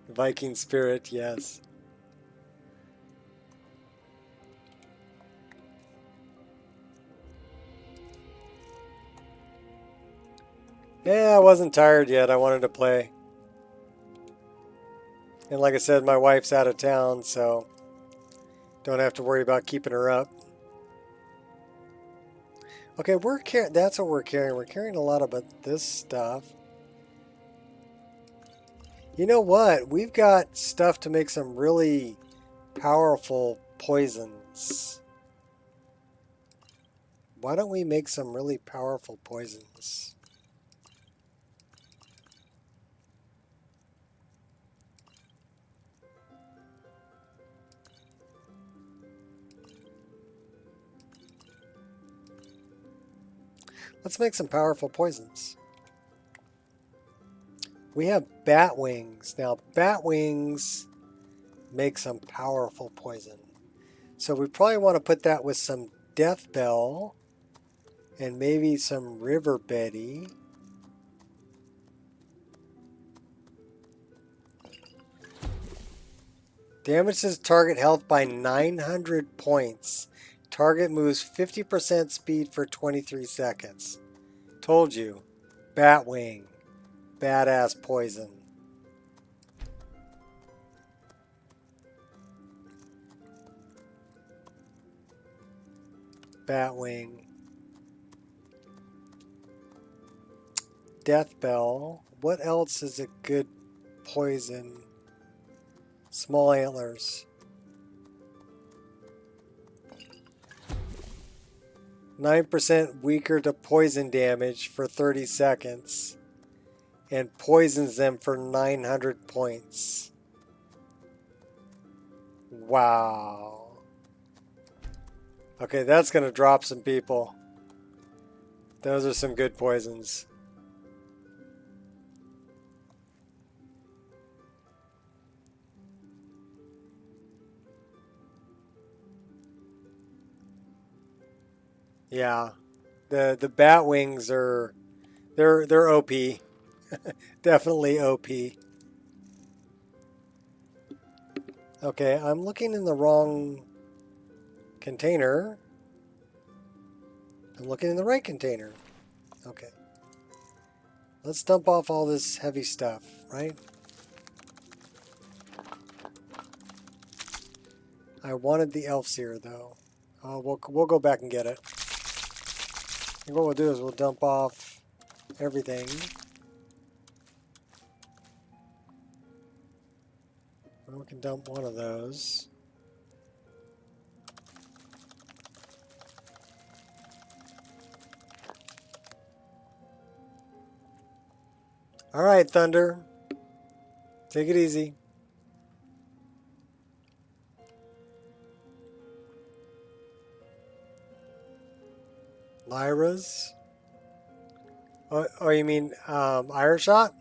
Viking spirit, yes. Yeah, I wasn't tired yet. I wanted to play. And like I said, my wife's out of town, so don't have to worry about keeping her up. Okay, that's what we're carrying. We're carrying a lot of this stuff. You know what? We've got stuff to make some really powerful poisons. Why don't we make some really powerful poisons? Let's make some powerful poisons. We have bat wings. Now, bat wings make some powerful poison. So we probably want to put that with some death bell and maybe some river betty. Damages target health by 900 points. Target moves 50% speed for 23 seconds. Told you. Batwing. Badass poison. Batwing. Death Bell. What else is a good poison? Small antlers. 9% weaker to poison damage for 30 seconds. And poisons them for 900 points. Wow. Okay, that's going to drop some people. Those are some good poisons. Yeah. The bat wings are they're OP. Definitely OP. Okay, I'm looking in the wrong container. I'm looking in the right container. Okay. Let's dump off all this heavy stuff, right? I wanted the elf seer though. We'll go back and get it. And what we'll do is we'll dump off everything. We can dump one of those. All right, Thunder. Take it easy. Lyra's. Oh, you mean Irish shot?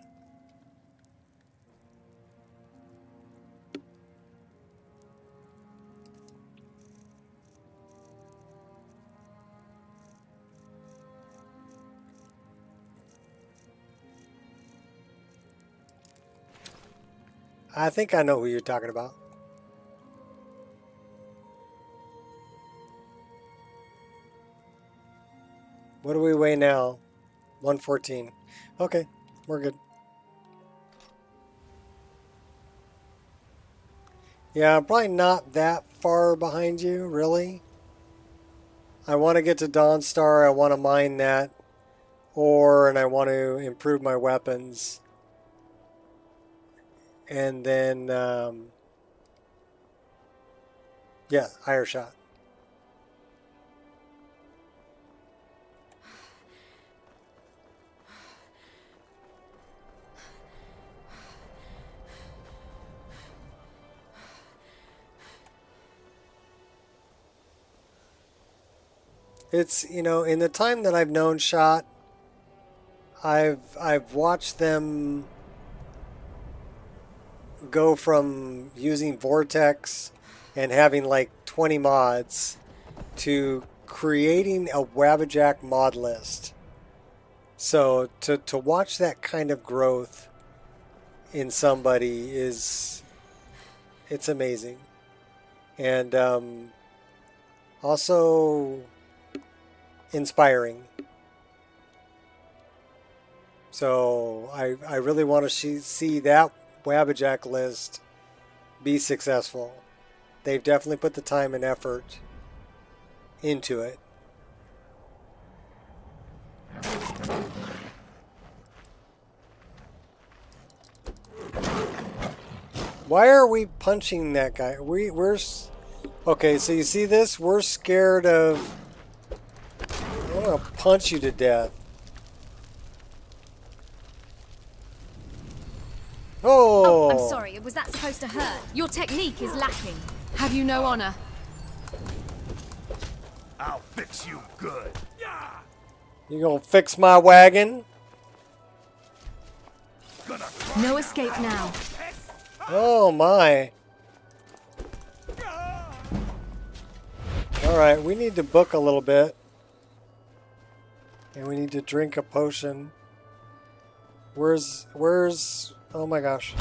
I think I know who you're talking about. What do we weigh now? 114. Okay, we're good. Yeah, I'm probably not that far behind you, really. I want to get to Dawnstar. I want to mine that ore, and I want to improve my weapons. And then, yeah, higher shot. It's, you know, in the time that I've known Shot, I've watched them go from using Vortex and having like 20 mods to creating a Wabbajack mod list. So to watch that kind of growth in somebody it's amazing. And also inspiring. So I really want to see that Wabbajack list be successful. They've definitely put the time and effort into it. Why are we punching that guy? We're okay, so you see this? We're scared of... I'm gonna punch you to death. Oh! I'm sorry, was that supposed to hurt? Your technique is lacking. Have you no honor? I'll fix you good. You gonna fix my wagon? No escape now. Oh my. Alright, we need to book a little bit. And we need to drink a potion. Where's oh my gosh.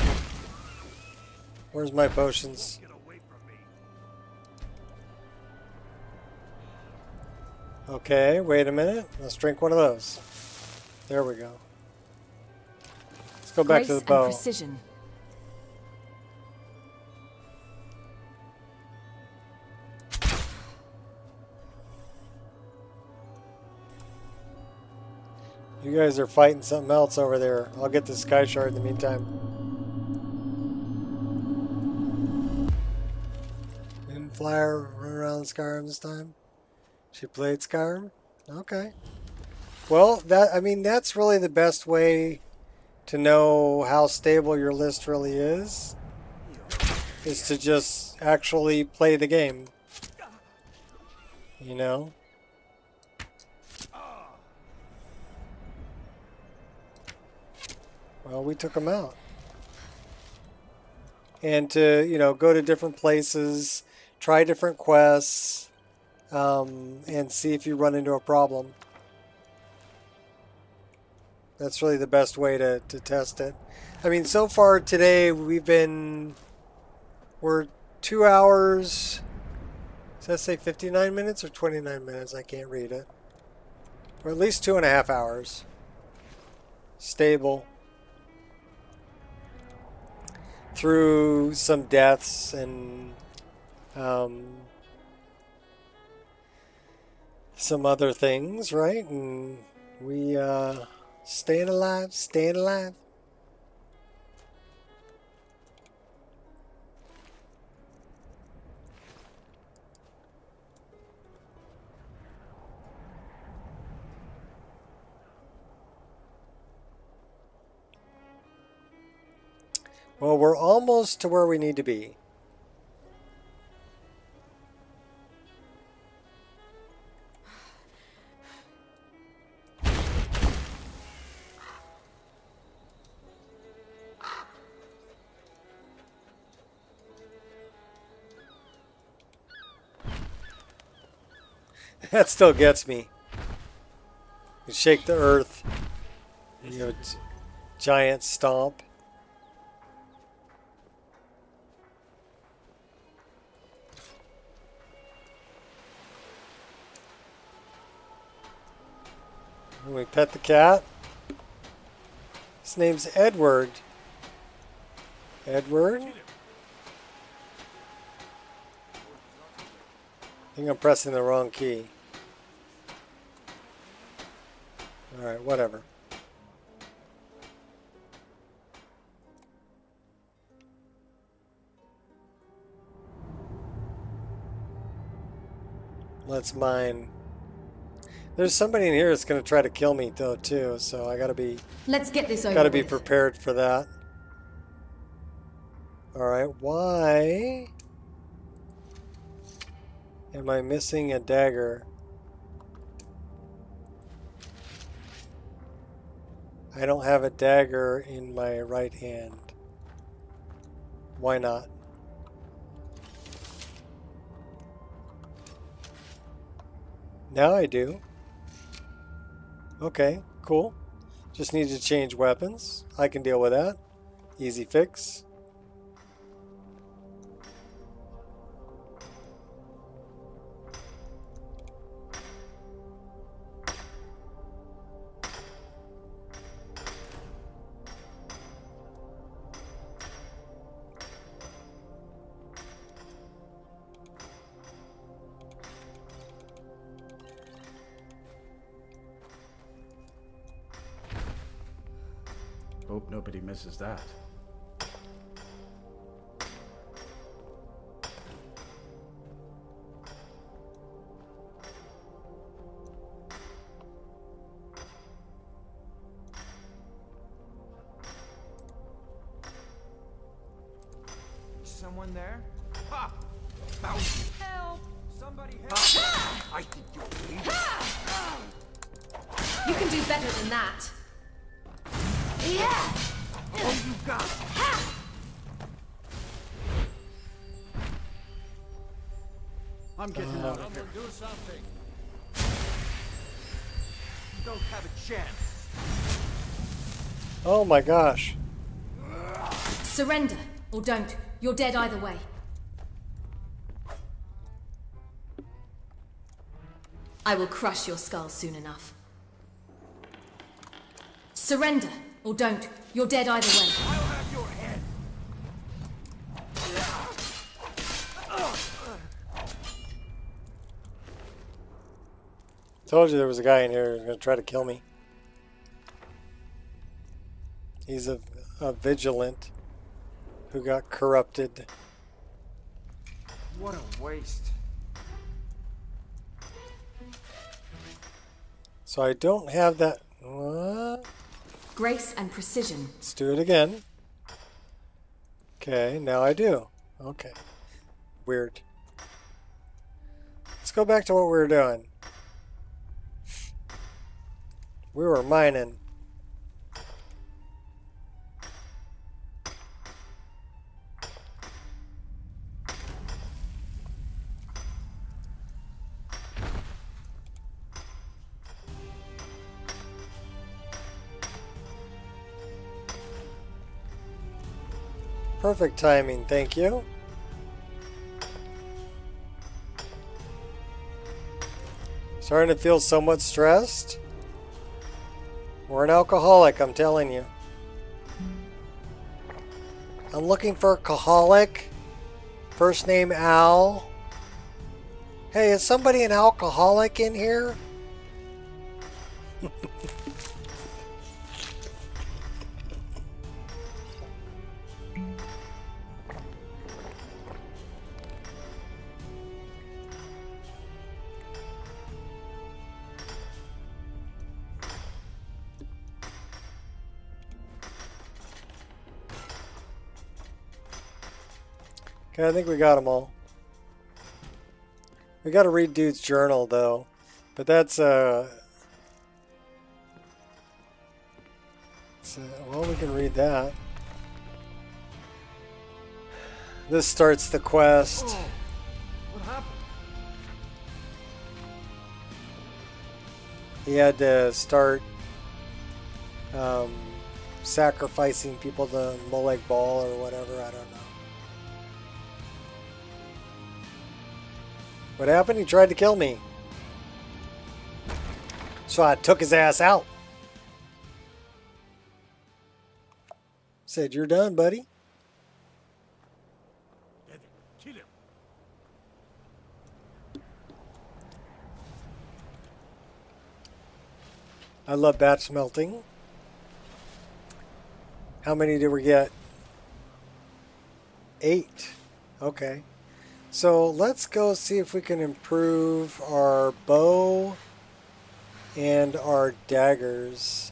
Where's my potions? Okay, wait a minute. Let's drink one of those. There we go. Let's go back to the bow. Precision. You guys are fighting something else over there. I'll get the Sky Shard in the meantime. Didn't fly run around Skyrim this time. She played Skyrim? Okay. Well, that's really the best way to know how stable your list really is to just actually play the game. You know? Well, we took them out. And to, you know, go to different places, try different quests, and see if you run into a problem. That's really the best way to test it. I mean, so far today we're 2 hours, does that say 59 minutes or 29 minutes? I can't read it. Or at least 2.5 hours. Stable. Through some deaths and some other things, right? And we staying alive, staying alive. Well, we're almost to where we need to be. That still gets me. You shake the earth. You know, giant stomp. And we pet the cat. His name's Edward. Edward? I think I'm pressing the wrong key. Alright, whatever. Let's mine. There's somebody in here that's going to try to kill me though too, so I gotta be. Let's get this over Gotta be with. prepared for that. All right, why am I missing a dagger? I don't have a dagger in my right hand. Why not? Now I do. Okay, cool. Just need to change weapons. I can deal with that. Easy fix. Hope nobody misses that. Someone there? Ha! Found you. Help! Somebody help! I think you'll need it. You can do better than that. Yeah! Oh, you got it. I'm getting out of here. Do something. You don't have a chance. Oh my gosh. Surrender, or don't. You're dead either way. I will crush your skull soon enough. Surrender, or don't. You're dead either way. I'll have your head. Told you there was a guy in here who's going to try to kill me. He's a vigilant who got corrupted. What a waste. So I don't have that. What? Grace and precision. Let's do it again. Okay, now I do. Okay. Weird. Let's go back to what we were doing. We were mining. Perfect timing, thank you. Starting to feel somewhat stressed. We're an alcoholic, I'm telling you. I'm looking for a alcoholic. First name Al. Hey, is somebody an alcoholic in here? Okay, I think we got them all. We got to read dude's journal though, but that's well, we can read that. This starts the quest. Oh, what happened? he had to start sacrificing people to Molag Bal or whatever. I don't know. What happened? He tried to kill me. So I took his ass out. Said, "You're done, buddy." Kill him. I love batch smelting. How many did we get? 8. Okay. So let's go see if we can improve our bow and our daggers.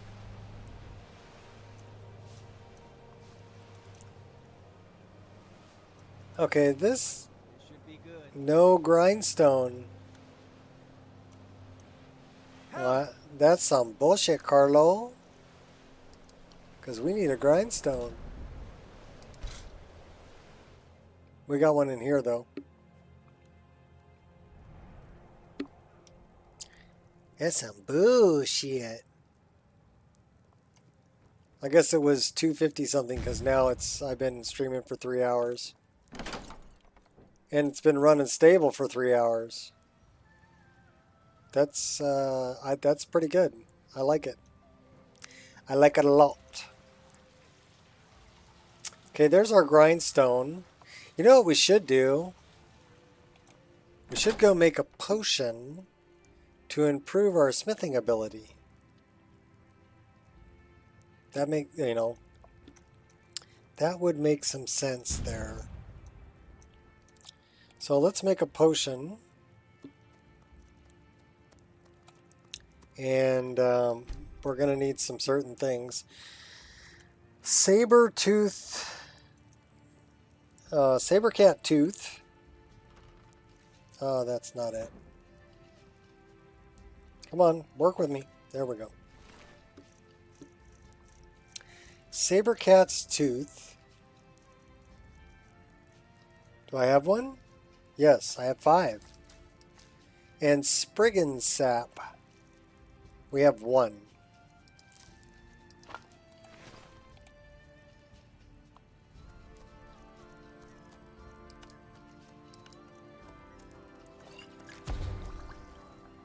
Okay, this no grindstone. What? That's some bullshit, Carlo. Because we need a grindstone. We got one in here, though. That's some bullshit. I guess it was 250 something because now I've been streaming for 3 hours. And it's been running stable for 3 hours. That's pretty good. I like it. I like it a lot. Okay, there's our grindstone. You know what we should do? We should go make a potion to improve our smithing ability. That that would make some sense there. So let's make a potion. And we're going to need some certain things. Saber cat tooth. Oh, that's not it. Come on, work with me. There we go. Saber cat's tooth. Do I have one? Yes, I have 5. And Spriggan sap. We have 1.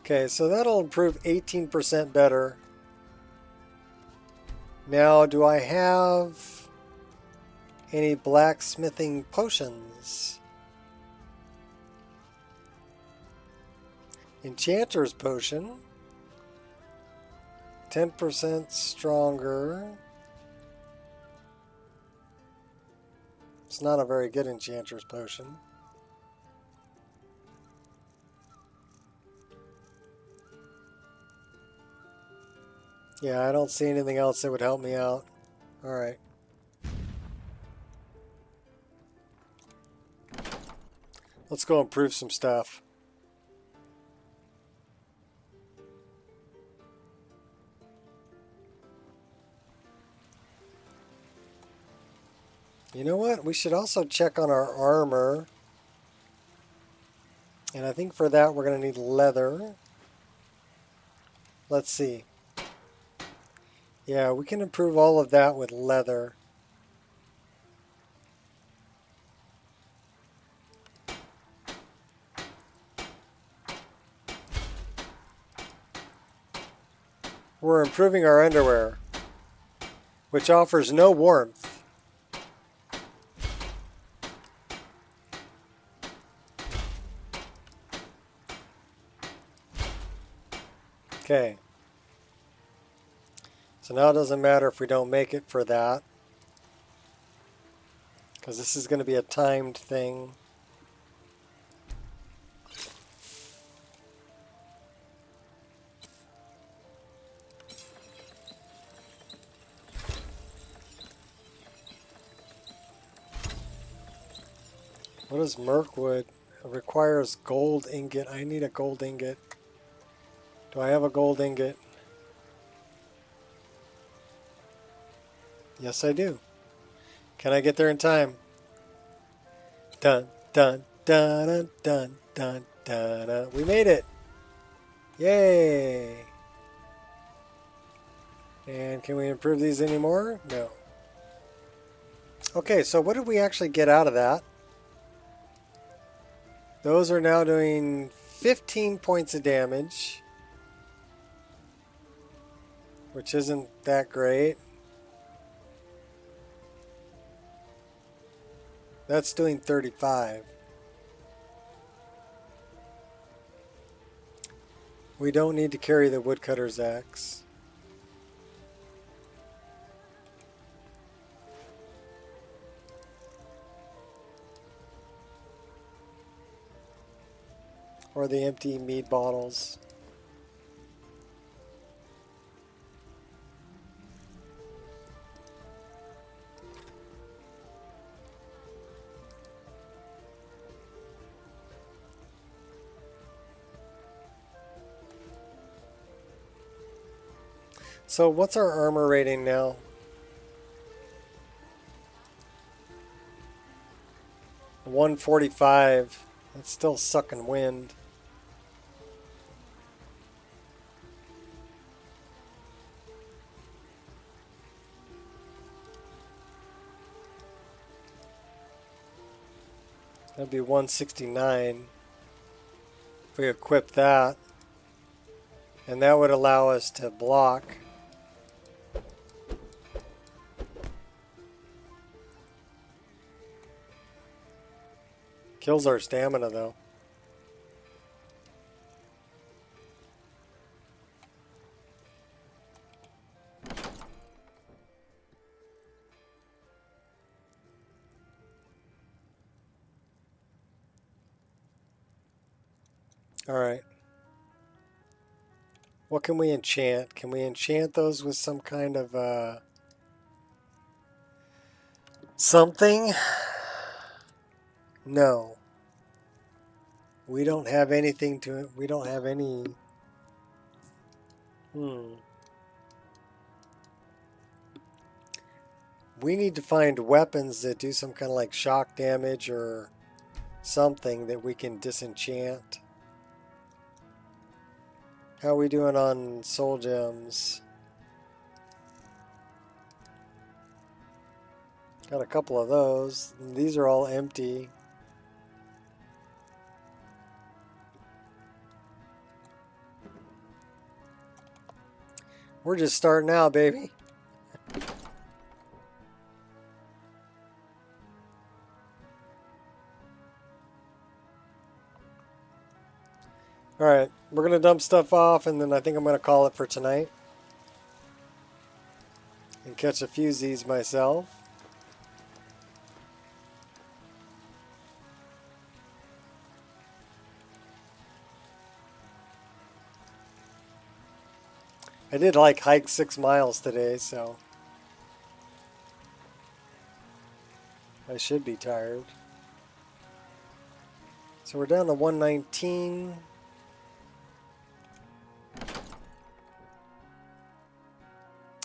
Okay, so that'll improve 18% better. Now, do I have any blacksmithing potions? Enchanter's potion. 10% stronger. It's not a very good Enchanter's potion. Yeah, I don't see anything else that would help me out. Alright. Let's go improve some stuff. You know what? We should also check on our armor. And I think for that we're going to need leather. Let's see. Yeah, we can improve all of that with leather. We're improving our underwear, which offers no warmth. Okay. So now it doesn't matter if we don't make it for that, because this is going to be a timed thing. What is Mirkwood? It requires gold ingot. I need a gold ingot. Do I have a gold ingot? Yes, I do. Can I get there in time? Dun, dun, dun, dun, dun, dun, dun. We made it. Yay. And can we improve these anymore? No. Okay, so what did we actually get out of that? Those are now doing 15 points of damage, which isn't that great. That's doing 35. We don't need to carry the woodcutter's axe. Or the empty mead bottles. So what's our armor rating now? $145. It's still sucking wind. That'd be 169 if we equip that. And that would allow us to block. Kills our stamina though. Alright. What can we enchant? Can we enchant those with some kind of something? No. We don't have anything to... We don't have any... We need to find weapons that do some kind of like shock damage or something that we can disenchant. How are we doing on soul gems? Got a couple of those. These are all empty. We're just starting out, baby. Alright, we're going to dump stuff off, and then I think I'm going to call it for tonight. And catch a few Z's myself. I did like hike 6 miles today, so I should be tired. So we're down to 119.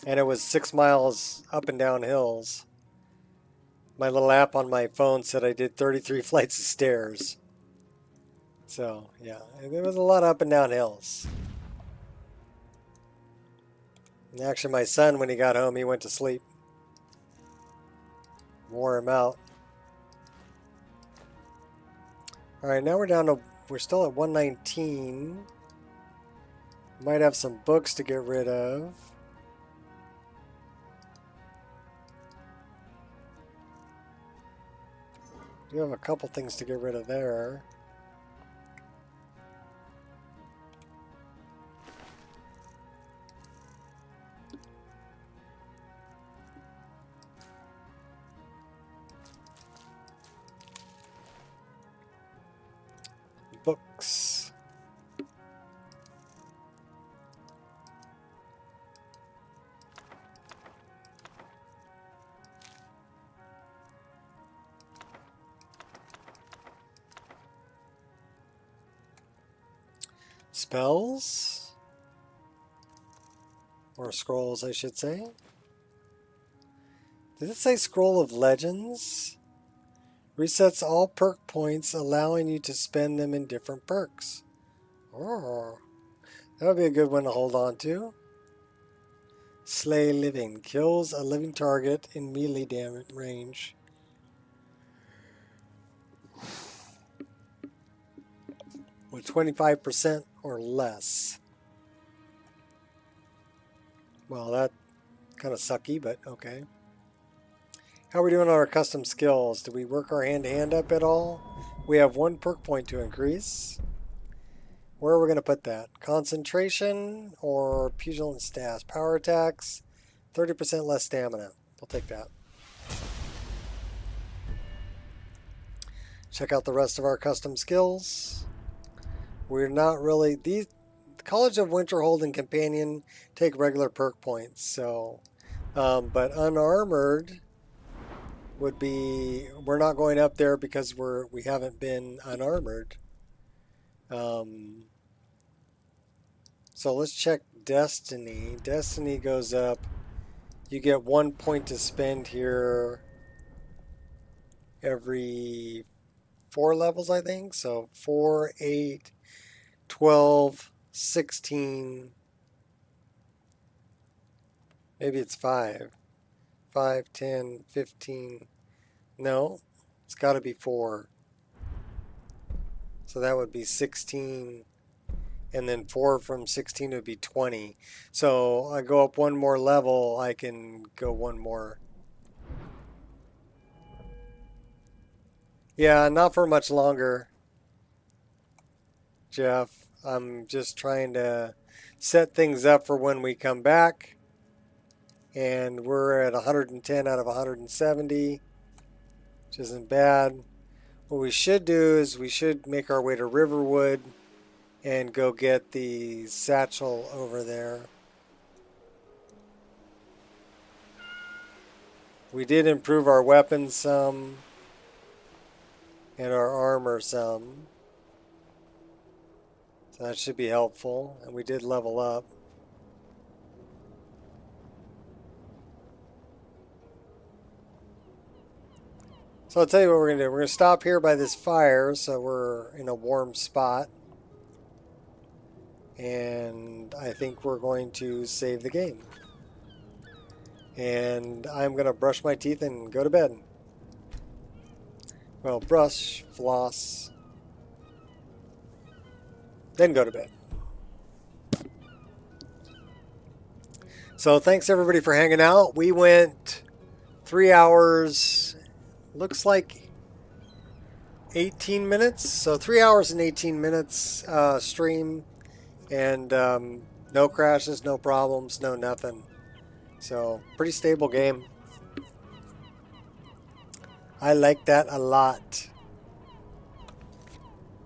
And it was 6 miles up and down hills. My little app on my phone said I did 33 flights of stairs. So, yeah, there was a lot of up and down hills. And actually, my son, when he got home, he went to sleep. Wore him out. Alright, now we're still at 119. Might have some books to get rid of. We have a couple things to get rid of there. Books. Spells? Or scrolls, I should say. Did it say Scroll of Legends? Resets all perk points, allowing you to spend them in different perks. Oh, that would be a good one to hold on to. Slay living. Kills a living target in melee damage range. With 25% or less. Well, that kind of sucky, but okay. How are we doing on our custom skills? Do we work our hand-to-hand up at all? We have 1 perk point to increase. Where are we going to put that? Concentration or pugilant staff? Power attacks, 30% less stamina. We'll take that. Check out the rest of our custom skills. We're not really... The College of Winterhold and Companion take regular perk points, so... but unarmored would be... We're not going up there because we haven't been unarmored. So let's check Destiny. Destiny goes up. You get 1 point to spend here every 4 levels, I think. So 4, 8, 12, 16. Maybe it's 5. 5, 10, 15. No, it's got to be 4. So that would be 16. And then 4 from 16 would be 20. So I go up 1 more level, I can go 1 more. Yeah, not for much longer, Jeff. I'm just trying to set things up for when we come back. And we're at 110 out of 170, which isn't bad. What we should do is we should make our way to Riverwood and go get the satchel over there. We did improve our weapons some and our armor some. So that should be helpful. And we did level up. So I'll tell you what we're going to do. We're going to stop here by this fire so we're in a warm spot. And I think we're going to save the game. And I'm going to brush my teeth and go to bed. Well, brush, floss, then go to bed. So thanks everybody for hanging out. We went 3 hours, looks like 18 minutes. So 3 hours and 18 minutes stream. And no crashes, no problems, no nothing. So, pretty stable game. I like that a lot.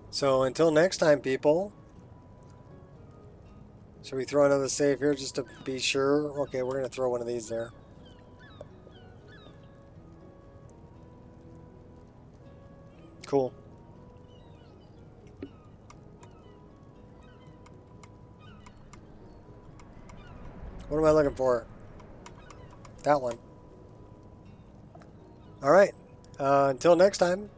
So, until next time, people. Should we throw another save here just to be sure? Okay, we're going to throw one of these there. Cool. What am I looking for? That one. All right. Until next time.